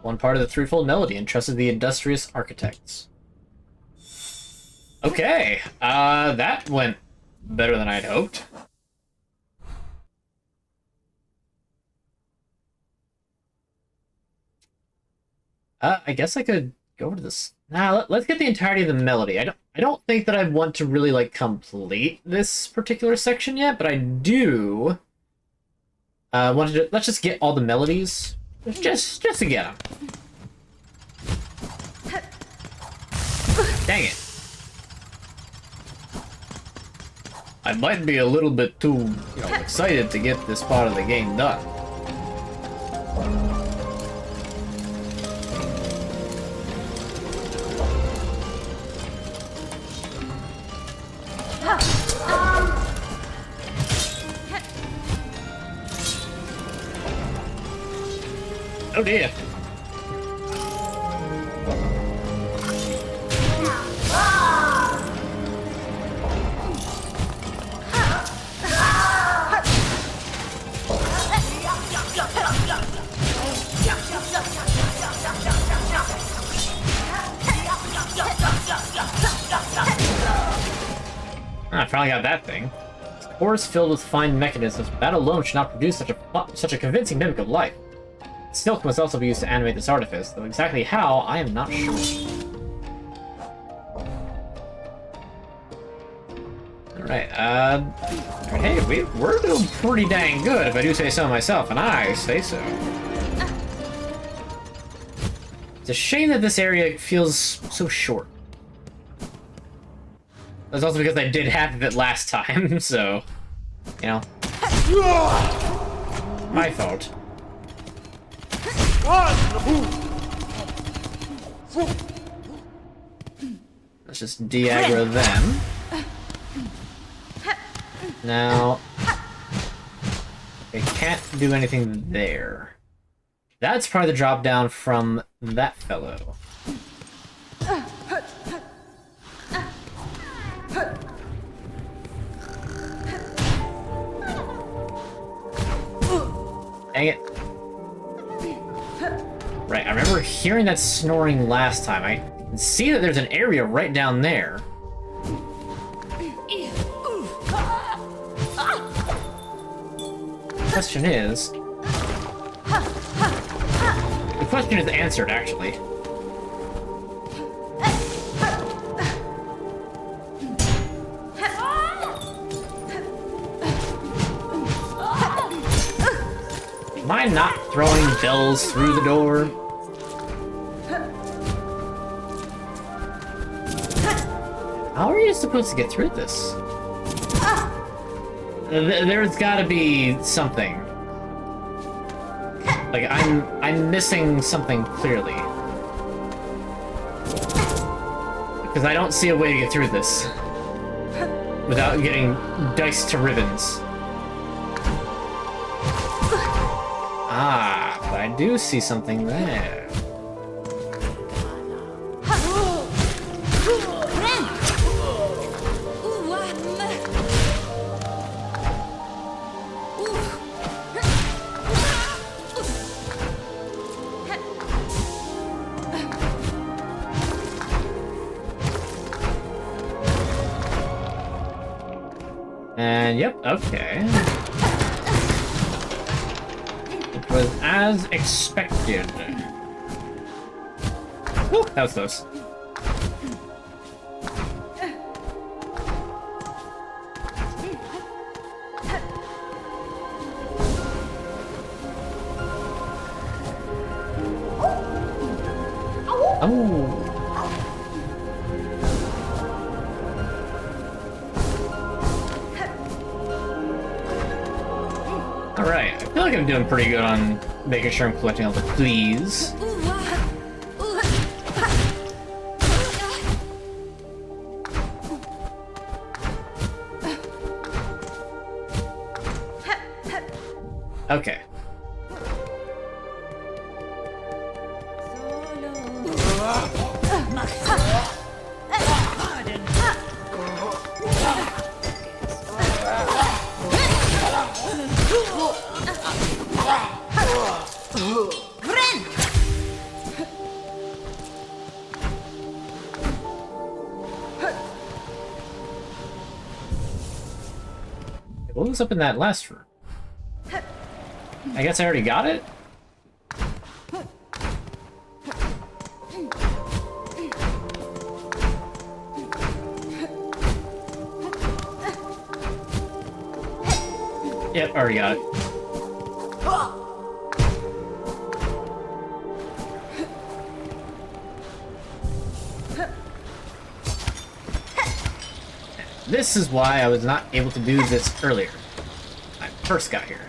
One part of the threefold melody entrusted to the industrious architects. Okay, that went better than I'd hoped. I guess I could go over to this. Nah, let's get the entirety of the melody. I don't think that I want to really like complete this particular section yet, but I do want to. Let's just get all the melodies, just to get them. Dang it! I might be a little bit too, excited to get this part of the game done. Oh dear. I finally got that thing. Ores filled with fine mechanisms, but that alone should not produce such a convincing mimic of life. Silk must also be used to animate this artifice, though exactly how, I am not sure. Alright, hey, we're doing pretty dang good, if I do say so myself, and I say so. It's a shame that this area feels so short. That's also because I did half of it last time, so, my fault. Let's just de-aggro them. Now, they can't do anything there. That's probably the drop down from that fellow. Dang it. Right, I remember hearing that snoring last time. I can see that there's an area right down there. The question is... The question is answered, actually. Am I not throwing bells through the door? How are you supposed to get through this? There's gotta be something. Like, I'm missing something clearly. Because I don't see a way to get through this without getting diced to ribbons. Ah, but I do see something there. And yep, okay. It was as expected. Woo, that was close. Oh. Alright, I feel like I'm doing pretty good on making sure I'm collecting all the pleas. Okay. What was up in that last room? I guess I already got it? Yep, already got it. This is why I was not able to do this earlier. When I first got here.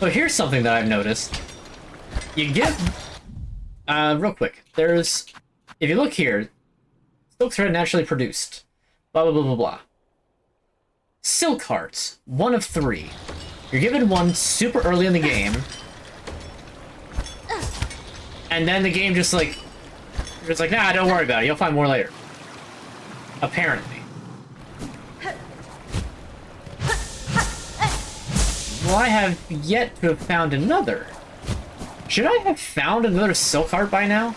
So here's something that I've noticed. You get... real quick. There's... If you look here, silk thread naturally produced. Blah, blah, blah, blah, blah. Silk hearts. 1 of 3. You're given one super early in the game. And then the game just like... It's like, nah, don't worry about it. You'll find more later. Apparently. Well, I have yet to have found another. Should I have found another silk heart by now?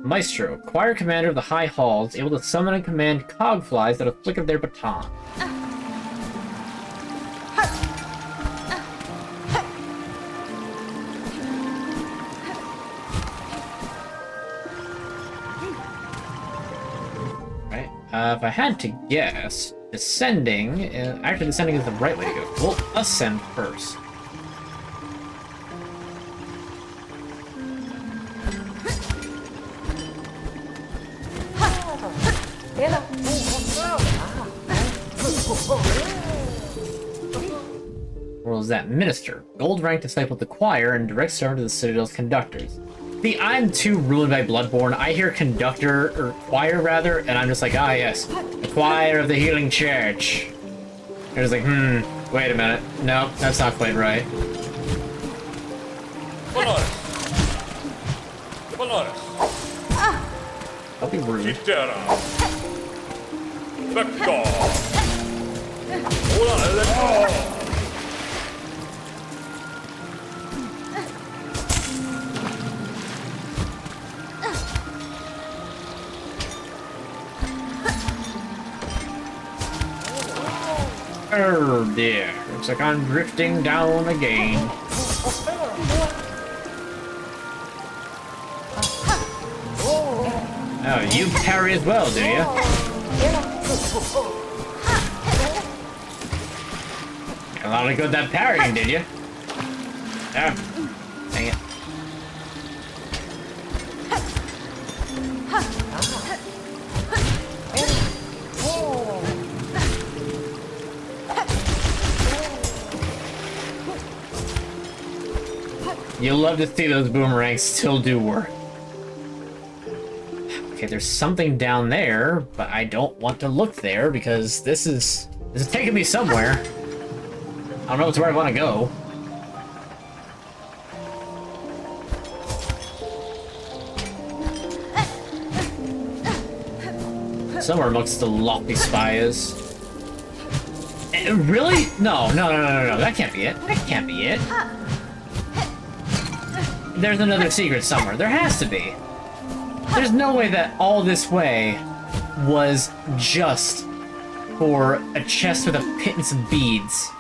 Maestro, choir commander of the High Halls, able to summon and command cogflies at a flick of their baton. Right, if I had to guess, descending, actually descending is the right way to go. We'll ascend first. World is that minister, gold rank disciple of the choir, and direct servant to the Citadel's conductors. See, I'm too ruined by Bloodborne. I hear conductor, or choir rather, and I'm just like, ah yes, the choir of the healing church. And it's like, wait a minute. No, that's not quite right. Don't be rude. Oh dear, looks like I'm drifting down again. Oh, you parry as well, do you? A lot of good that parrying, did you? Oh, dang it. You'll love to see those boomerangs still do work. Okay, there's something down there, but I don't want to look there because this is taking me somewhere. I don't know where I want to go. Somewhere amongst the lofty spires. Really? No. That can't be it. That can't be it. There's another secret somewhere. There has to be. There's no way that all this way was just for a chest with a pittance of beads.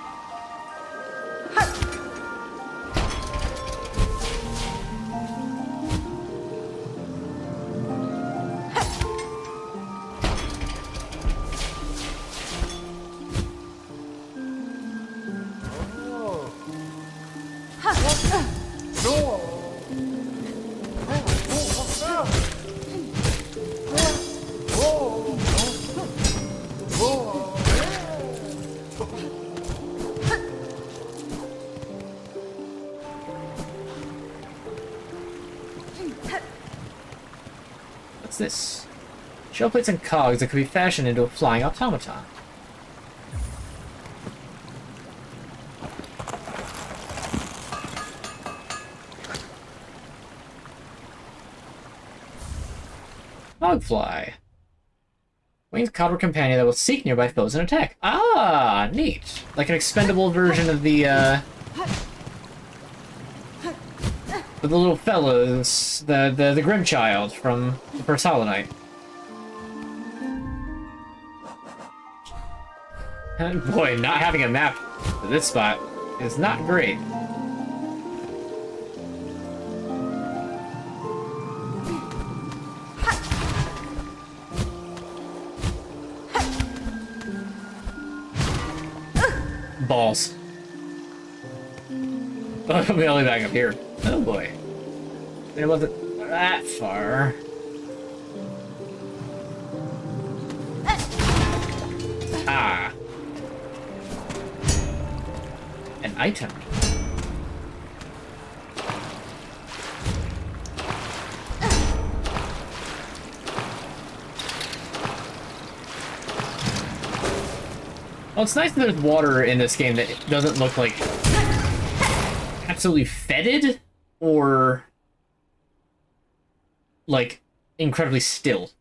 What's this? Shell plates and cogs that could be fashioned into a flying automaton. Hogfly. Winged copper companion that will seek nearby foes and attack. Ah, neat. Like an expendable version of the little fellows, the Grimchild from the first Hollow Knight. And boy, not having a map for this spot is not great. Balls. Oh, I'll be only back up here. Oh boy. It wasn't that far. Ah. An item. Well, it's nice that there's water in this game that doesn't look like absolutely fetid or like incredibly still.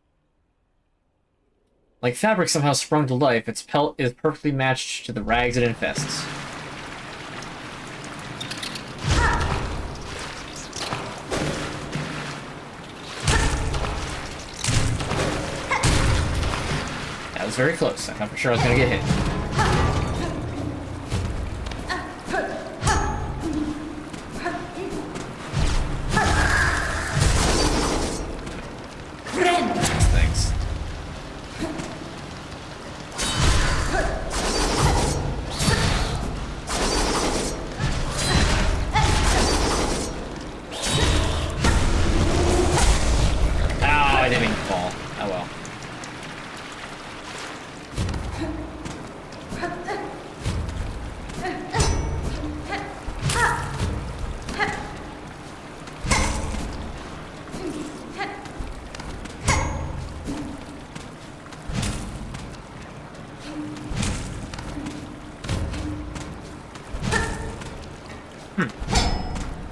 Like fabric somehow sprung to life, its pelt is perfectly matched to the rags it infests. That was very close. I thought for sure I was gonna get hit. Thanks. Oh, I didn't mean to fall. Oh well.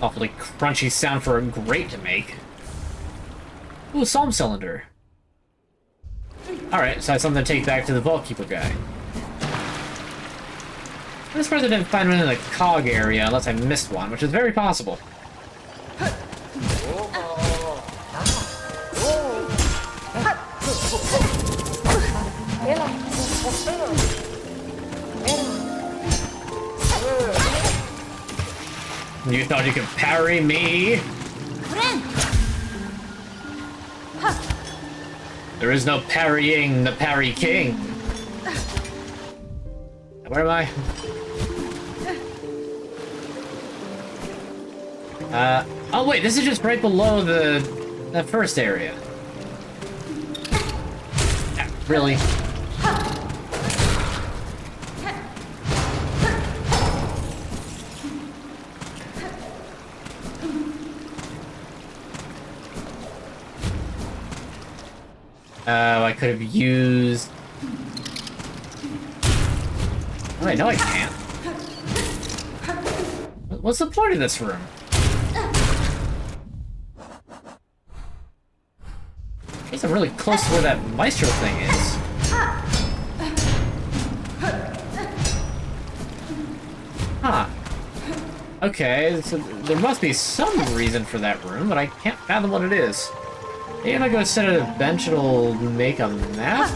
Awfully crunchy sound for a grate to make. Ooh, Psalm Cylinder. Alright, so I have something to take back to the Vault Keeper guy. I'm surprised I didn't find one in the cog area unless I missed one, which is very possible. You thought you could parry me? There is no parrying the Parry King. Where am I? Oh wait, this is just right below the first area. Yeah, really? I could have used... Oh, wait, no I can't. What's the point of this room? I guess I'm really close to where that Maestro thing is. Huh. Okay, so there must be some reason for that room, but I can't fathom what it is. Maybe if I go set at a bench, it'll make a map?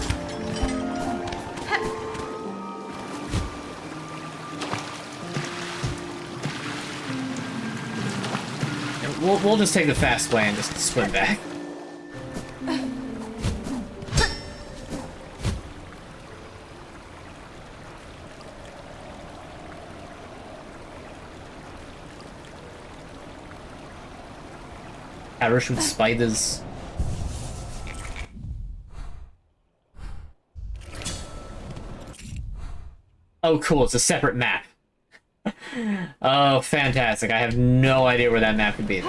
We'll just take the fast way and just swim back. Parachute spiders. Oh, cool, it's a separate map. Oh, fantastic. I have no idea where that map could be.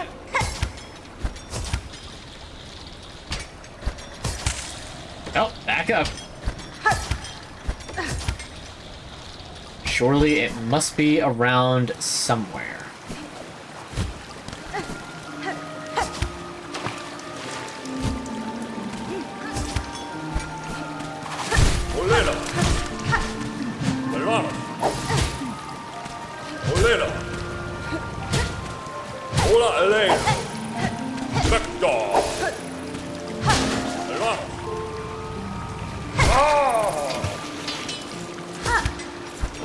Oh, back up. Surely it must be around somewhere. Elena. Vector.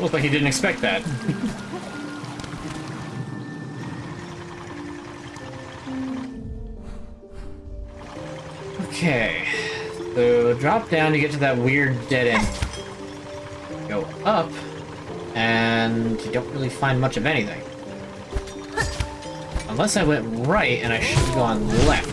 Looked like he didn't expect that. Okay. So drop down to get to that weird dead end. Go up, and you don't really find much of anything. Unless I went right and I should have gone left.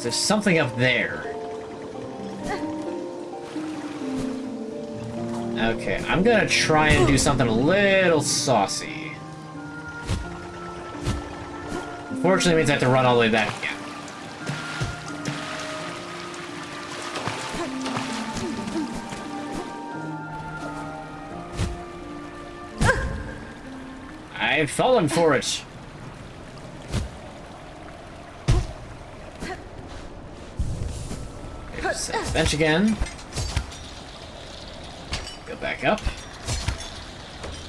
There's something up there. Okay, I'm gonna try and do something a little saucy. Unfortunately, it means I have to run all the way back again. I've fallen for it. Set the bench again. Go back up.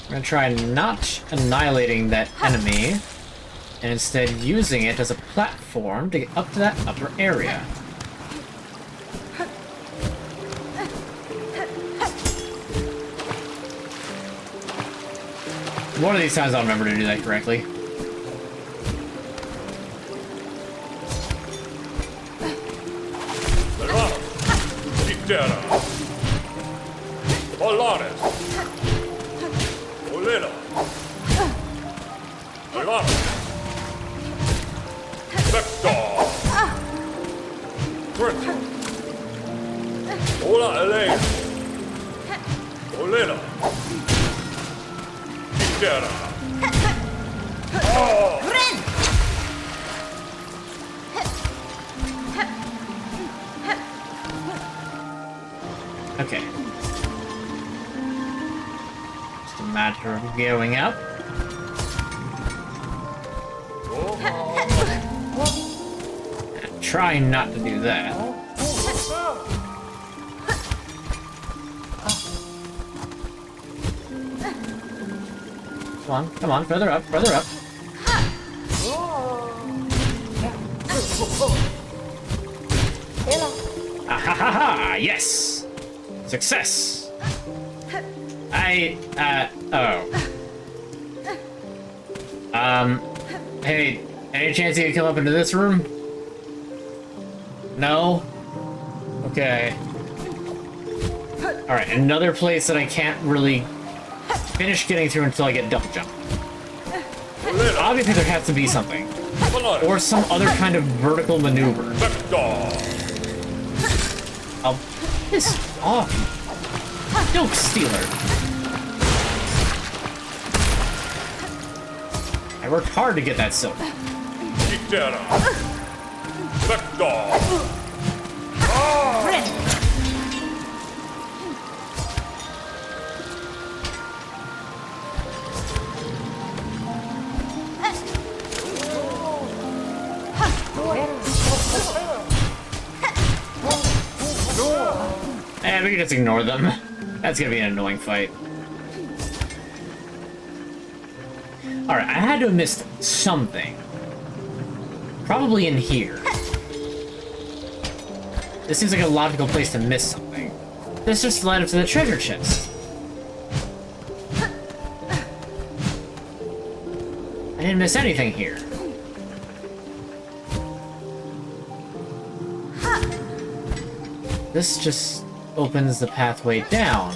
We're gonna try not annihilating that enemy, and instead using it as a platform to get up to that upper area. One of these times I'll remember to do that correctly. Polaris. Olena. Olana. Vector. Crystal. Ola Elena. Olena. Terra. Okay. Just a matter of going up. And trying not to do that. Come on, further up, further up. Ah ha ha ha! Yes! Success! Hey, any chance you could come up into this room? No? Okay. Alright, another place that I can't really finish getting through until I get double jump. Obviously there has to be something. Or some other kind of vertical maneuver. I'll piss off, you dope stealer. I worked hard to get that silk. We can just ignore them. That's gonna be an annoying fight. Alright, I had to have missed something. Probably in here. This seems like a logical place to miss something. This just led up to the treasure chest. I didn't miss anything here. This just opens the pathway down.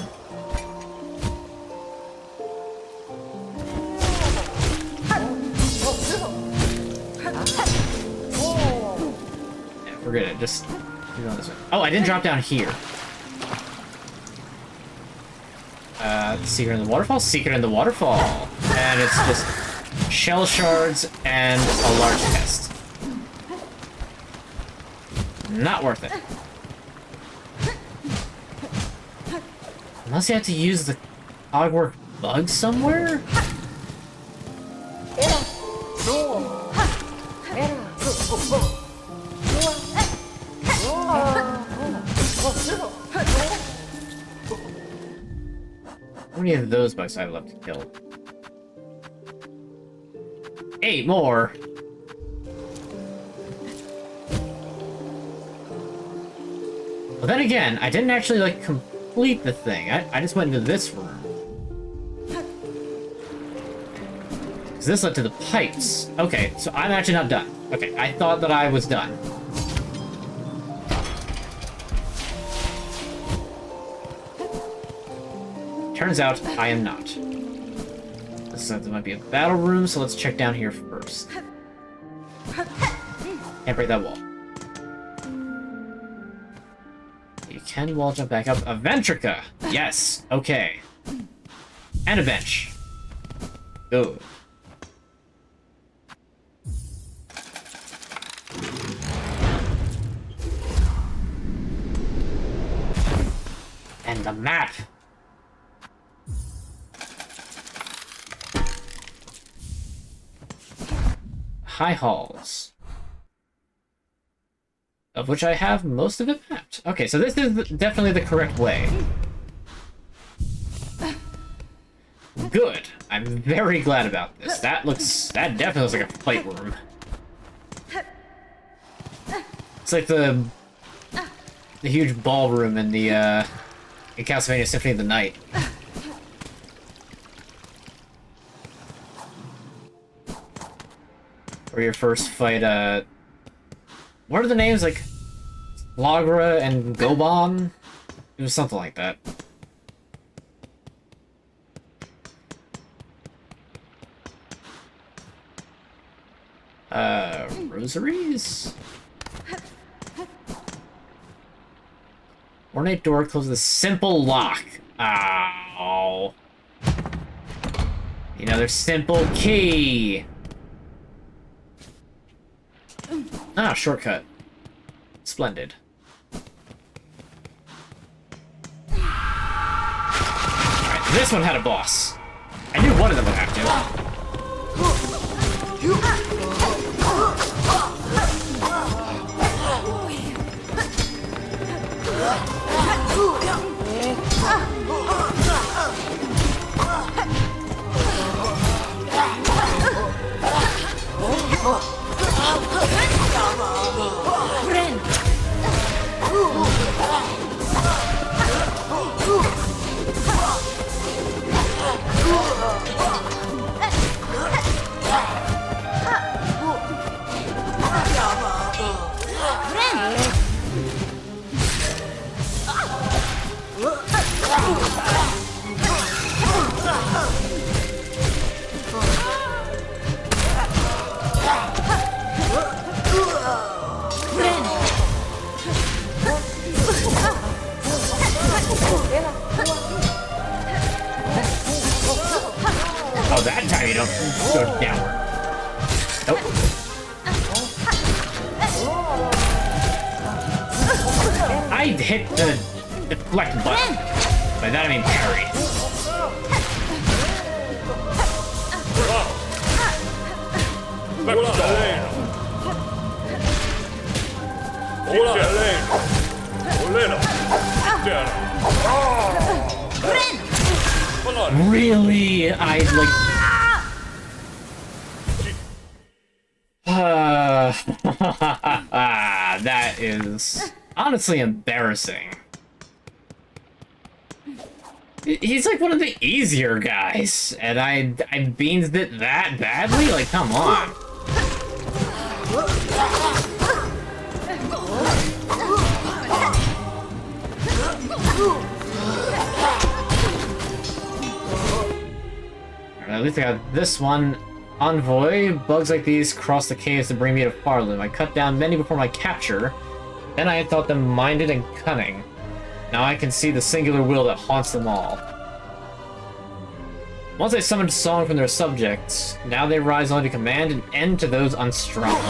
Yeah, forget it. Just do it this way. Oh, I didn't drop down here. Secret in the waterfall? Secret in the waterfall. And it's just shell shards and a large chest. Not worth it. Unless you have to use the cogwork bug somewhere? many of those bugs I have left to kill? 8 more! Well, then again, I didn't actually, like, complete the thing. I just went into this room. Because this led to the pipes. Okay, so I'm actually not done. Okay, I thought that I was done. Turns out, I am not. This might be a battle room, so let's check down here first. Can't break that wall. You can wall jump back up. A ventrica! Yes, okay. And a bench. Good. And the map! High halls. Of which I have most of it mapped. Okay, so this is definitely the correct way. Good. I'm very glad about this. That definitely looks like a fight room. It's like the huge ballroom in the in Castlevania Symphony of the Night. Where your first fight, what are the names? Like, Lagra and Goban? It was something like that. Rosaries? Ornate door closes with a simple lock. Ow. Another simple key. Ah, shortcut. Splendid. Alright, this one had a boss. I knew one of them would have to. Oh, that time you don't go downward. Nope. I hit the deflect button. By that I mean parry. Really? I like. That is honestly embarrassing. He's like one of the easier guys, and I beansed it that badly? Like, come on. At least I got this one. Envoy. Bugs like these cross the caves to bring me to Farloom. I cut down many before my capture. Then I had thought them minded and cunning. Now I can see the singular will that haunts them all. Once I summoned song from their subjects, now they rise only to command an end to those unstrung.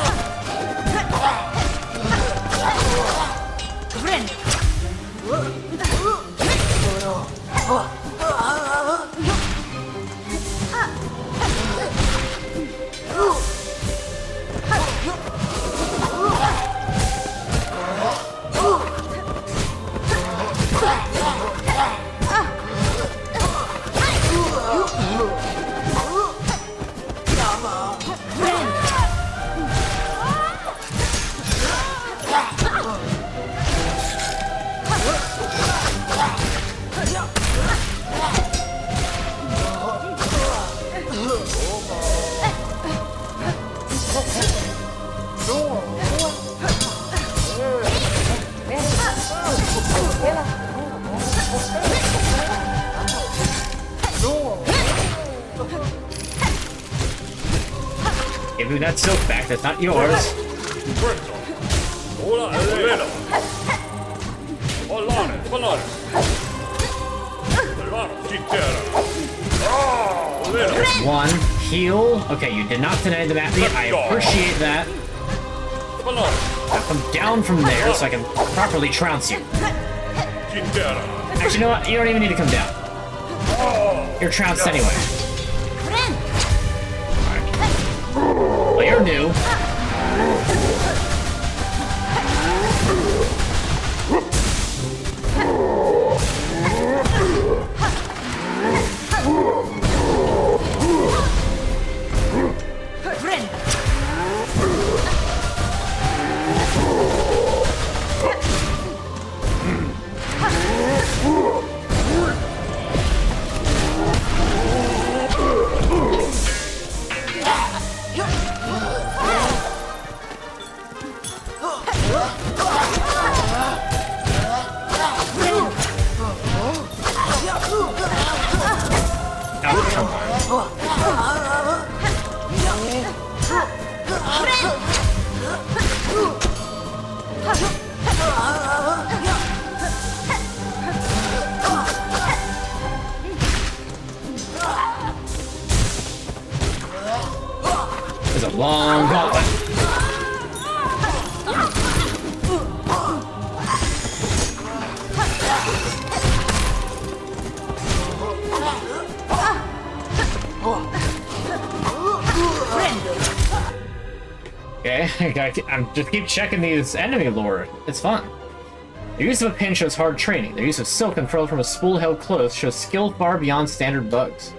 me that silk back. That's not yours. Bristol. Ora Elena. Olare. Olare. Olare. Gitera. Elena. There's one. Heal. Okay, you did not deny the map. I appreciate that. Olare. Now come down from there so I can properly trounce you. Gitera. Actually, you know what? You don't even need to come down. You're trounced anyway. Well, you're new. Oh, come on. There's a long gauntlet. Okay, I'm just keep checking these enemy lore. It's fun. The use of a pin shows hard training. The use of silk unfurled from a spool held close shows skill far beyond standard bugs.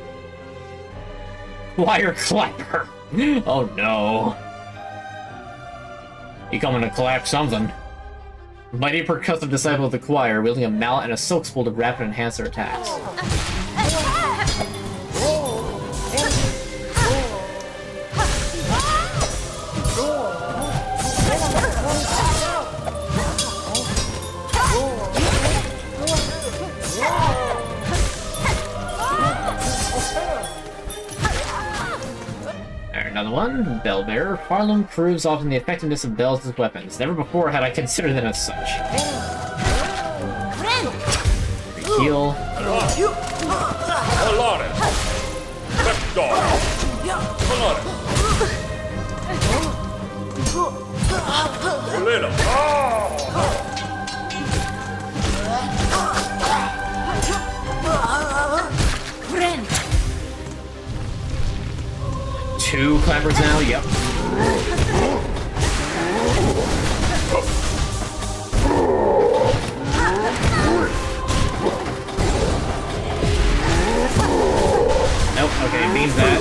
Wire clapper. Oh no. You coming to clap something. Mighty percussive disciple of the choir, wielding a mallet and a silk spool to rapid enhance their attacks. Another one, Bell Bearer. Harlem proves often the effectiveness of bells as weapons. Never before had I considered them as such. Heal. Olare. Vector. Olare. Elena. Two clappers now, yep. Nope, okay, means that.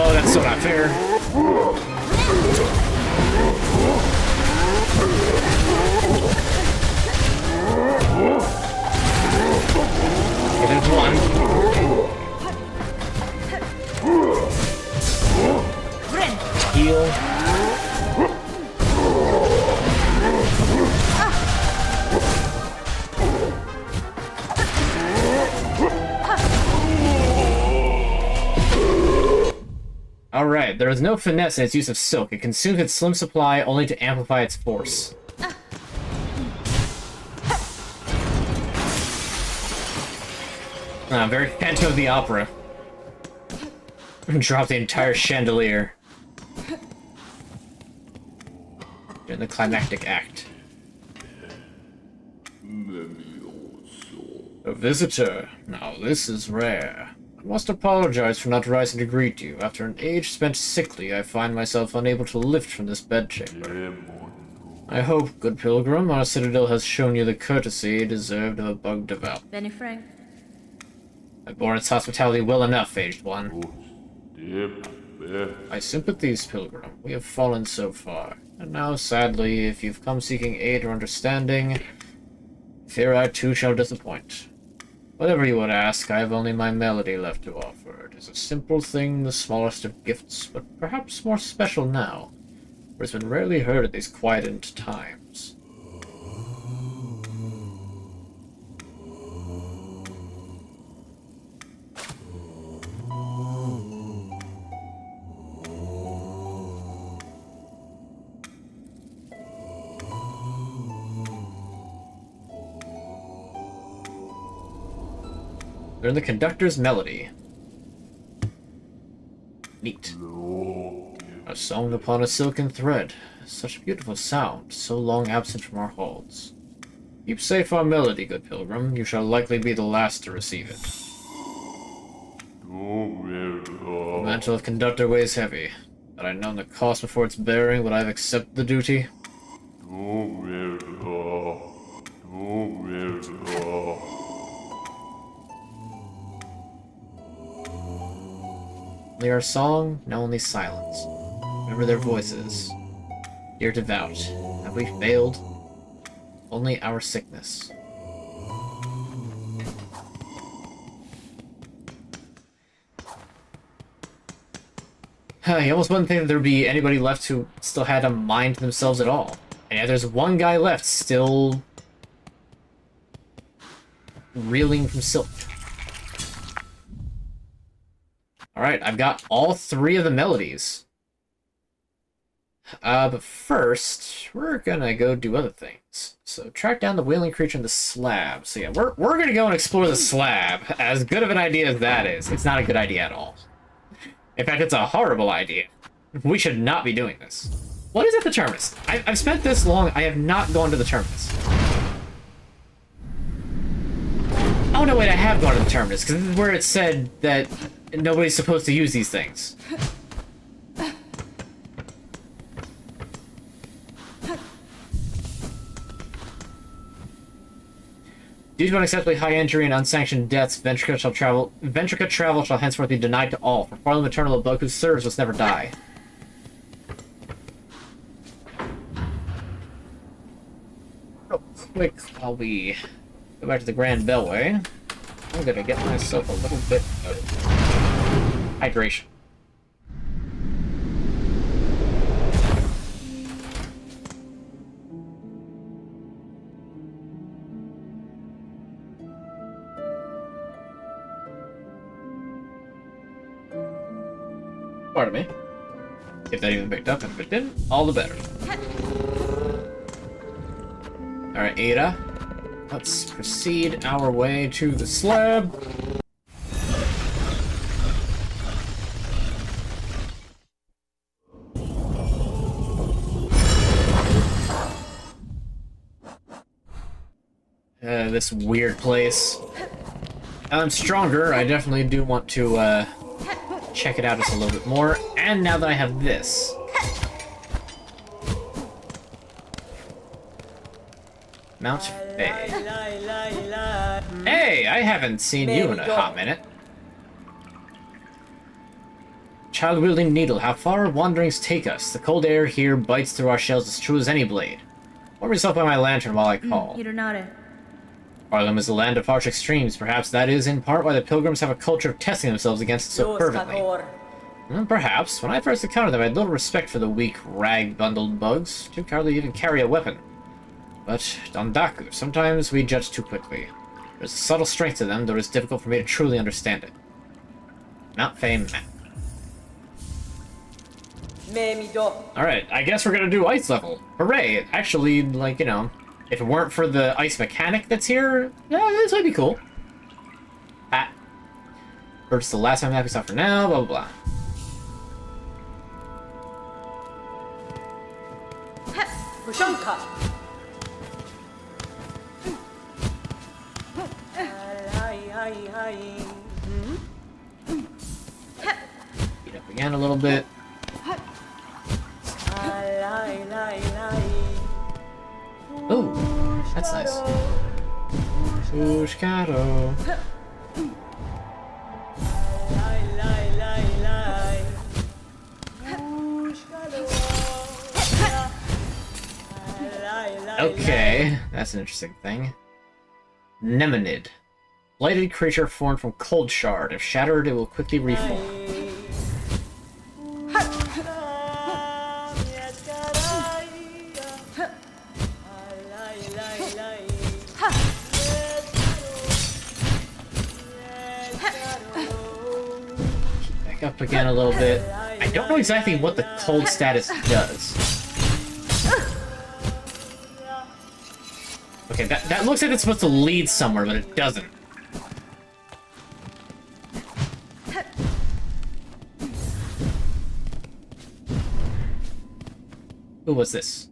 Oh, that's so not fair. Okay, there's one. Heal. Alright, there is no finesse in its use of silk. It consumes its slim supply only to amplify its force. Very Phantom of the Opera. Drop the entire chandelier. In the climactic act. A visitor. Now this is rare. I must apologize for not rising to greet you. After an age spent sickly, I find myself unable to lift from this bedchamber. I hope, good pilgrim, our citadel has shown you the courtesy deserved of a bug devout. Benny Frank. I've borne its hospitality well enough, aged one. My sympathies, pilgrim. We have fallen so far. And now, sadly, if you've come seeking aid or understanding, Fear I too shall disappoint. Whatever you would ask, I have only my melody left to offer. It is a simple thing, the smallest of gifts, but perhaps more special now, for it's been rarely heard at these quietened times. Learn the conductor's melody. Neat. A song upon a silken thread. Such a beautiful sound, so long absent from our halls. Keep safe our melody, good pilgrim. You shall likely be the last to receive it. The mantle of conductor weighs heavy. Had I known the cost before its bearing, would I have accepted the duty? Only our song, now only silence. Remember their voices. Dear devout, have we failed? Only our sickness. You almost wouldn't think that there'd be anybody left who still had a mind to themselves at all. And yeah, there's one guy left still reeling from silk. Alright, I've got all 3 of the melodies. But first, we're gonna go do other things. So, track down the wailing creature in the slab. So yeah, we're gonna go and explore the slab. As good of an idea as that is, it's not a good idea at all. In fact, it's a horrible idea. We should not be doing this. What is at the terminus? I've spent this long, I have not gone to the terminus. Oh no, wait, I have gone to the terminus, because this is where it said that nobody's supposed to use these things. Due to unacceptably high injury and unsanctioned deaths, Ventrica travel shall henceforth be denied to all, for Farley Maternal, a bug whose serves must never die. Real quick, while we go back to the Grand Bellway, I'm gonna get myself a little bit of hydration. Pardon me. If that even picked up, and if it didn't, all the better. Alright, Ada. Let's proceed our way to the slab. This weird place. I'm stronger. I definitely do want to, check it out just a little bit more. And now that I have this. Mount Faye. Hey, I haven't seen you in a hot minute. Child-wielding needle, how far wanderings take us. The cold air here bites through our shells as true as any blade. Warm yourself by my lantern while I call. Harlem is the land of harsh extremes. Perhaps that is, in part, why the pilgrims have a culture of testing themselves against it so fervently. Perhaps. When I first encountered them, I had little respect for the weak, rag-bundled bugs. Too cowardly to even carry a weapon. But, Dondaku, sometimes we judge too quickly. There's a subtle strength to them, though it is difficult for me to truly understand it. Mount Faye map. Alright, I guess we're gonna do ice level. Hooray! Actually, like, you know, if it weren't for the ice mechanic that's here, yeah, this might be cool. Ah. First, the last map we saw for now, blah blah blah. Beat up again a little bit. Oh, that's nice. Pushkaro. Okay, that's an interesting thing. Nemonid. Blighted creature formed from cold shard. If shattered, it will quickly reform. Back up again a little bit. I don't know exactly what the cold status does. Okay, that looks like it's supposed to lead somewhere, but it doesn't. Who was this?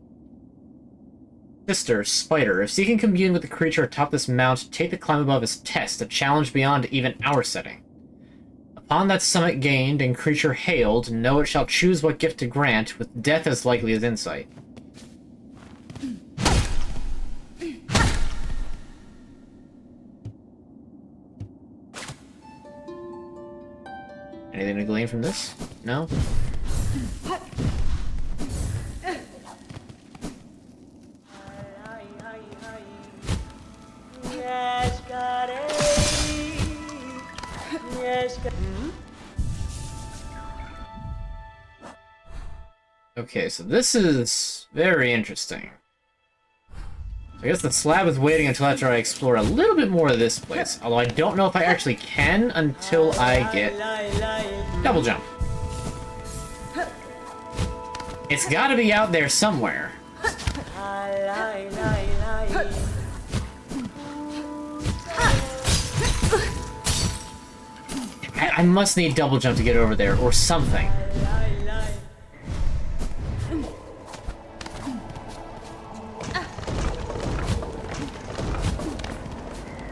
Sister, Spider. If seeking commune with the creature atop this mount, take the climb above as test, a challenge beyond even our setting. Upon that summit gained and creature hailed, know it shall choose what gift to grant, with death as likely as insight. Anything to glean from this? No? Okay, so this is very interesting. I guess the slab is waiting until after I explore a little bit more of this place, although I don't know if I actually can until I get double jump. It's gotta be out there somewhere. I must need double jump to get over there, or something.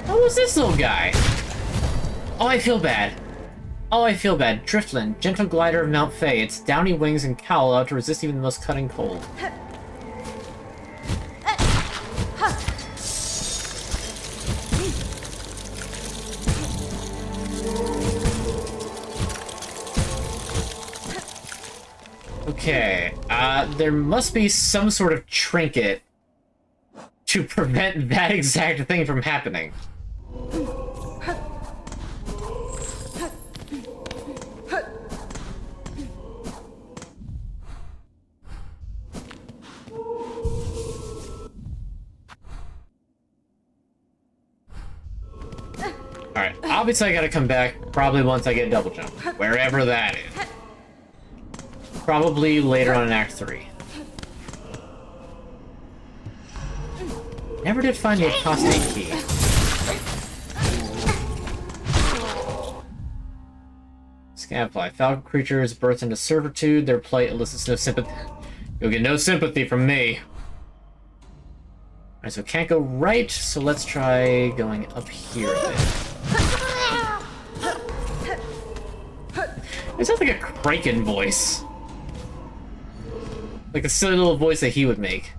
What was this little guy? Oh, I feel bad. Oh, I feel bad. Driftland, gentle glider of Mount Fay. Its downy wings and cowl allow it to resist even the most cutting cold. Okay, there must be some sort of trinket to prevent that exact thing from happening. Alright, obviously I gotta come back probably once I get double jump, wherever that is. Probably later on in Act 3. Never did find the apostate key. Scamfly. Foul creatures birthed into servitude. Their plight elicits no sympathy. You'll get no sympathy from me. Alright, so can't go right, so let's try going up here a bit. It sounds like a Kraken voice. Like a silly little voice that he would make.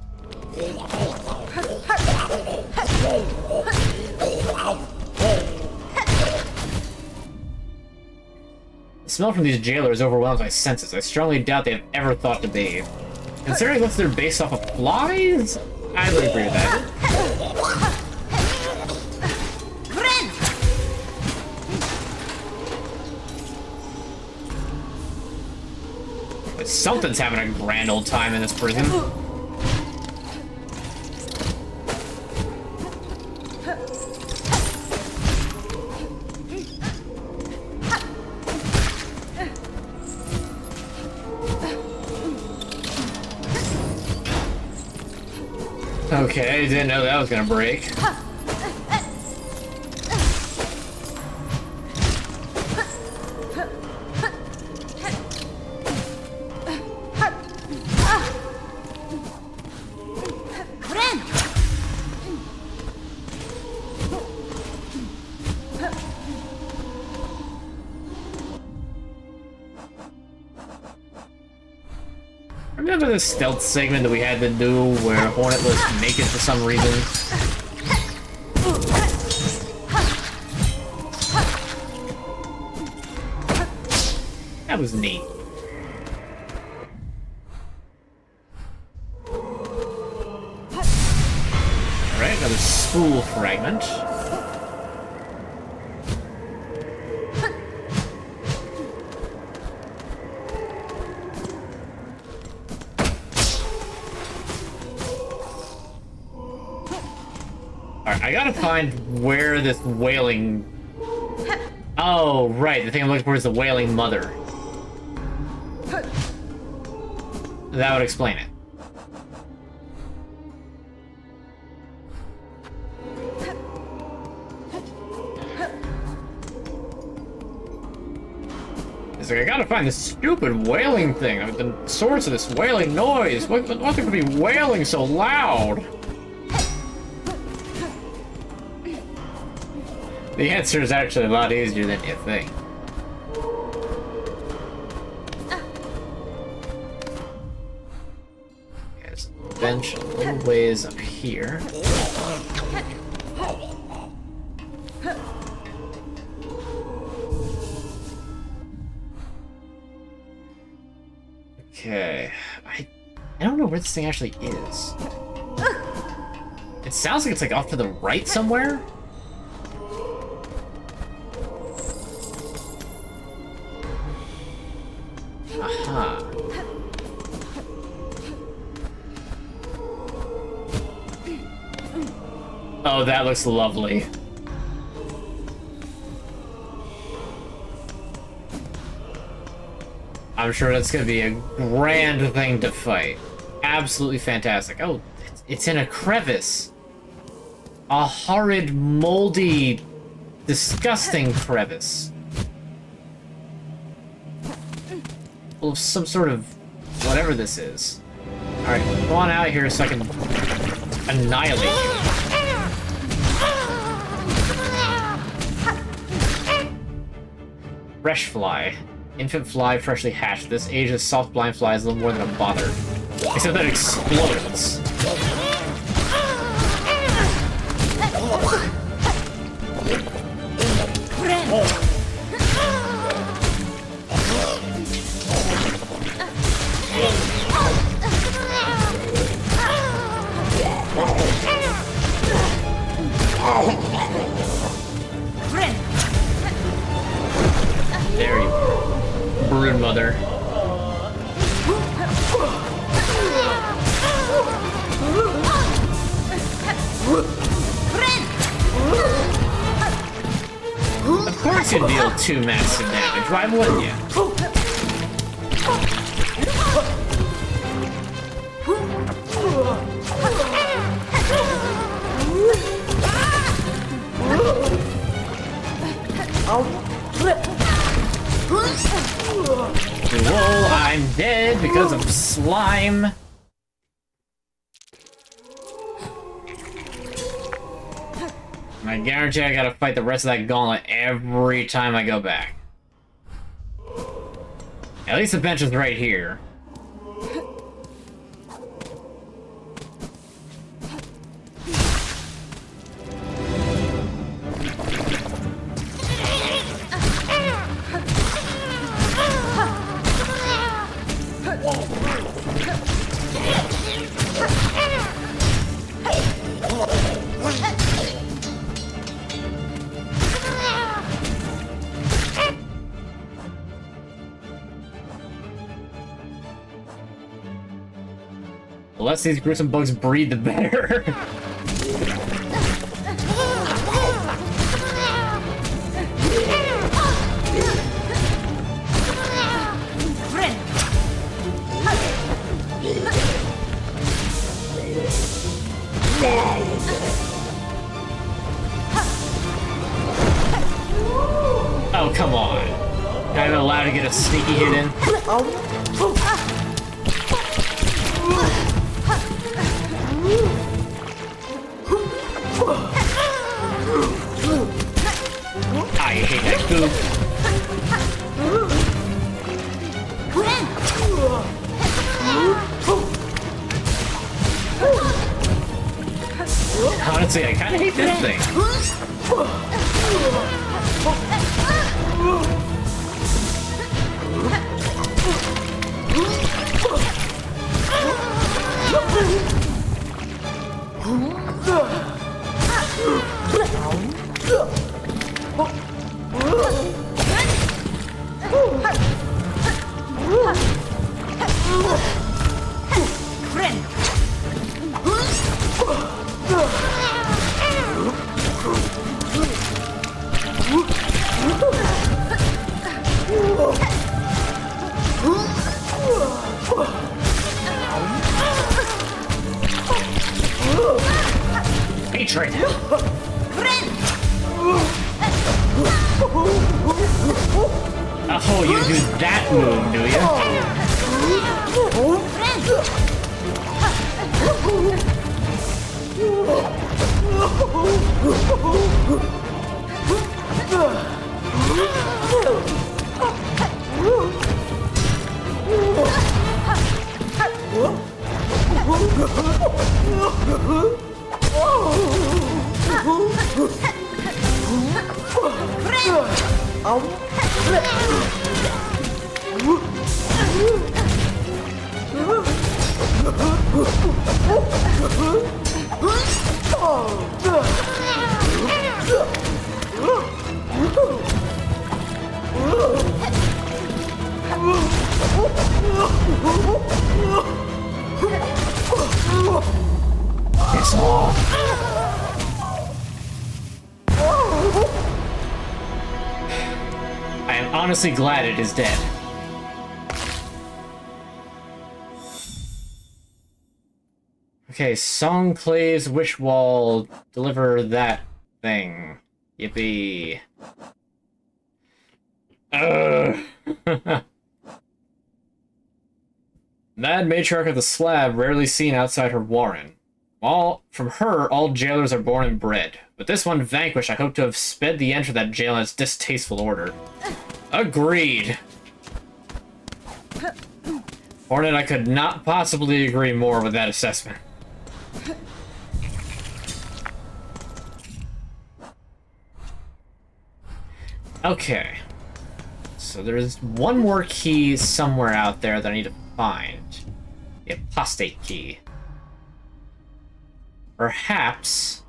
The smell from these jailers overwhelms my senses. I strongly doubt they have ever thought to bathe. Considering that they're based off of flies, I would agree with that. But something's having a grand old time in this prison. Okay, I didn't know that was gonna break. Remember the stealth segment that we had to do where Hornet was naked for some reason? That was neat. Alright, another spool fragment. I gotta find where this wailing... Oh, right. The thing I'm looking for is the wailing mother. That would explain it. It's like, I gotta find this stupid wailing thing. The source of this wailing noise. What could be wailing so loud? The answer is actually a lot easier than you think. There's a bench a little ways up here. Okay, I don't know where this thing actually is. It sounds like it's like off to the right somewhere. Aha. Oh, that looks lovely. I'm sure that's gonna be a grand thing to fight. Absolutely fantastic. Oh, it's in a crevice. A horrid, moldy, disgusting crevice. Full of some sort of whatever this is. Alright, go on out of here so I can annihilate you. Fresh fly. Infant fly freshly hatched. This age of soft blind fly is a little more than a bother. Except that it explodes. There you are. Brood mother. Of course you'd deal 2 massive damage, why wouldn't you? Whoa, I'm dead because of slime. I guarantee I gotta fight the rest of that gauntlet every time I go back. At least the bench is right here. The less these gruesome bugs breed, the better. Oh, come on. I'm allowed to get a sneaky hit in. I hate that goop. Honestly, I kinda hate this thing. trick. Oh, you do that move, do you? It's off. I am honestly glad it is dead. Okay, Songclave's Wish Wall. Deliver that thing. Yippee. Mad matriarch of the slab, rarely seen outside her warren. From her, all jailers are born and bred. But this one vanquished, I hope to have sped the end for that jail in its distasteful order. Agreed. Hornet, I could not possibly agree more with that assessment. Okay. So there's one more key somewhere out there that I need to find. The apostate key. Perhaps...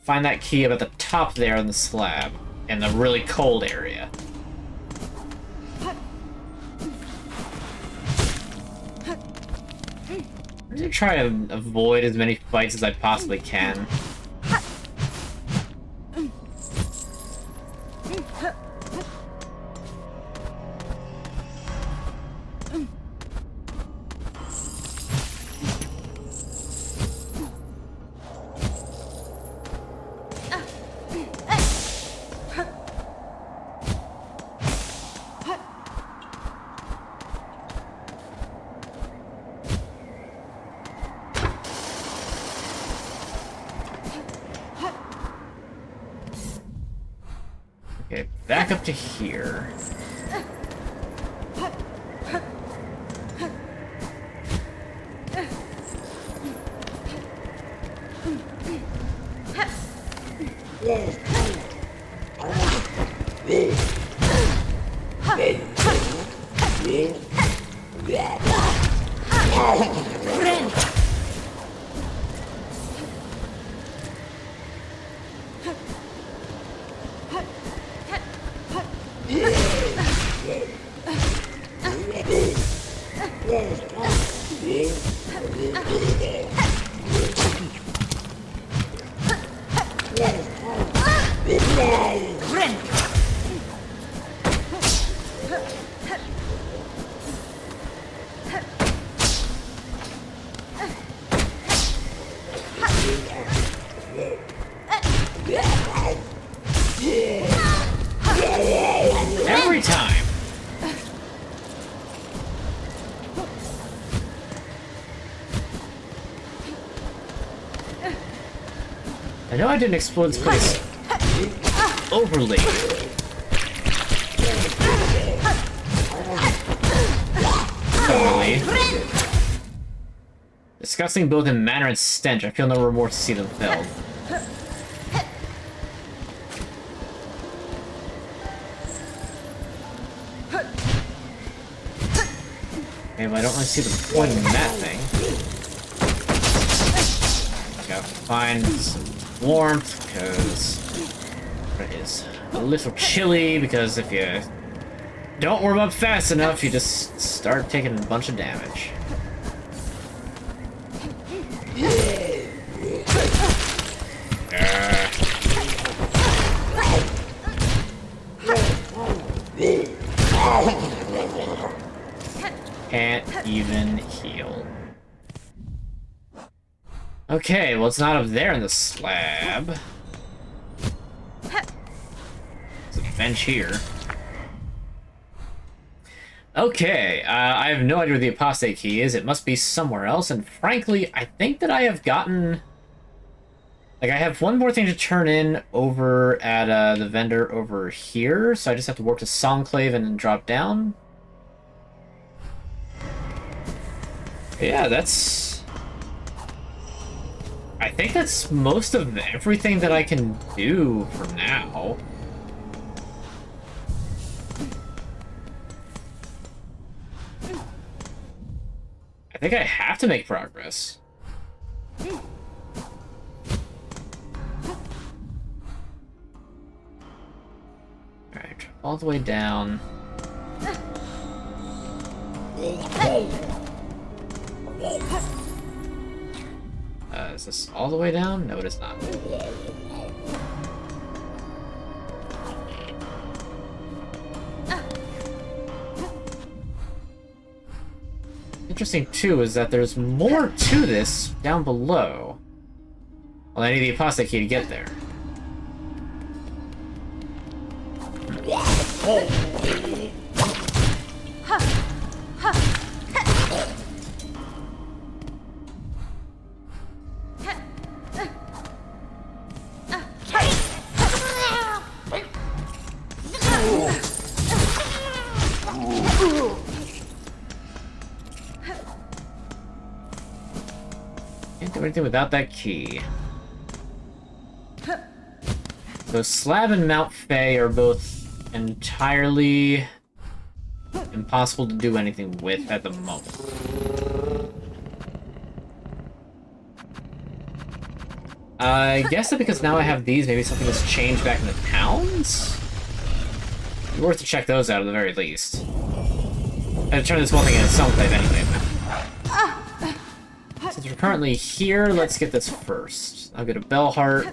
find that key up at the top there in the slab, in the really cold area. I'm gonna try to avoid as many fights as I possibly can. Okay, back up to here. Every time. I know I didn't explore this place overly. Totally. Disgusting both in manner and stench. I feel no remorse to see them filled. Okay, but I don't really see the point in that thing. Gotta find some warmth, because it is a little chilly, because if you don't warm up fast enough, you just start taking a bunch of damage. even heal. Okay, well, it's not up there in the slab. There's a bench here. Okay, I have no idea where the apostate key is. It must be somewhere else, and frankly, I think that I have gotten... Like, I have one more thing to turn in over at the vendor over here, so I just have to work to Songclave and then drop down. Yeah, that's... I think that's most of everything that I can do for now. I think I have to make progress. Alright, all the way down. Is this all the way down? No, it is not. Interesting, too, is that there's more to this down below. Well, I need the apostate key to get there. Can't do anything without that key. So Slab and Mount Fay are both entirely impossible to do anything with at the moment. I guess that because now I have these, maybe something has changed back in the towns? It'd be worth to check those out at the very least. I'd turn this one thing into Songclave anyway. Since we're currently here, let's get this first. I'll get a Bell Heart.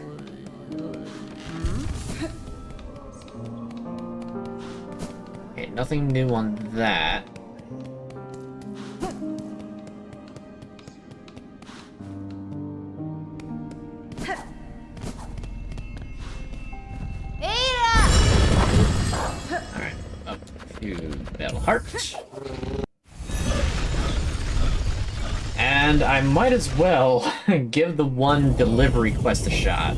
Okay, nothing new on that. Alright, up to Bell Heart. And I might as well give the one delivery quest a shot.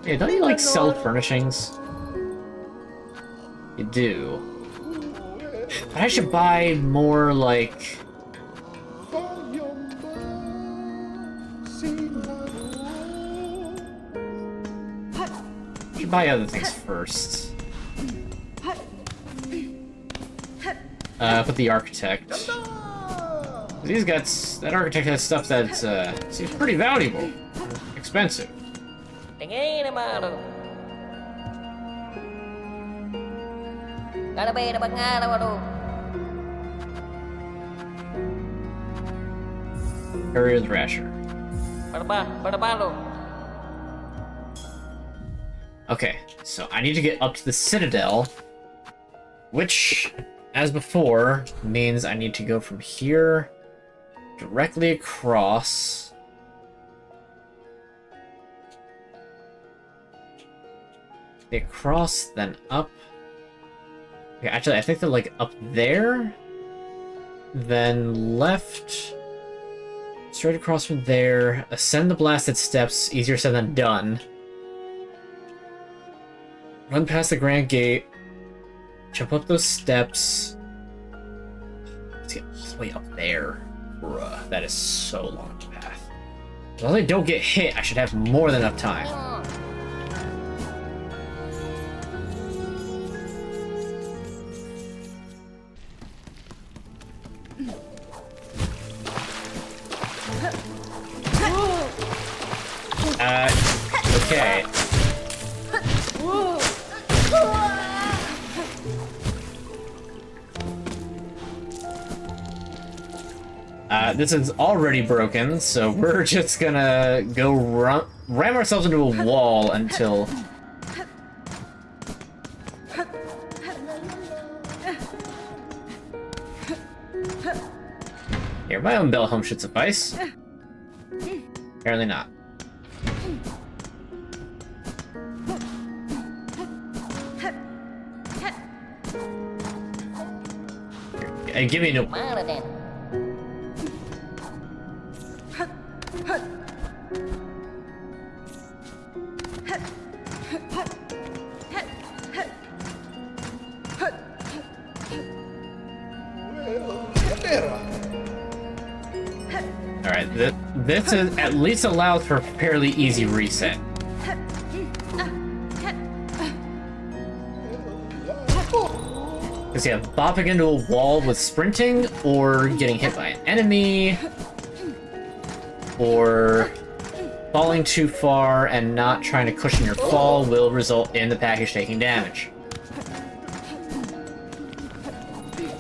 Hey, don't you like sell furnishings? You do. But I should buy more, like... I should buy other things first. Put the architect. These guys, that architect has stuff that seems pretty valuable. Expensive. Courier's Rasher. Okay, so I need to get up to the Citadel, which, as before, means I need to go from here directly across. Across, then up. Okay, actually, I think they're like up there, then left, straight across from there, ascend the blasted steps, easier said than done. Run past the Grand Gate, jump up those steps. Let's get all the way up there. Bruh, that is so long a path. As long as I don't get hit, I should have more than enough time. Okay. This is already broken, so we're just gonna go ram ourselves into a wall until... Here, my own bell home should suffice. Apparently not. Here, give me a new... Alright, this is at least allows for a fairly easy reset. Because yeah, bopping into a wall with sprinting, or getting hit by an enemy, or falling too far and not trying to cushion your fall will result in the package taking damage.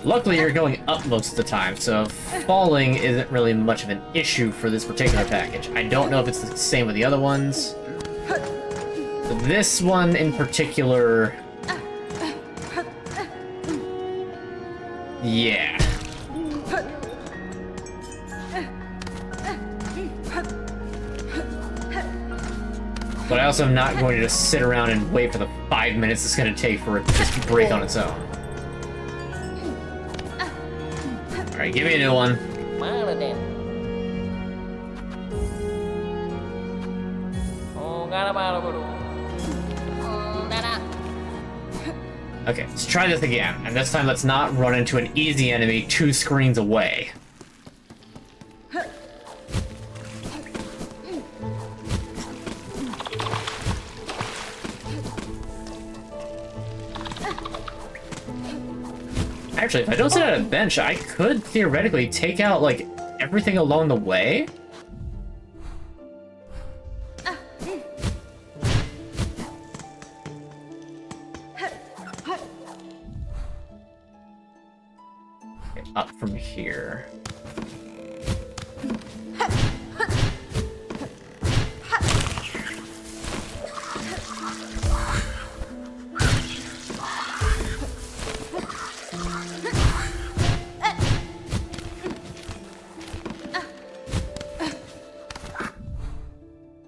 Luckily, you're going up most of the time, so falling isn't really much of an issue for this particular package. I don't know if it's the same with the other ones. But this one in particular... Yeah. But I also am not going to just sit around and wait for the 5 minutes it's going to take for it to just break on its own. Alright, give me a new one. Okay, let's try this again. And this time let's not run into an easy enemy 2 screens away. Actually, if I don't sit at a bench, I could theoretically take out, like, everything along the way. Okay, up from here.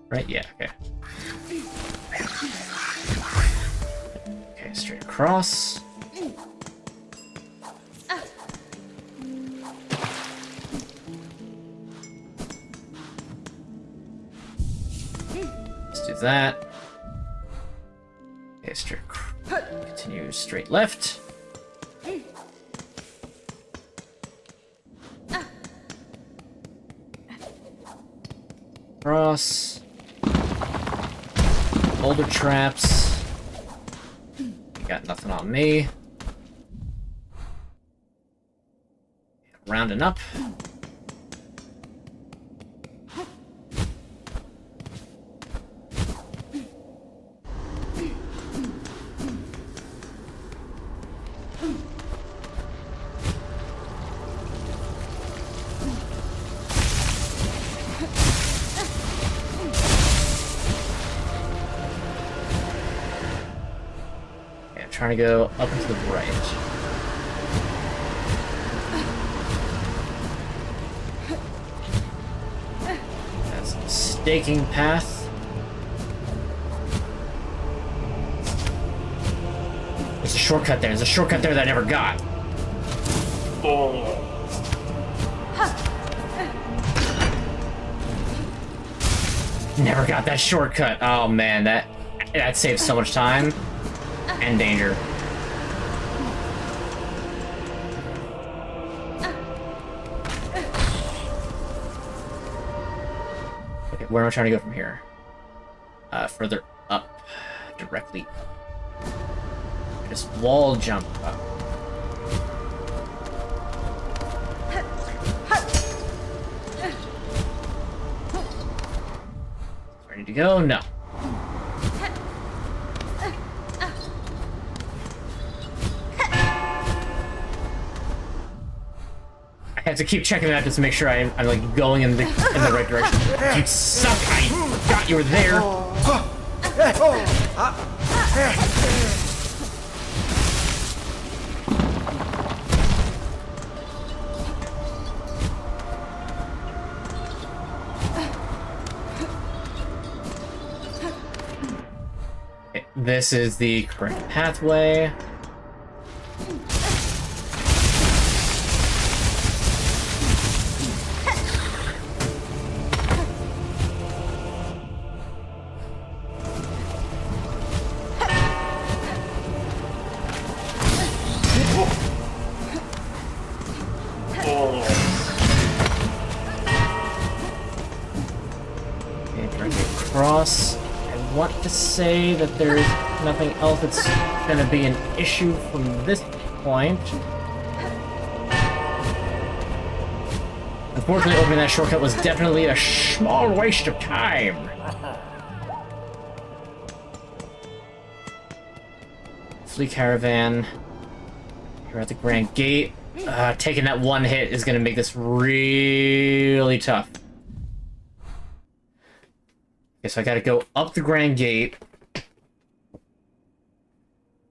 Right? Yeah, okay. Okay, straight across. Let's do that. Okay, straight. Continue straight left. Cross. Boulder traps. Got nothing on me. Rounding up. Trying to go up and to the right. That's a staking path. There's a shortcut there. There's a shortcut there that I never got. Oh. Never got that shortcut. Oh man, that saves so much time. And danger. Okay, where am I trying to go from here? Further up. Directly. Just wall jump up. Ready to go? No. I have to keep checking that just to make sure I'm like going in the right direction. You suck! I forgot you were there. Okay, this is the correct pathway. Across. I want to say that there's nothing else that's going to be an issue from this point. Unfortunately, opening that shortcut was definitely a small waste of time. Fleet caravan. You're at the Grand Gate. Taking that one hit is going to make this really tough. Okay, so I gotta go up the Grand Gate. I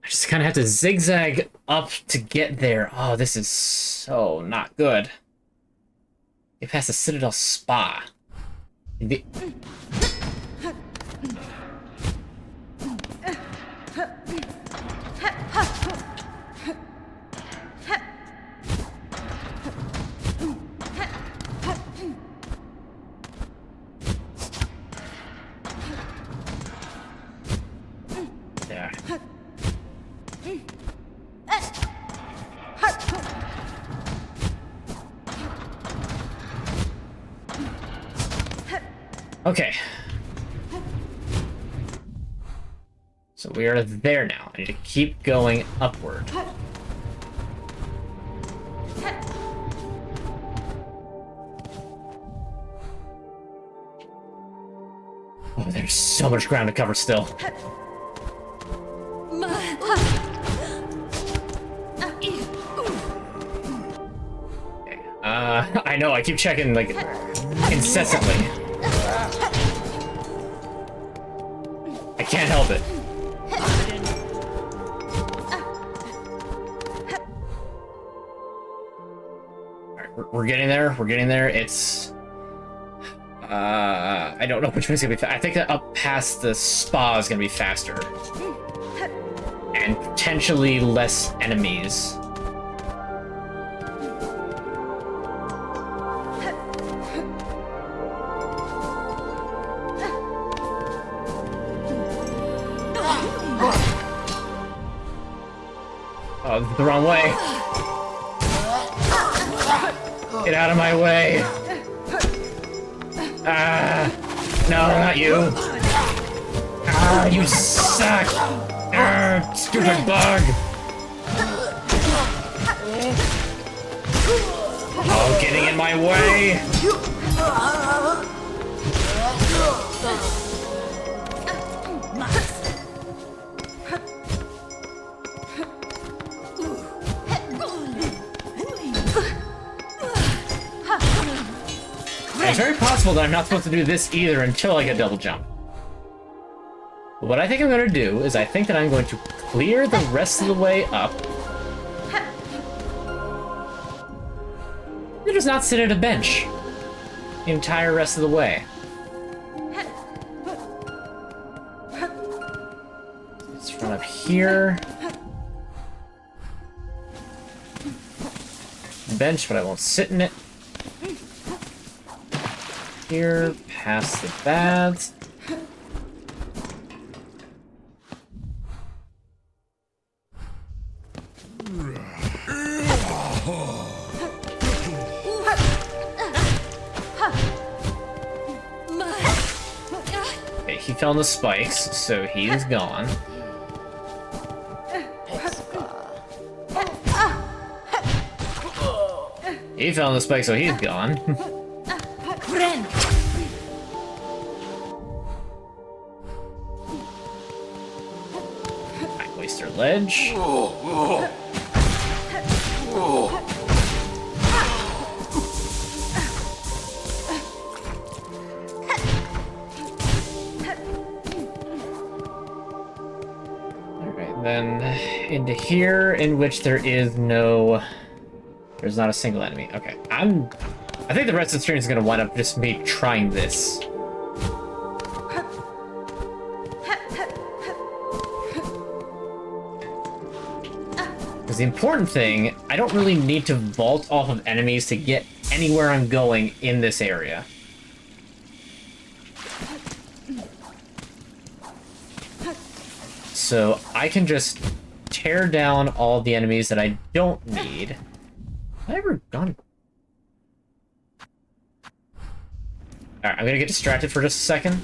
just kind of have to zigzag up to get there. Oh, this is so not good. Get past the Citadel Spa. There. Okay. So we are there now. I need to keep going upward. Oh, there's so much ground to cover still. I know, I keep checking, like, incessantly. I can't help it. Alright, we're getting there, it's... I don't know which one's gonna be I think that up past the spa is gonna be faster. And potentially less enemies. Oh, the wrong way. Get out of my way. Ah, no, not you. Ah, you suck. Ah, stupid bug. Oh, getting in my way. It's very possible that I'm not supposed to do this either until I get double jump. But what I think I'm going to do is I think that I'm going to clear the rest of the way up. And just not sit at a bench the entire rest of the way. Let's run up here. Bench, but I won't sit in it. Here, past the baths. Okay, he fell in the spikes, so he is gone. He fell in the spikes, so he's gone. Oyster ledge. Then into here, in which there is no... There's not a single enemy. Okay, I think the rest of the stream is going to wind up just me trying this. Because the important thing, I don't really need to vault off of enemies to get anywhere I'm going in this area. So I can just tear down all the enemies that I don't need. Have I ever gone? Alright, I'm gonna get distracted for just a second.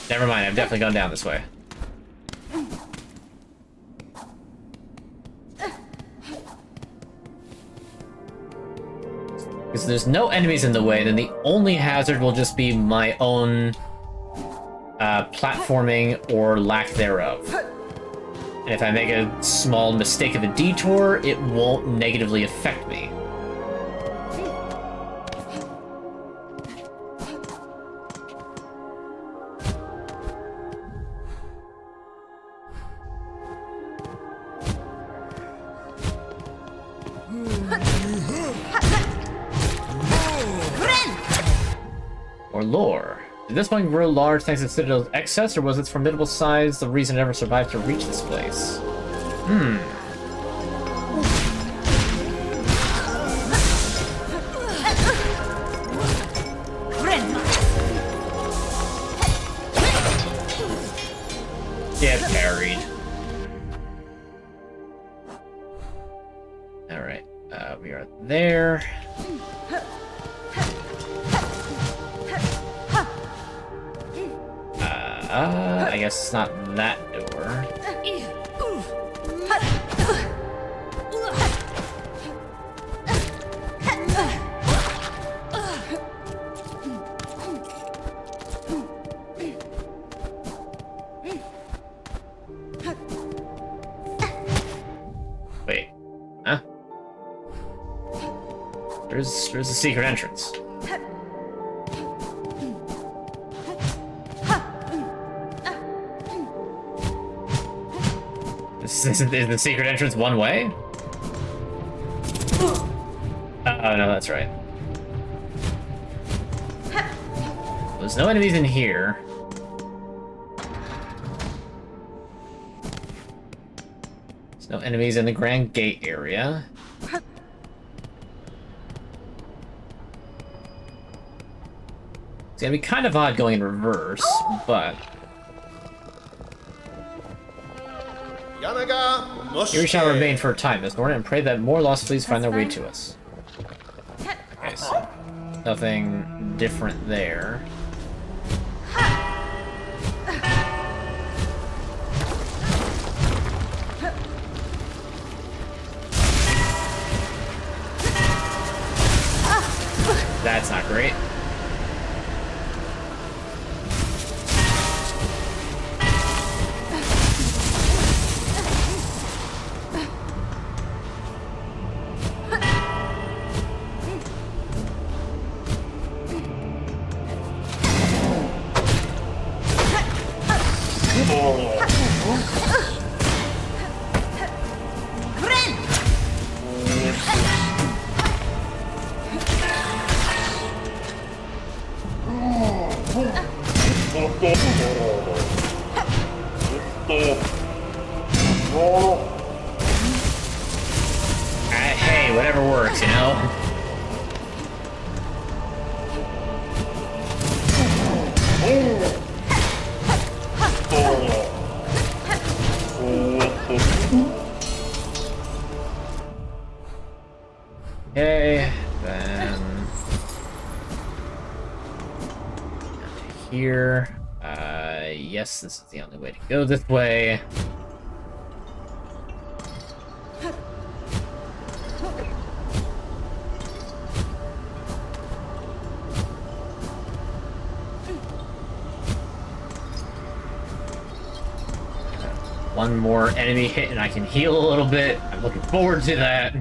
Never mind, I've definitely gone down this way. Because there's no enemies in the way, then the only hazard will just be my own platforming or lack thereof. And if I make a small mistake of a detour, it won't negatively affect me. Or lore. Did this one grow large thanks to Citadel's excess, or was its formidable size the reason it ever survived to reach this place? Get parried. Alright, we are there. I guess it's not that door. Wait. Huh? There's a secret entrance. Is the secret entrance one way? Oh, no, that's right. There's no enemies in here. There's no enemies in the Grand Gate area. It's gonna be kind of odd going in reverse, but... Here we shall remain for a time this morning and pray that more lost fleas find their way to us. Okay, so nothing different there. That's not great. Hey, whatever works, you know? Okay, then here. Yes, this is the only way to go this way. One more enemy hit and I can heal a little bit. I'm looking forward to that.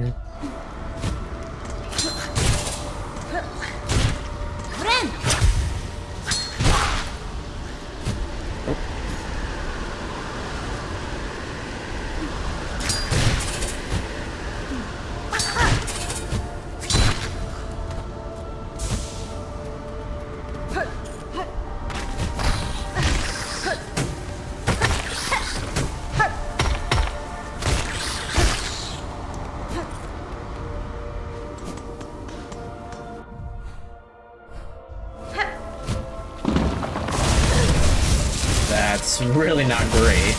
That's really not great.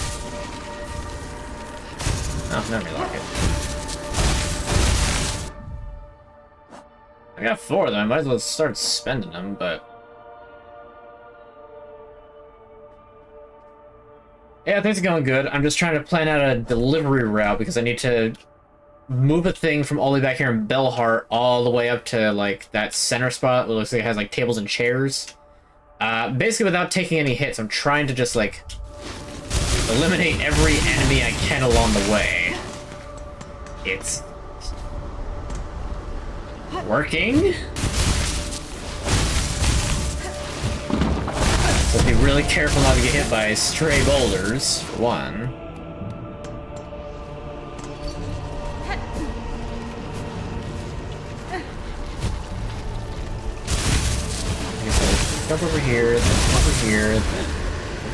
Oh, let me lock it. I got 4 of them. I might as well start spending them, but... yeah, things are going good. I'm just trying to plan out a delivery route because I need to move a thing from all the way back here in Bellheart all the way up to, like, that center spot. It looks like it has, like, tables and chairs. Basically, without taking any hits, I'm trying to just, like, eliminate every enemy I can along the way. It's... working? So be really careful not to get hit by stray boulders, for one. Okay, so jump over here, then come over here, then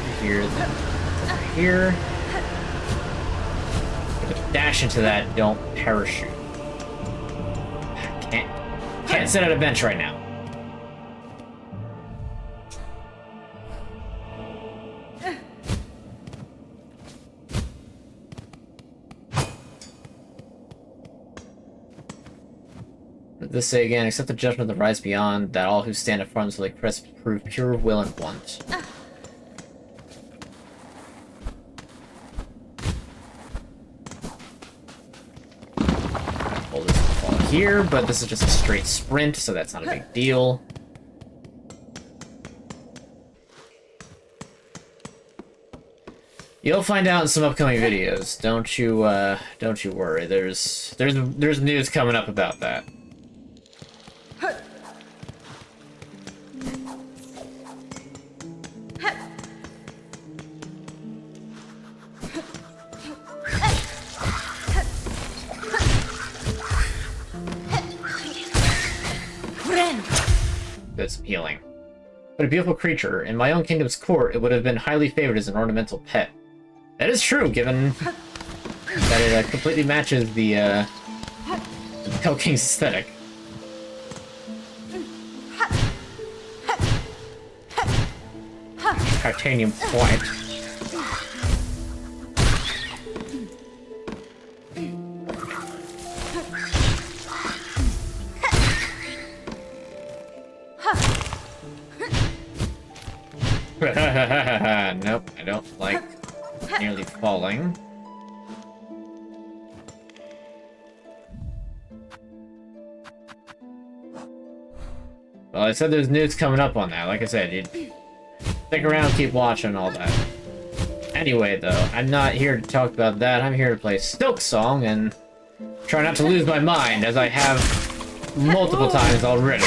over here, then over here. But dash into that, don't parachute. Can't sit at a bench right now. This say again, accept the judgment that rise beyond, that all who stand at front until they press prove pure will and want. Well, this will fall here, but this is just a straight sprint, so that's not a big deal. You'll find out in some upcoming videos. Don't you worry. There's news coming up about that. That's healing. But a beautiful creature. In my own kingdom's court, it would have been highly favored as an ornamental pet. That is true, given that it completely matches the Hell King's aesthetic. Titanium white. Nope, I don't like nearly falling. Well, I said there's news coming up on that. Like I said, you stick around, keep watching all that. Anyway, though, I'm not here to talk about that. I'm here to play Silksong and try not to lose my mind, as I have multiple times already.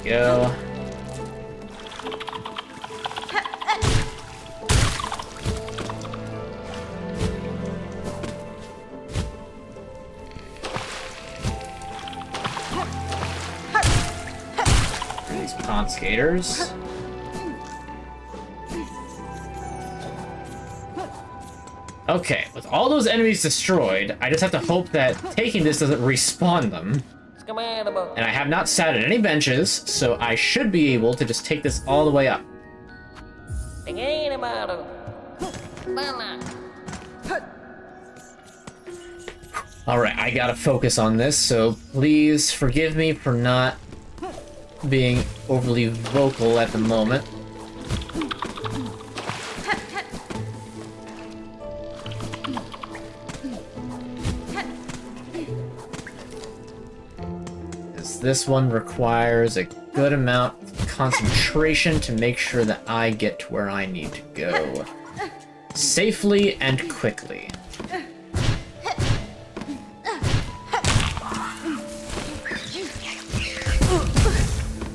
Go. These pond skaters. Okay, with all those enemies destroyed, I just have to hope that taking this doesn't respawn them. And I have not sat at any benches, so I should be able to just take this all the way up. Alright, I gotta focus on this, so please forgive me for not being overly vocal at the moment. This one requires a good amount of concentration to make sure that I get to where I need to go. Safely and quickly.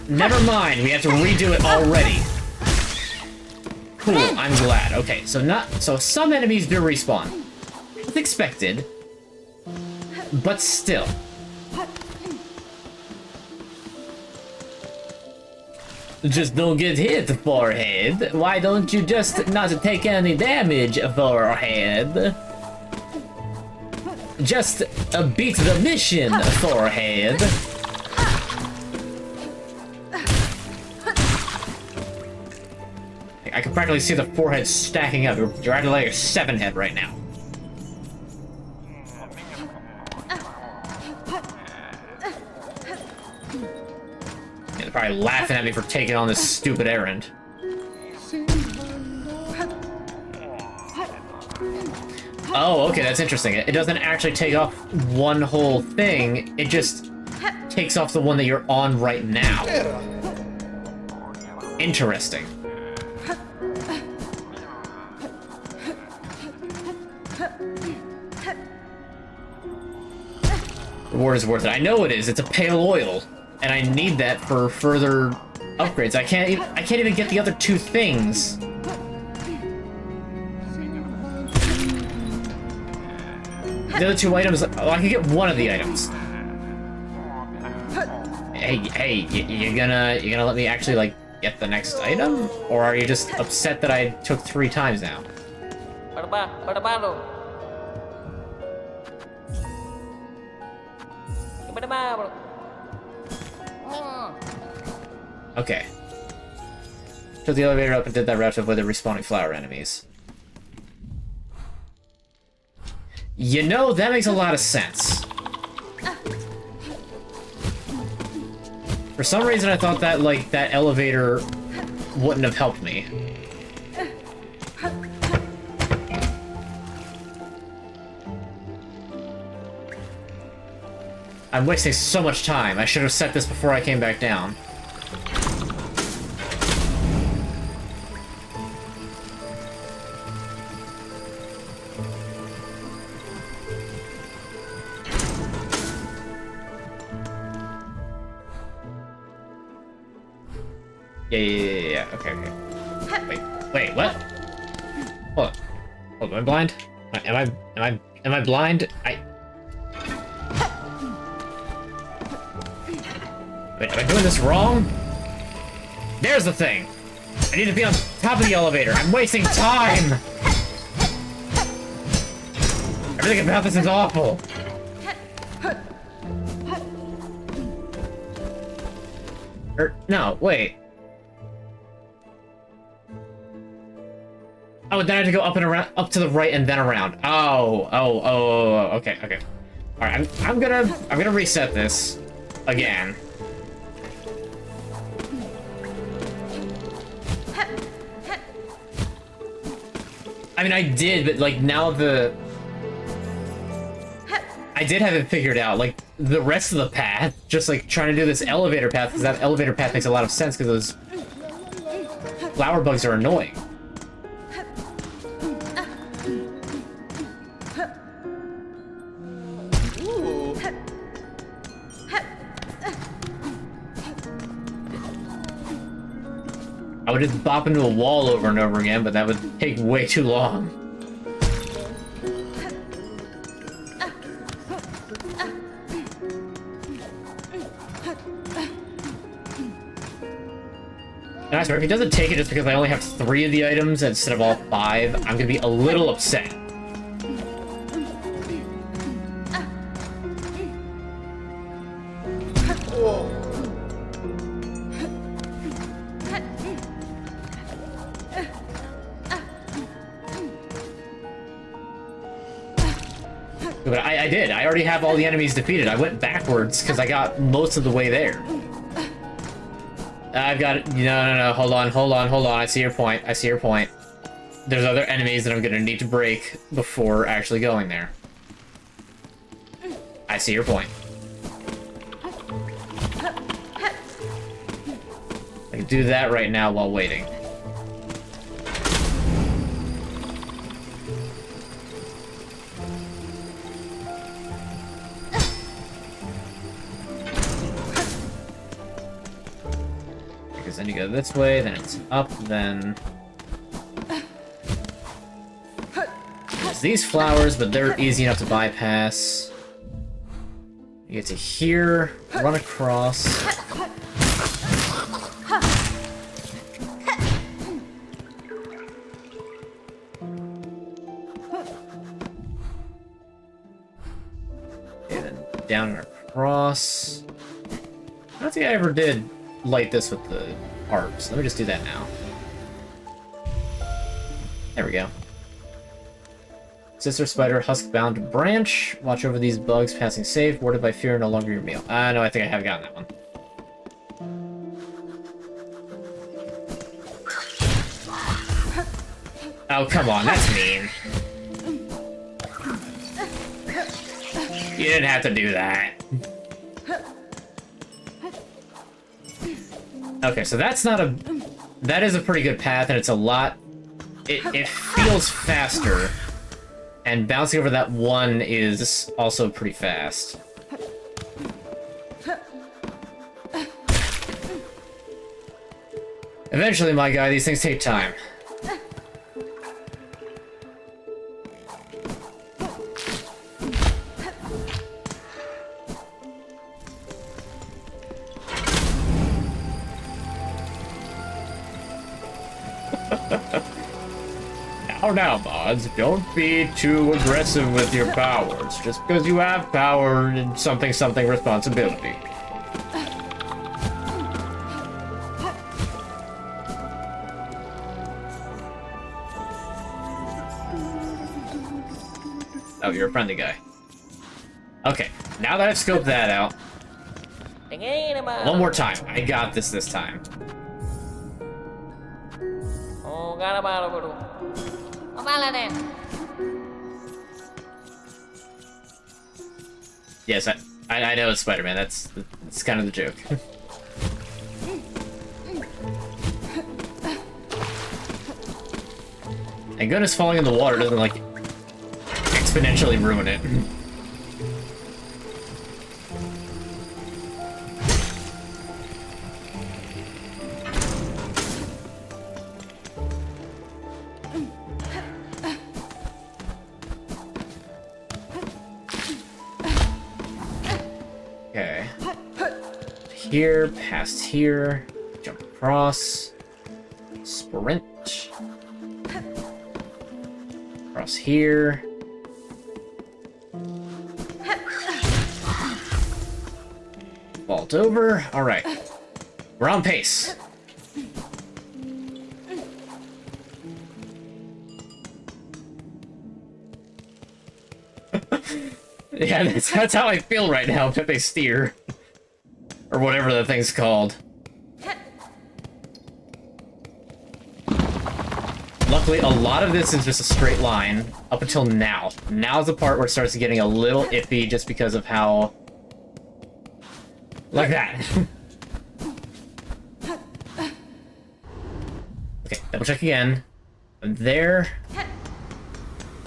Never mind, we have to redo it already. Cool, I'm glad. Okay, so some enemies do respawn. It's expected, but still. Just don't get hit, forehead. Why don't you just not take any damage, forehead? Just beat the mission, forehead. I can practically see the forehead stacking up. You're at like a 7 head right now. Yeah, they're probably laughing at me for taking on this stupid errand. Oh, okay, that's interesting. It doesn't actually take off one whole thing, it just takes off the one that you're on right now. Interesting. Reward is worth it. I know it is. It's a pale oil, and I need that for further upgrades. I can't even get the other 2 things. The other 2 items. Oh, I can get one of the items. Hey, you're gonna let me actually like get the next item, or are you just upset that I took 3 times now? Okay. Took the elevator up and did that route to avoid the respawning flower enemies. You know, that makes a lot of sense. For some reason, I thought that, like, that elevator wouldn't have helped me. I'm wasting so much time. I should have set this before I came back down. Yeah. Okay. Wait, what? Hold on, am I blind? Am I blind? Wait, am I doing this wrong? There's the thing! I need to be on top of the elevator. I'm wasting time! Everything about this is awful. No, wait. Oh, then I have to go up and around, up to the right and then around. Oh, okay. All right, I'm gonna reset this again. I mean, I did, but like now I did have it figured out. Like the rest of the path, just like trying to do this elevator path, because that elevator path makes a lot of sense because those flower bugs are annoying. I would just bop into a wall over and over again, but that would take way too long. And I swear, if he doesn't take it just because I only have 3 of the items instead of all 5, I'm gonna be a little upset. But I did. I already have all the enemies defeated. I went backwards because I got most of the way there. I've got it. No. Hold on. I see your point. There's other enemies that I'm going to need to break before actually going there. I see your point. I can do that right now while waiting. Then you go this way, then it's up, then... There's these flowers, but they're easy enough to bypass. You get to here, run across. down and across. I don't think I ever did light this with the arcs. Let me just do that now. There we go. Sister Spider, Husk-bound branch. Watch over these bugs passing safe. Warded by fear, no longer your meal. No, I think I have gotten that one. Oh, come on, that's mean. You didn't have to do that. Okay, so that's not a... That is a pretty good path, and it's a lot... It feels faster. And bouncing over that one is also pretty fast. Eventually, my guy, these things take time. Now, mods, don't be too aggressive with your powers. Just because you have power and something responsibility. Oh, you're a friendly guy. Okay, now that I've scoped that out, one more time. I got this time. Yes, I know it's Spider-Man. That's kind of the joke. Thank goodness falling in the water doesn't, like, exponentially ruin it. Okay. Here, past here, jump across, sprint, across here. Vault over. All right. We're on pace. Yeah, that's how I feel right now, Pepe Steer. Or whatever the thing's called. Luckily, a lot of this is just a straight line, up until now. Now's the part where it starts getting a little iffy just because of how... Like that. Okay, double check again. There.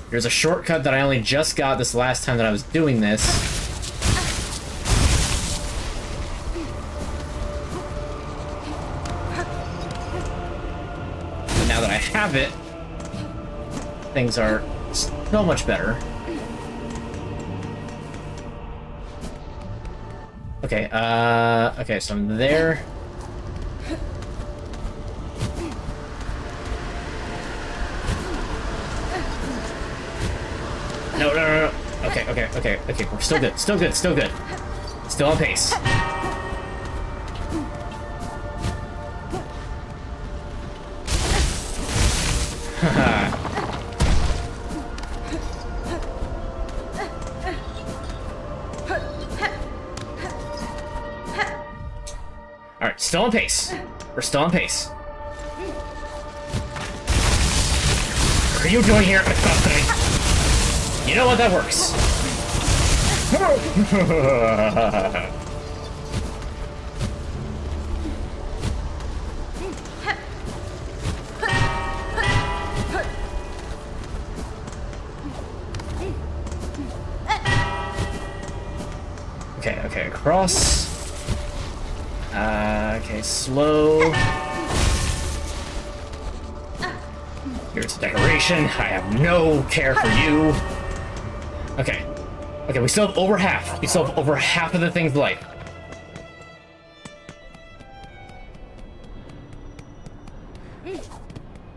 There's a shortcut that I only just got this last time that I was doing this. But now that I have it, things are so much better. Okay, okay, so I'm there. No. Okay, we're still good, still good. Still on pace. Alright, still on pace. We're still on pace. What are you doing here? You know what? That works. Okay, across. Okay, slow. Here's a decoration. I have no care for you. Okay, we still have over half. We still have over half of the thing's life.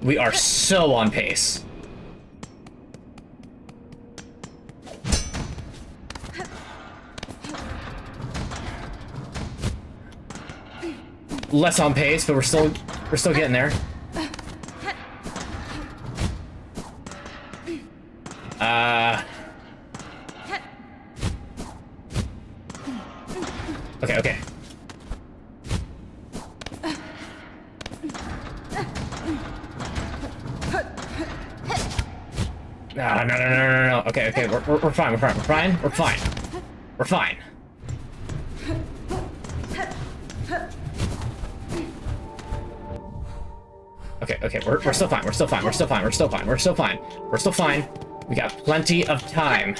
We are so on pace. less on pace, but we're still getting there. Okay, okay. No. Okay, okay, we're fine, we're fine. Okay, we're still fine. We got plenty of time.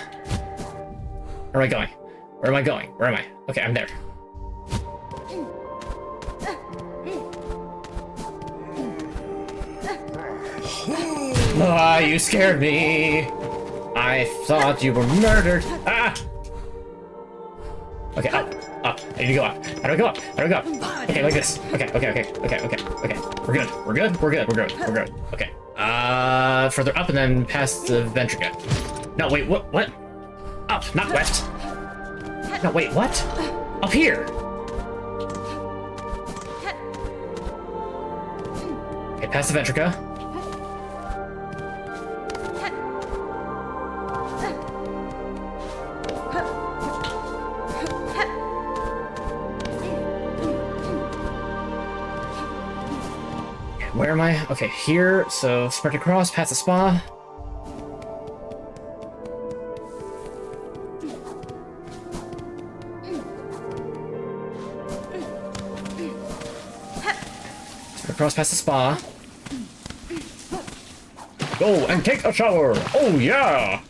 Where am I going? Where am I? Okay, I'm there. Ah, you scared me. I thought you were murdered. Ah! Okay, up. I need to go up. How do I go up? Okay, like this. Okay. We're good. Okay. Further up and then past the ventrica. No, wait, what? Up, not left. No, wait, what? Up here. Okay, past the ventrica. Where am I? Okay, here. So sprint across, past the spa. Sprint across, past the spa. Go and take a shower. Oh yeah.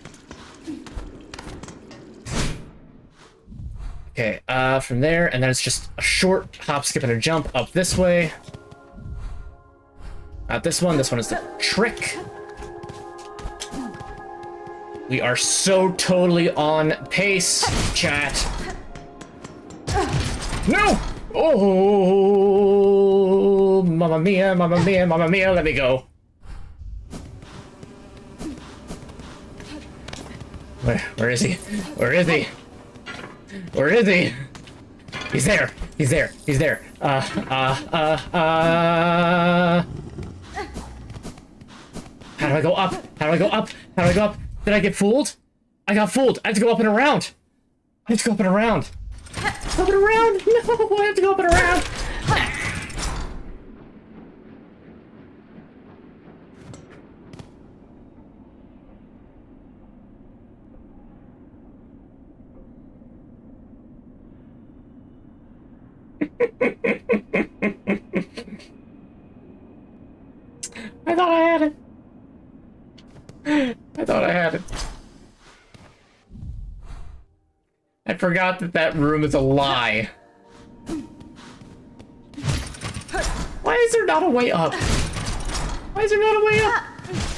Okay, from there, and then it's just a short hop, skip, and a jump up this way. Not this one is the trick. We are so totally on pace, chat. No! Oh, mamma mia, let me go. Where is he? He's there. How do I go up? Did I get fooled? I got fooled. I have to go up and around. No, I have to go up and around. I thought I had it. I forgot that room is a lie. Why is there not a way up? I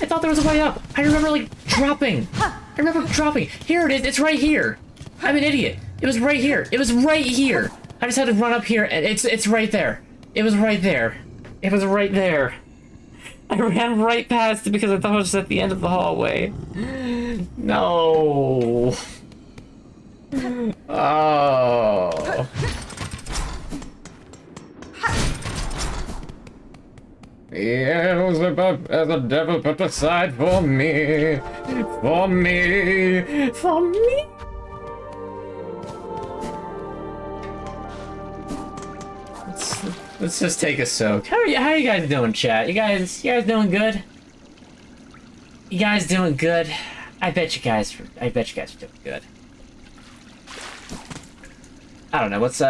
thought there was a way up. I remember, like, dropping. Here it is. It's right here. I'm an idiot. It was right here. I just had to run up here, and it's right there. It was right there. I ran right past it because I thought it was at the end of the hallway. No. Oh. Beelzebub as a devil put aside for me. Let's just take a soak. How are you guys doing, chat? You guys doing good? I bet you guys are doing good. I don't know, what's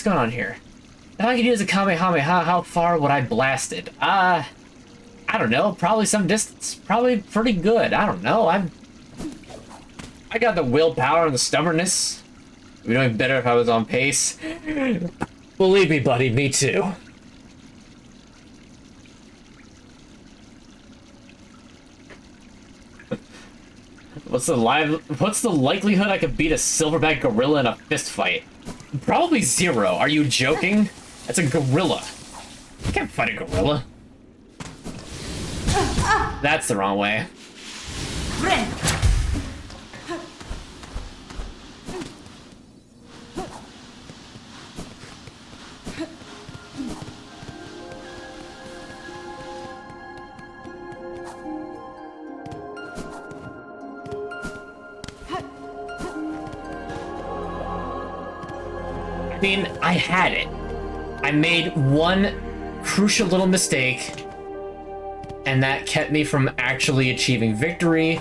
going on here? If I could use a Kamehameha, how far would I blast it? I don't know, probably some distance. Probably pretty good. I don't know. I got the willpower and the stubbornness. It'd be doing better if I was on pace. Believe me, buddy, me too. What's the likelihood I could beat a silverback gorilla in a fist fight? Probably 0. Are you joking? That's a gorilla. You can't fight a gorilla. That's the wrong way. I mean, I had it. I made one crucial little mistake, and that kept me from actually achieving victory.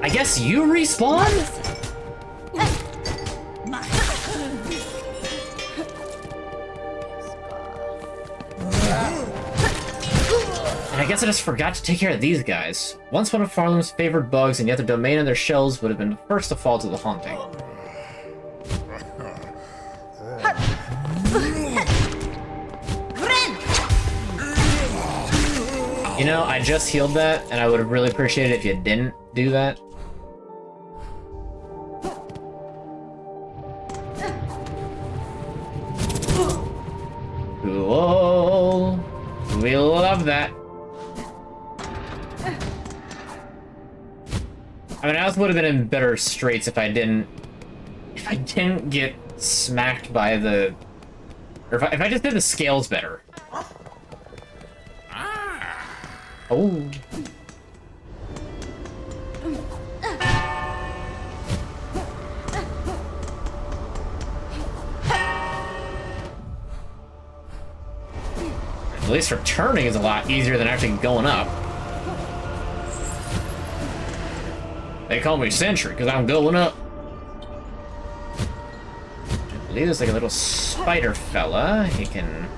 I guess you respawn? And I guess I just forgot to take care of these guys. Once one of Farlam's favored bugs, and yet the domain of their shells would have been the first to fall to the haunting. You know, I just healed that, and I would have really appreciated it if you didn't do that. Cool. We love that. I mean, I also would have been in better straits if I didn't get smacked by the, or if I just did the scales better. Oh. At least returning is a lot easier than actually going up. They call me Sentry because I'm going up. I believe there's like a little spider fella. He can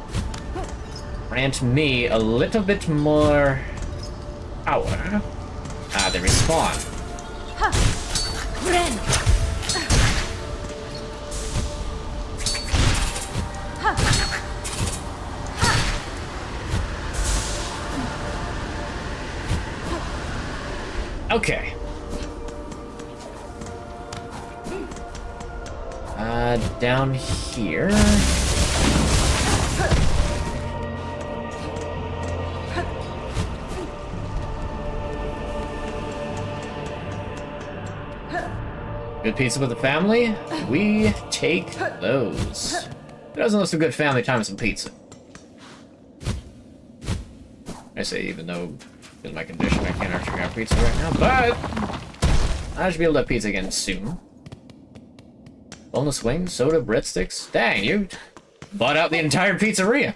grant me a little bit more power. Ah, they respawn. Okay. Down here. Good pizza with the family? We take those. Who doesn't love some good family time with some pizza? I say, even though, in my condition, I can't actually grab pizza right now, but I should be able to have pizza again soon. Boneless wings, soda, breadsticks. Dang, you bought out the entire pizzeria.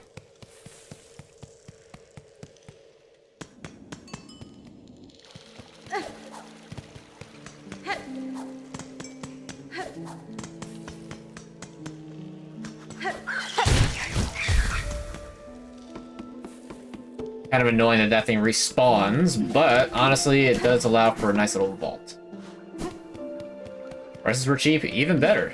Kind of annoying that that thing respawns, but honestly, it does allow for a nice little vault. Prices were cheap, even better.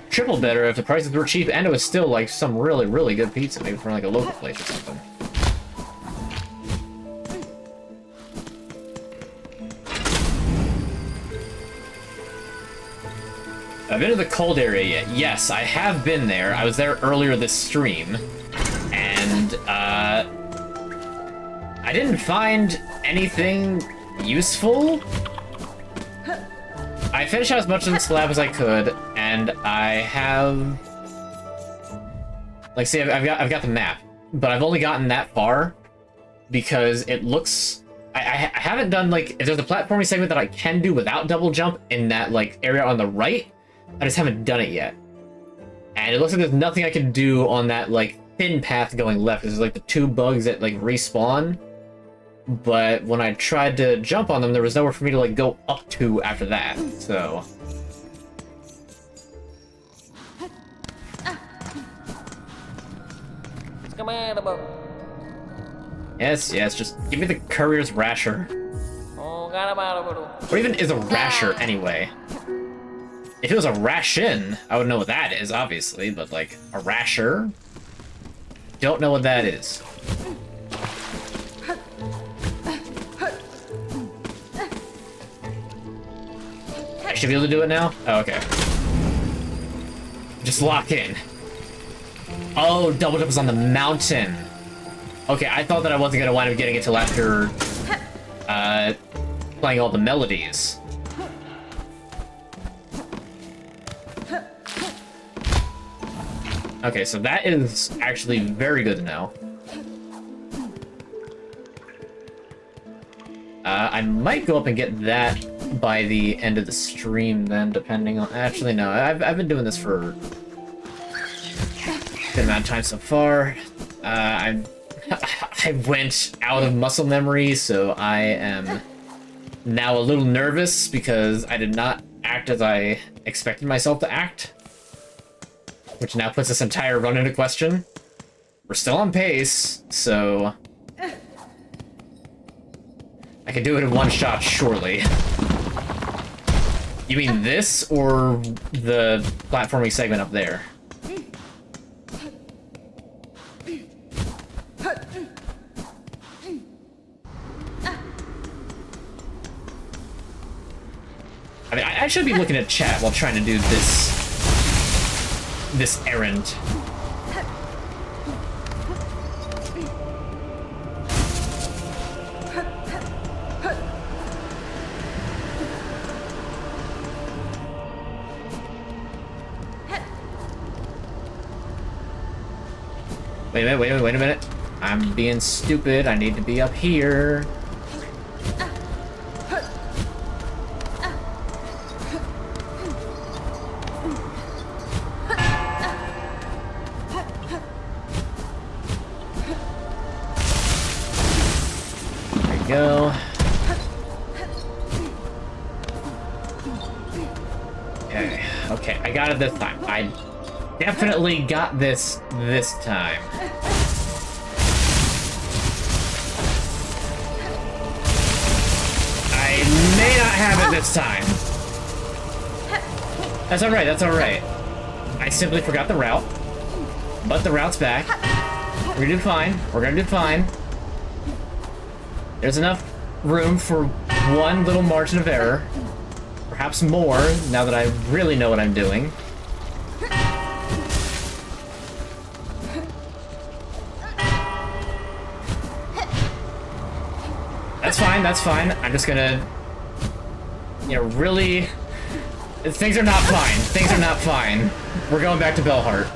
Triple better if the prices were cheap and it was still like some really, really good pizza, maybe from like a local place or something. I've been to the cold area yet. Yes, I have been there. I was there earlier this stream, and I didn't find anything useful. I finished out as much of the slab as I could, and I have, like, see, I've got the map, but I've only gotten that far because it looks. I haven't done, like, if there's a platforming segment that I can do without double jump in that like area on the right, I just haven't done it yet, and it looks like there's nothing I can do on that like thin path going left because there's like the two bugs that like respawn. But when I tried to jump on them, there was nowhere for me to like go up to after that, so. Yes, yes, just give me the courier's rasher. What even is a rasher anyway? If it was a ration, I would know what that is, obviously, but like a rasher? Don't know what that is. I should be able to do it now? Oh, okay. Just lock in. Oh, double jump is on the mountain. Okay, I thought that I wasn't gonna wind up getting it till after playing all the melodies. Okay, so that is actually very good to know. I might go up and get that by the end of the stream then, depending on... Actually, no, I've been doing this for a good amount of time so far. I went out of muscle memory, so I am now a little nervous because I did not act as I expected myself to act, which now puts this entire run into question. We're still on pace, so I can do it in one shot, surely. You mean this, or the platforming segment up there? I mean, I should be looking at chat while trying to do this errand. Wait a minute. I'm being stupid. I need to be up here. There we go. Okay, I got it this time. I definitely got this time. I may not have it this time. That's alright, that's alright. I simply forgot the route. But the route's back. We're gonna do fine. We're gonna do fine. There's enough room for one little margin of error. Perhaps more, now that I really know what I'm doing. That's fine, that's fine. I'm just gonna... You know, really... Things are not fine. Things are not fine. We're going back to Belhart.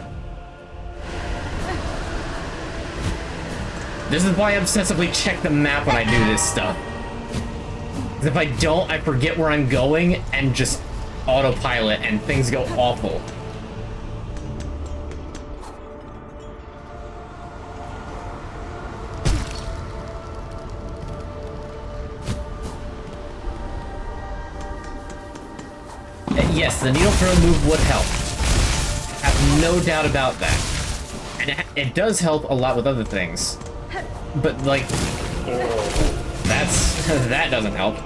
This is why I obsessively check the map when I do this stuff. Because if I don't, I forget where I'm going and just autopilot and things go awful. Yes, the needle throw move would help. I have no doubt about that. And it does help a lot with other things. But, like, that doesn't help.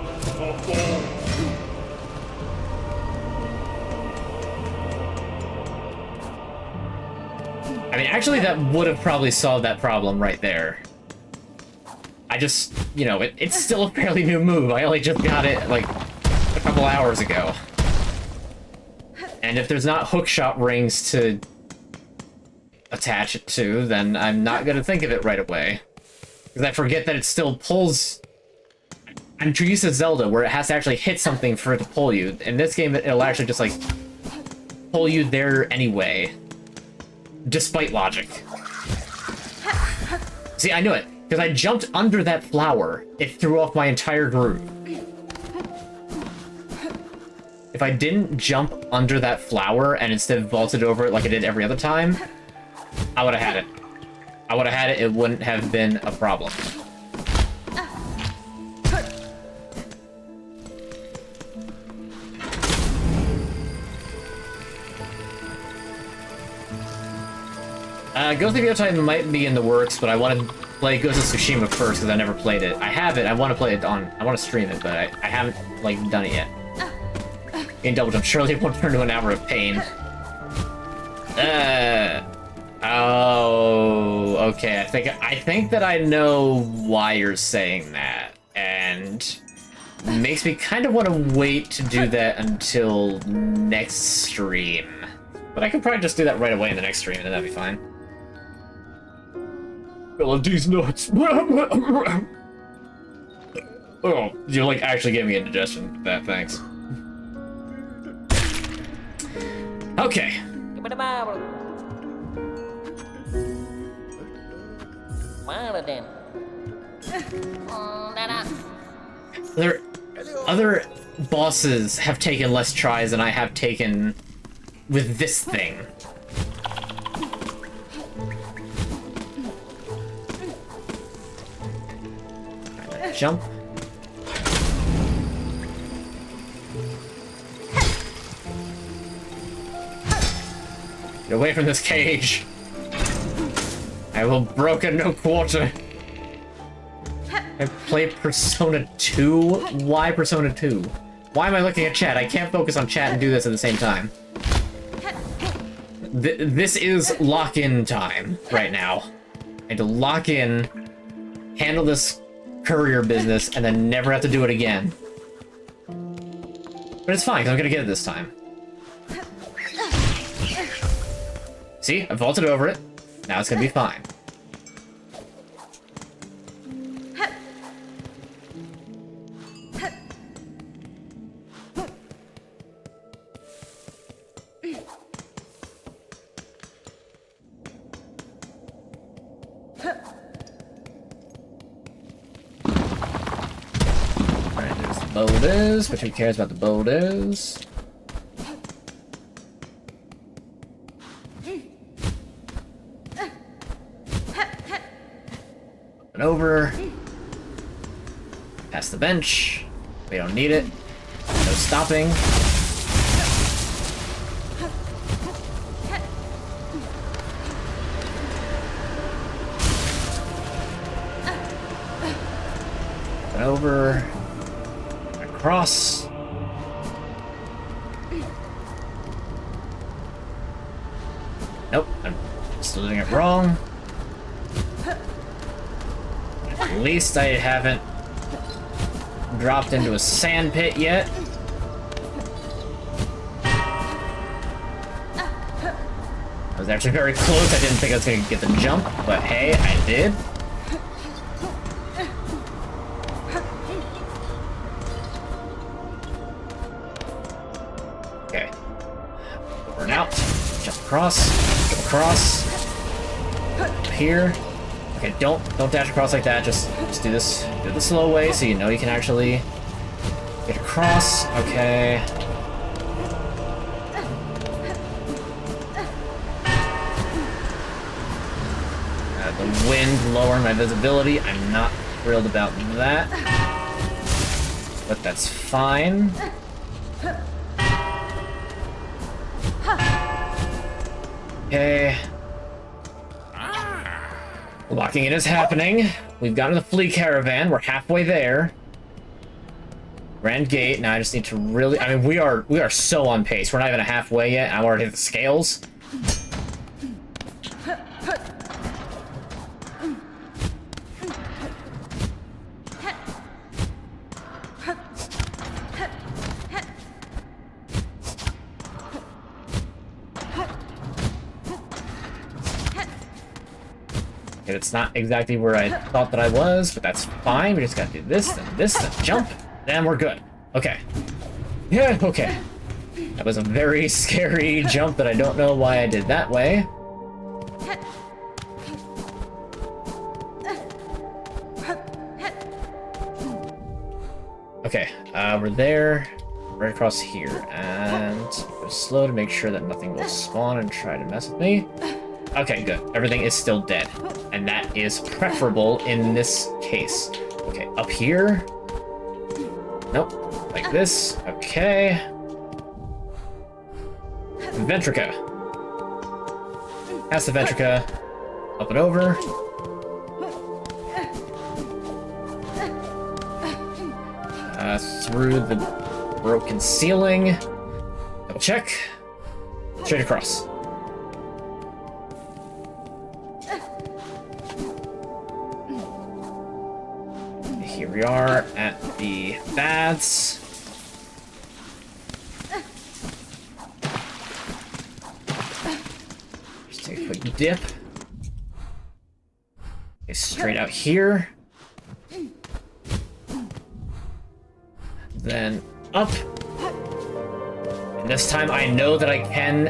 I mean, actually, that would have probably solved that problem right there. I just, you know, it's still a fairly new move. I only just got it, like, a couple hours ago. And if there's not hookshot rings to attach it to, then I'm not gonna think of it right away. Because I forget that it still pulls... I'm used to Zelda, where it has to actually hit something for it to pull you. In this game, it'll actually just, like, pull you there anyway. Despite logic. See, I knew it. Because I jumped under that flower. It threw off my entire group. If I didn't jump under that flower and instead vaulted over it like I did every other time, I would have had it. I would have had it, it wouldn't have been a problem. Ghost of Yotime might be in the works, but I want to play Ghost of Tsushima first because I never played it. I have it, I want to play it on, I want to stream it, but I haven't, like, done it yet. Getting double jump, surely it won't turn to an hour of pain. Oh, okay, I think that I know why you're saying that, and makes me kind of want to wait to do that until next stream. But I could probably just do that right away in the next stream, and that'd be fine. Well, these nuts. Oh, you're like actually giving me indigestion with that, thanks. Okay. Are there other bosses have taken less tries than I have taken with this thing. Jump. Get away from this cage. I will broken no quarter. I play Persona 2? Why Persona 2? Why am I looking at chat? I can't focus on chat and do this at the same time. This is lock-in time right now. I need to lock in, handle this courier business, and then never have to do it again. But it's fine, because I'm gonna get it this time. See? I vaulted over it. Now it's gonna be fine. Alright, there's the boulders, but who cares about the boulders? And over. Past the bench. We don't need it. No stopping. And over. Across. Nope, I'm still doing it wrong. At least I haven't dropped into a sand pit yet. I was actually very close. I didn't think I was going to get the jump, but hey, I did. Okay. Over and out. Jump across. Jump across. Up here. Okay, don't dash across like that. Just do this the slow way so you know you can actually get across. Okay. The wind lowering my visibility. I'm not thrilled about that. But that's fine. Okay. Locking in is happening. We've gotten the flea caravan. We're halfway there. Grand gate. Now I just need to really... I mean, we are so on pace. We're not even halfway yet. I'm already at the scales. It's not exactly where I thought that I was, but that's fine. We just gotta do this, then jump, then we're good. Okay. Yeah, okay. That was a very scary jump that I don't know why I did that way. Okay, we're there, right across here, and go slow to make sure that nothing will spawn and try to mess with me. Okay, good. Everything is still dead. And that is preferable in this case. Okay, up here. Nope. Like this. Okay. Ventrica. Past the Ventrica. Up and over. Through the broken ceiling. Double check. Straight across. Here we are at the baths. Just take a quick dip. Okay, straight out here. Then up. And this time I know that I can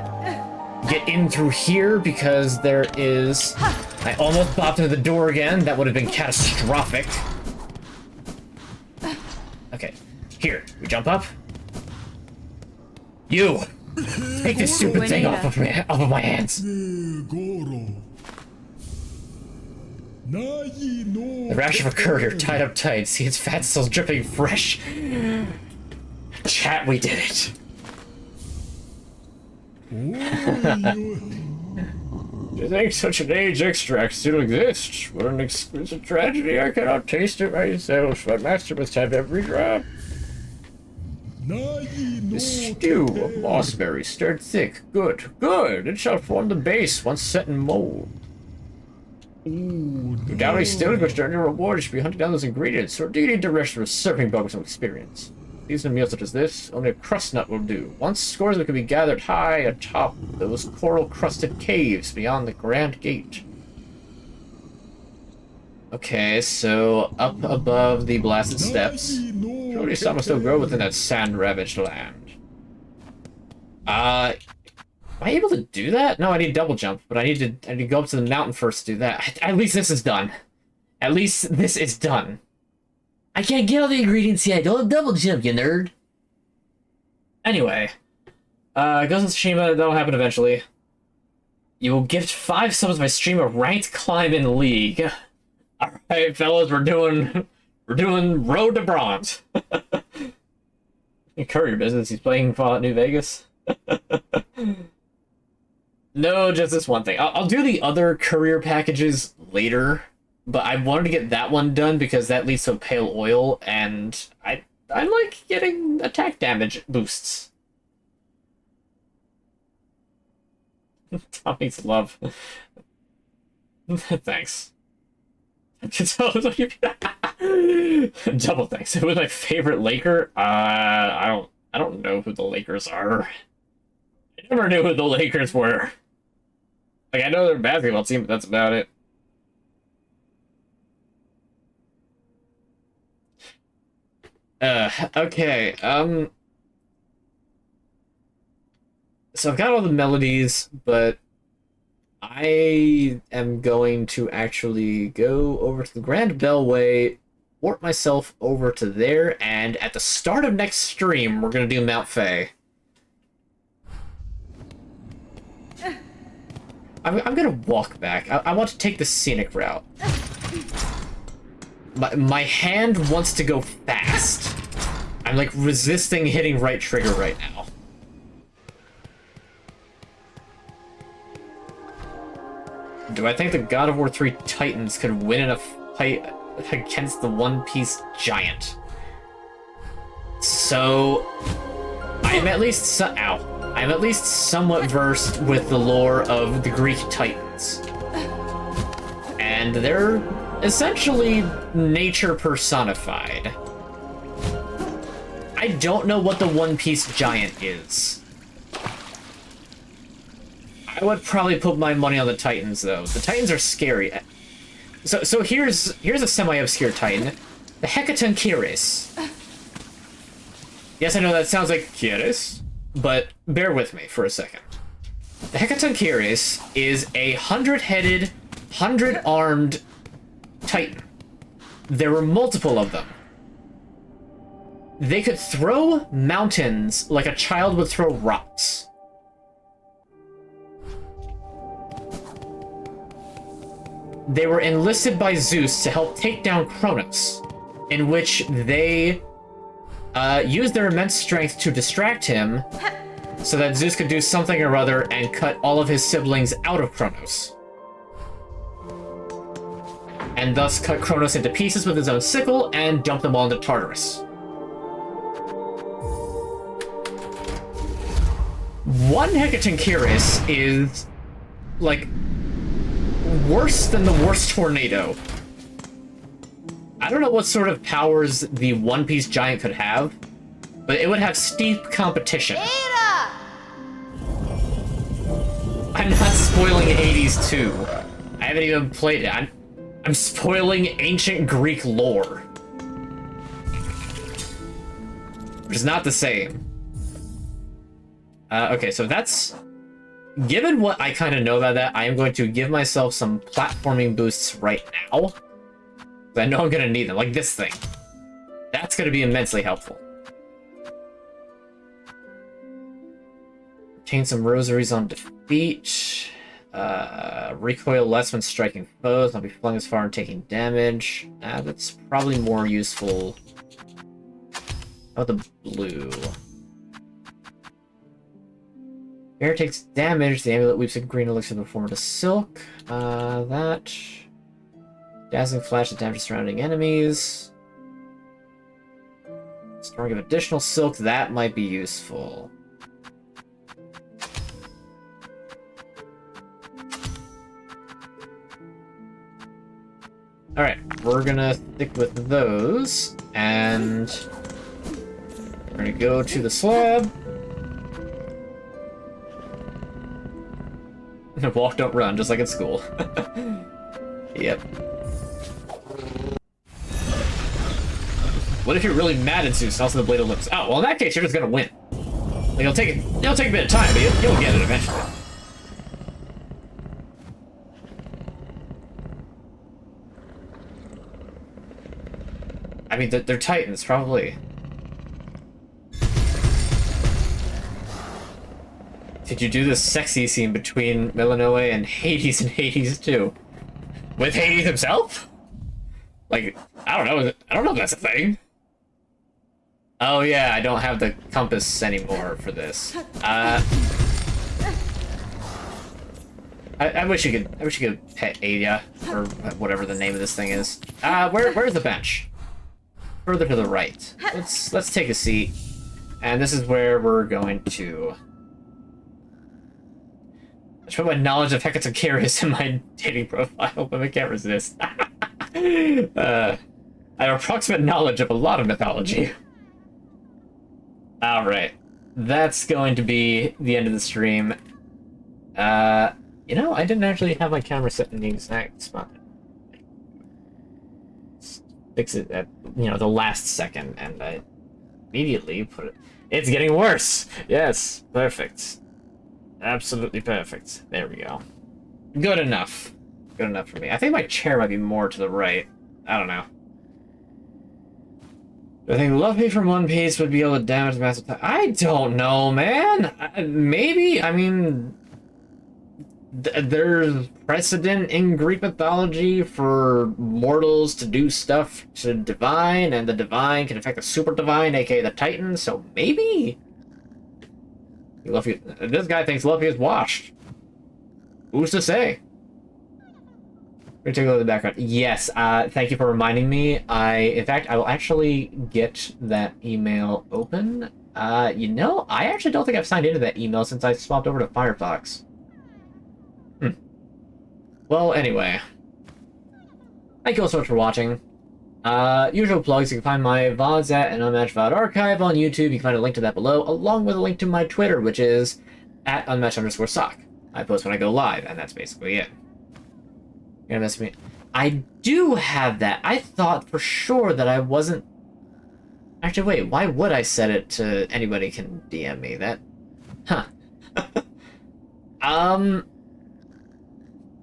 get in through here because there is... I almost bopped into the door again. That would have been catastrophic. Okay, here we We jump up? You! Take this stupid thing off of my hands! The rash of a courier tied up tight, see its fat still dripping fresh. Chat, we did it. Do you think such an age extract still exists? What an exquisite tragedy, I cannot taste it myself. My master must have every drop. The stew of mossberry stirred thick. Good, good. It shall form the base once set in mold. Ooh, doubly still, but your reward should be hunting down those ingredients, or do you need to rest from a serving bug with some experience? These are meals such as this, only a crust nut will do. Once scores of it can be gathered high atop those coral-crusted caves beyond the Grand Gate. Okay, so up above the blasted steps. Surely some will still grow within that sand-ravaged land. Am I able to do that? No, I need double jump, but I need to go up to the mountain first to do that. At least this is done. At least this is done. I can't get all the ingredients yet. Don't double jump, you nerd. Anyway, Ghost of Tsushima, that'll happen eventually. You will gift 5 subs by stream a ranked climb in League. Alright, fellas, we're doing Road to Bronze. Courier business, he's playing Fallout New Vegas. No, just this one thing. I'll do the other courier packages later, but I wanted to get that one done because that leads to a pale oil, and I like getting attack damage boosts. Tommy's love. Thanks. Double thanks. It was my favorite Laker. I don't know who the Lakers are. I never knew who the Lakers were. Like, I know they're a basketball team, but that's about it. Okay, so I've got all the melodies, but I am going to actually go over to the Grand Bellway, warp myself over to there, and at the start of next stream, we're gonna do Mount Faye. I'm gonna walk back. I want to take the scenic route. My hand wants to go fast. I'm like resisting hitting right trigger right now. Do I think the God of War 3 Titans could win in a fight against the One Piece giant? So I'm at least I'm at least somewhat versed with the lore of the Greek Titans. And they're essentially nature personified. I don't know what the One Piece giant is. I would probably put my money on the Titans, though. The Titans are scary. So here's a semi-obscure Titan. The Hecatoncheires. Yes, I know that sounds like Kieres, but bear with me for a second. The Hecatoncheires is a 100-headed, 100-armed Titan. There were multiple of them. They could throw mountains like a child would throw rocks. They were enlisted by Zeus to help take down Kronos, in which they used their immense strength to distract him so that Zeus could do something or other and cut all of his siblings out of Kronos. And thus cut Kronos into pieces with his own sickle and dump them all into Tartarus. One Hecatoncheires is, like, worse than the worst tornado. I don't know what sort of powers the One Piece giant could have, but it would have steep competition. I'm not spoiling Hades 2. I haven't even played it. I'm spoiling ancient Greek lore. Which is not the same. Okay, so that's... Given what I kind of know about that, I am going to give myself some platforming boosts right now. I know I'm going to need them, like this thing. That's going to be immensely helpful. Chain some rosaries on defeat. Recoil less when striking foes. Not be flung as far and taking damage. That's probably more useful. How about the blue? Bear takes damage. The amulet weeps a green elixir in the form of a silk. That. Dazzling flash that damages surrounding enemies. Storing of additional silk. That might be useful. Alright, we're gonna stick with those, and we're gonna go to the slab. Walk, don't run, just like in school. Yep. What if you're really mad at Zeus? Also the Blade of Lips. Oh, well in that case, you're just gonna win. Like, it'll take a bit of time, but you'll get it eventually. I mean, they're Titans, probably. Did you do this sexy scene between Milanoe and Hades 2? With Hades himself? Like, I don't know. I don't know if that's a thing. Oh yeah, I don't have the compass anymore for this. I wish you could pet Adia, or whatever the name of this thing is. Where's the bench? Further to the right. Let's take a seat. And this is where we're going to... I should put my knowledge of Hecatomachus in my dating profile, but I can't resist. I have approximate knowledge of a lot of mythology. Alright. That's going to be the end of the stream. You know, I didn't actually have my camera set in the exact spot. Fix it at, you know, the last second, and I immediately put it... It's getting worse! Yes, perfect. Absolutely perfect. There we go. Good enough. Good enough for me. I think my chair might be more to the right. I don't know. I think Luffy from One Piece would be able to damage the massive... I don't know, man! Maybe? I mean... there's precedent in Greek mythology for mortals to do stuff to divine, and the divine can affect the super divine, aka the Titan, so maybe? Luffy, this guy thinks Luffy is washed. Who's to say? We're gonna take a look at the background. Yes, thank you for reminding me. In fact, I will actually get that email open. You know, I actually don't think I've signed into that email since I swapped over to Firefox. Well, anyway. Thank you all so much for watching. Usual plugs, you can find my VODs at an Unmatched VOD archive on YouTube. You can find a link to that below, along with a link to my Twitter, which is at @unmatched_sock. I post when I go live, and that's basically it. You're gonna miss me. I do have that. I thought for sure that I wasn't... Actually, wait, why would I set it to anybody can DM me? That... Huh. I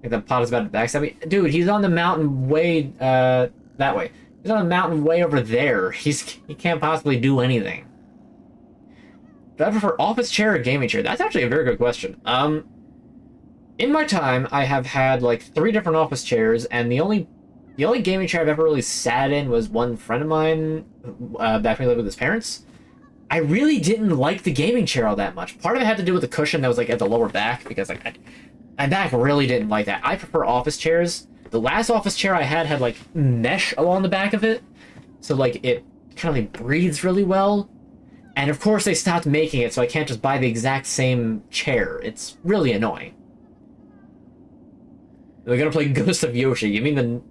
think the pot is about to backstab me. Dude, he's on the mountain way, that way. He's on the mountain way over there. He can't possibly do anything. Do I prefer office chair or gaming chair? That's actually a very good question. In my time, I have had like 3 different office chairs, and the only gaming chair I've ever really sat in was one friend of mine back when he lived with his parents. I really didn't like the gaming chair all that much. Part of it had to do with the cushion that was like at the lower back, because like my back really didn't like that. I prefer office chairs. The last office chair I had like mesh along the back of it, so like it kind of like breathes really well. And of course they stopped making it, so I can't just buy the exact same chair. It's really annoying. We're gonna play Ghost of Yoshi. You mean the...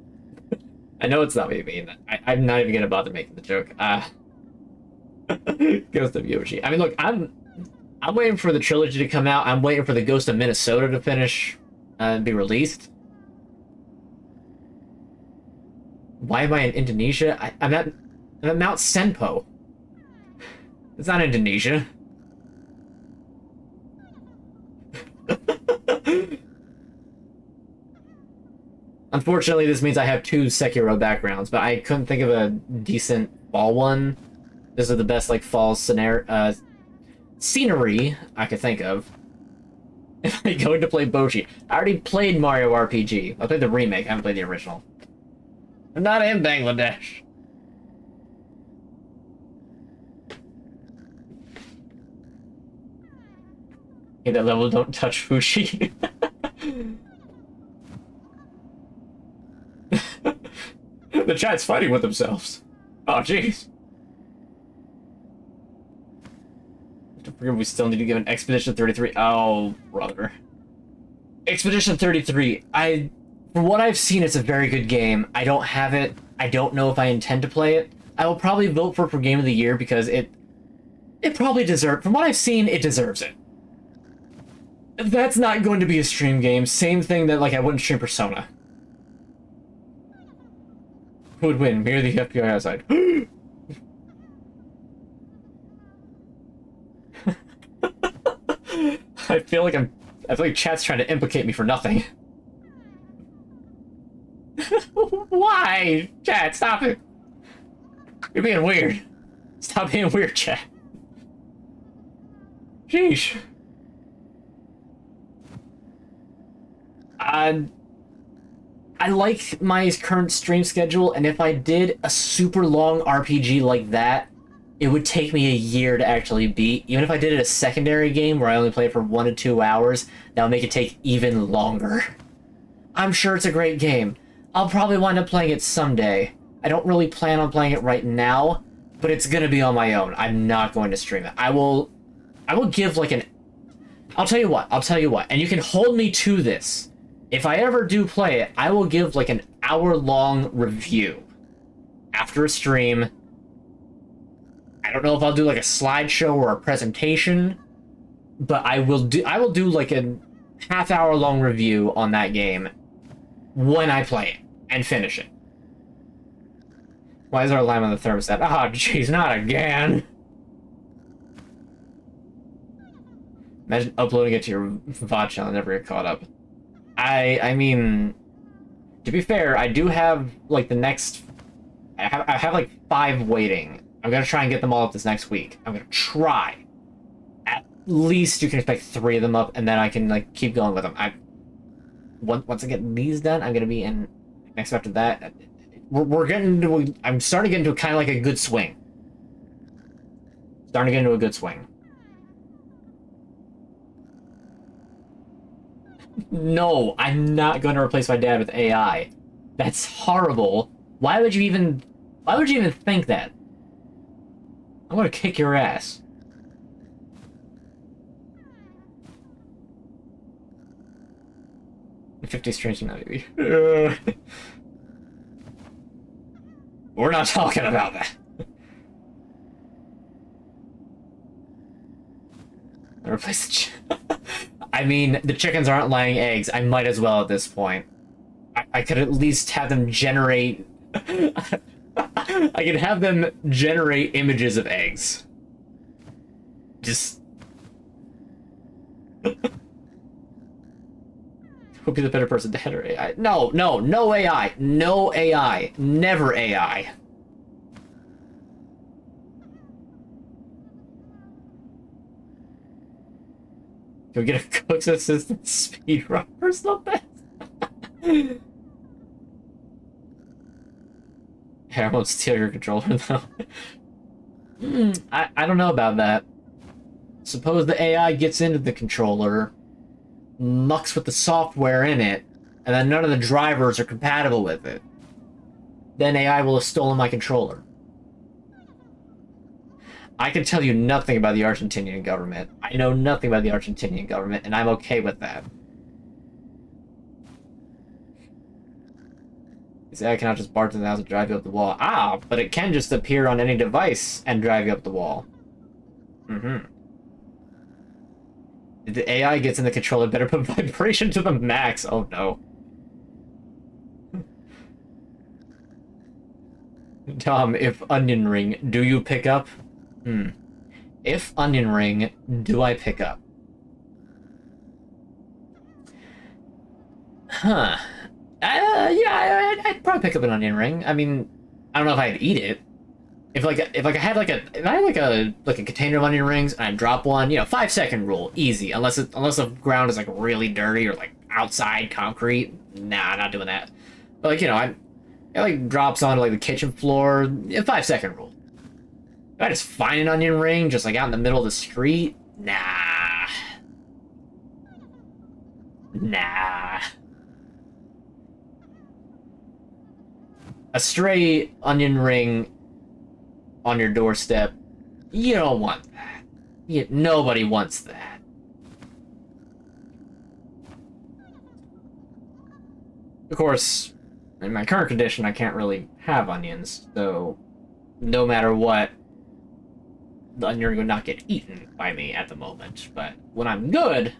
I know it's not what you mean. I'm not even gonna bother making the joke. Ghost of Yoshi. I mean, look, I'm waiting for the trilogy to come out. I'm waiting for the Ghost of Minnesota to finish and be released. Why am I in Indonesia? I'm at Mount Senpo. It's not Indonesia. Unfortunately, this means I have 2 Sekiro backgrounds, but I couldn't think of a decent fall one. This is the best like fall scenario, scenery I could think of. I going to play Boshi? I already played Mario RPG. I played the remake. I haven't played the original. I'm not in Bangladesh. Hey, that level don't touch Fushi. The chat's fighting with themselves. Oh, jeez. Don't forget we still need to give an Expedition 33. Oh, brother. Expedition 33. From what I've seen, it's a very good game. I don't have it. I don't know if I intend to play it. I will probably vote for Game of the Year because it probably deserves... From what I've seen, it deserves it. That's not going to be a stream game. Same thing that, like, I wouldn't stream Persona. Who would win? Me or the FBI outside? I feel like chat's trying to implicate me for nothing. Why? Chat, stop it. You're being weird. Stop being weird, chat. Sheesh. I like my current stream schedule, and if I did a super long RPG like that, it would take me a year to actually beat. Even if I did it a secondary game where I only play it for 1 to 2 hours, that would make it take even longer. I'm sure it's a great game. I'll probably wind up playing it someday. I don't really plan on playing it right now, but it's gonna be on my own. I'm not going to stream it. I will give like an... I'll tell you what, and you can hold me to this. If I ever do play it, I will give like an hour-long review after a stream. I don't know if I'll do like a slideshow or a presentation, but I will do like a half-hour-long review on that game when I play it and finish it. Why is there a line on the thermostat? Oh, jeez, not again. Imagine uploading it to your VOD channel and never get caught up. I mean, to be fair, I do have like the next... I have like 5 waiting. I'm gonna try and get them all up this next week. I'm gonna try. At least you can expect 3 of them up, and then I can like keep going with them. Once I get these done, I'm gonna be in next after that. We're getting into... I'm starting to get into kind of like a good swing. Starting to get into a good swing. No, I'm not going to replace my dad with AI. That's horrible. Why would you even think that? I'm gonna kick your ass. $50 strange now, maybe. We're not talking about that. I replace the I mean, the chickens aren't laying eggs. I might as well at this point. I could at least have them generate... I could have them generate images of eggs. Just... Who'd be the better person, dad or AI? No AI. No AI. Never AI. Can we get a cook's assistant speedrun personal best? I won't steal your controller though. I don't know about that. Suppose the AI gets into the controller, mucks with the software in it, and then none of the drivers are compatible with it. Then AI will have stolen my controller. I can tell you nothing about the Argentinian government. I know nothing about the Argentinian government, and I'm okay with that. This AI cannot just barge into the house and drive you up the wall. Ah, but it can just appear on any device and drive you up the wall. Mm-hmm. If the AI gets in the controller, better put vibration to the max. Oh no. Tom, if onion ring, do you pick up? If onion ring, do I pick up? Huh. Yeah, I'd probably pick up an onion ring. I mean, I don't know if I'd eat it. if I had a container of onion rings and I drop one, 5-second rule, easy. Unless the ground is like really dirty or like outside concrete, nah, not doing that. But it like drops onto like the kitchen floor, 5-second rule. If I just find an onion ring just like out in the middle of the street, nah. A stray onion ring on your doorstep, you don't want that. Nobody wants that. Of course, in my current condition, I can't really have onions, so no matter what, the onion ring would not get eaten by me at the moment. But when I'm good,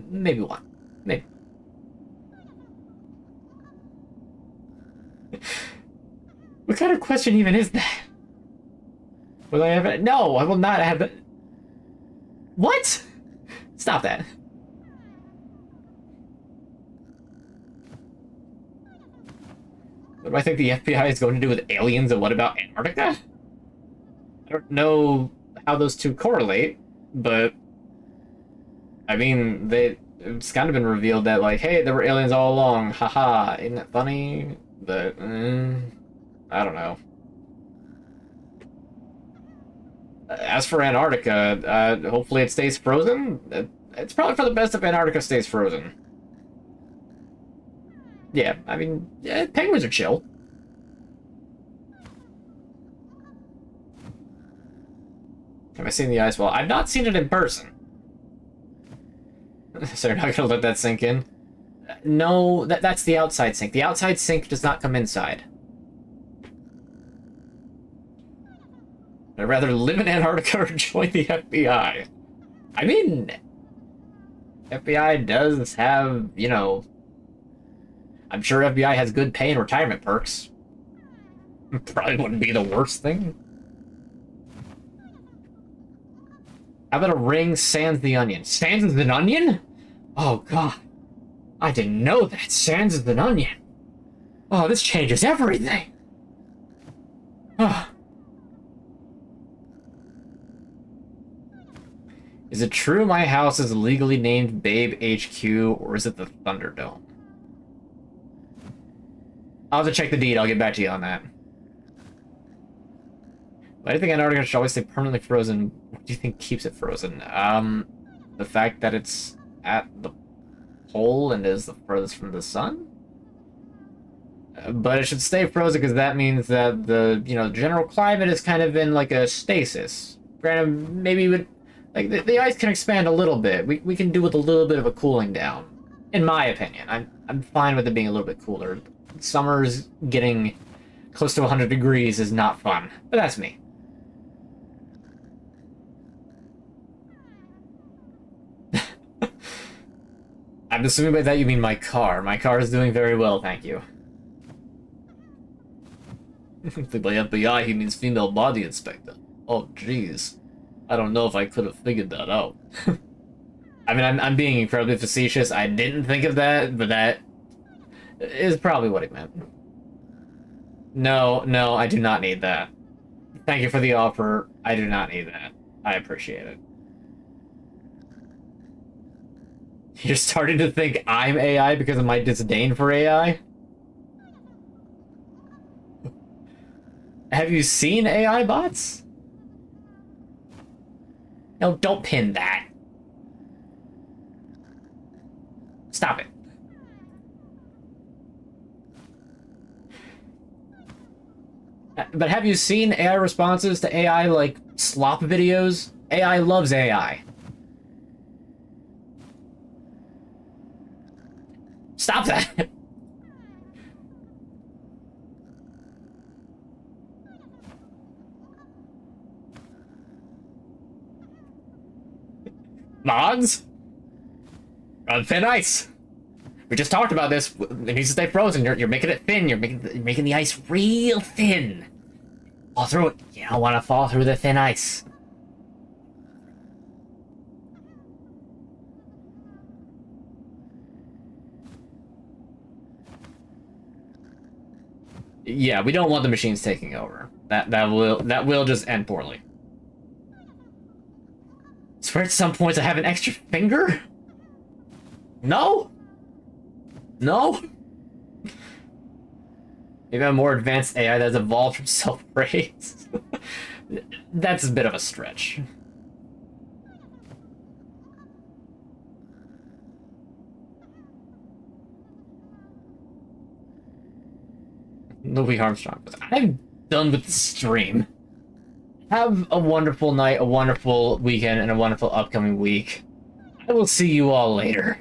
maybe one. Maybe. What kind of question even is that? Will I have it? No, I will not have it. What? Stop that. What do I think the FBI is going to do with aliens, and what about Antarctica? I don't know how those two correlate, but I mean, it's kind of been revealed that, like, hey, there were aliens all along, haha, isn't that funny? But, I don't know. As for Antarctica, hopefully it stays frozen. It's probably for the best if Antarctica stays frozen. Yeah, I mean, penguins are chill. Have I seen the ice wall? I've not seen it in person. So you're not gonna let that sink in? No, that's the outside sink. The outside sink does not come inside. I'd rather live in Antarctica or join the FBI. I mean, FBI does have, I'm sure FBI has good pay and retirement perks. Probably wouldn't be the worst thing. How about a ring sans the onion? Sans is an onion? Oh, God. I didn't know that. Sans is an onion. Oh, this changes everything. Oh. Is it true my house is legally named Babe HQ, or is it the Thunderdome? I'll have to check the deed. I'll get back to you on that. Why do you think Antarctica should always stay permanently frozen? What do you think keeps it frozen? The fact that it's at the pole and is the furthest from the sun? But it should stay frozen because that means that the, general climate is kind of in like a stasis. Granted, maybe the ice can expand a little bit. We can do with a little bit of a cooling down. In my opinion. I'm fine with it being a little bit cooler. Summer's getting close to 100 degrees is not fun. But that's me. I'm assuming by that you mean my car. My car is doing very well, thank you. By FBI, he means female body inspector. Oh, jeez. I don't know if I could have figured that out. I mean, I'm being incredibly facetious. I didn't think of that, but that is probably what he meant. No, I do not need that. Thank you for the offer. I do not need that. I appreciate it. You're starting to think I'm AI because of my disdain for AI? Have you seen AI bots? No, don't pin that. Stop it. But have you seen AI responses to AI, like, slop videos? AI loves AI. Stop that! Mods? On thin ice. We just talked about this. It needs to stay frozen. You're making it thin. You're making the ice real thin. Fall through it. You don't want to fall through the thin ice. Yeah, we don't want the machines taking over. That will just end poorly. Swear at some points I have an extra finger? No? No? Maybe a more advanced AI that's evolved from self-praise. That's a bit of a stretch. Louis Armstrong. I'm done with the stream. Have a wonderful night, a wonderful weekend, and a wonderful upcoming week. I will see you all later.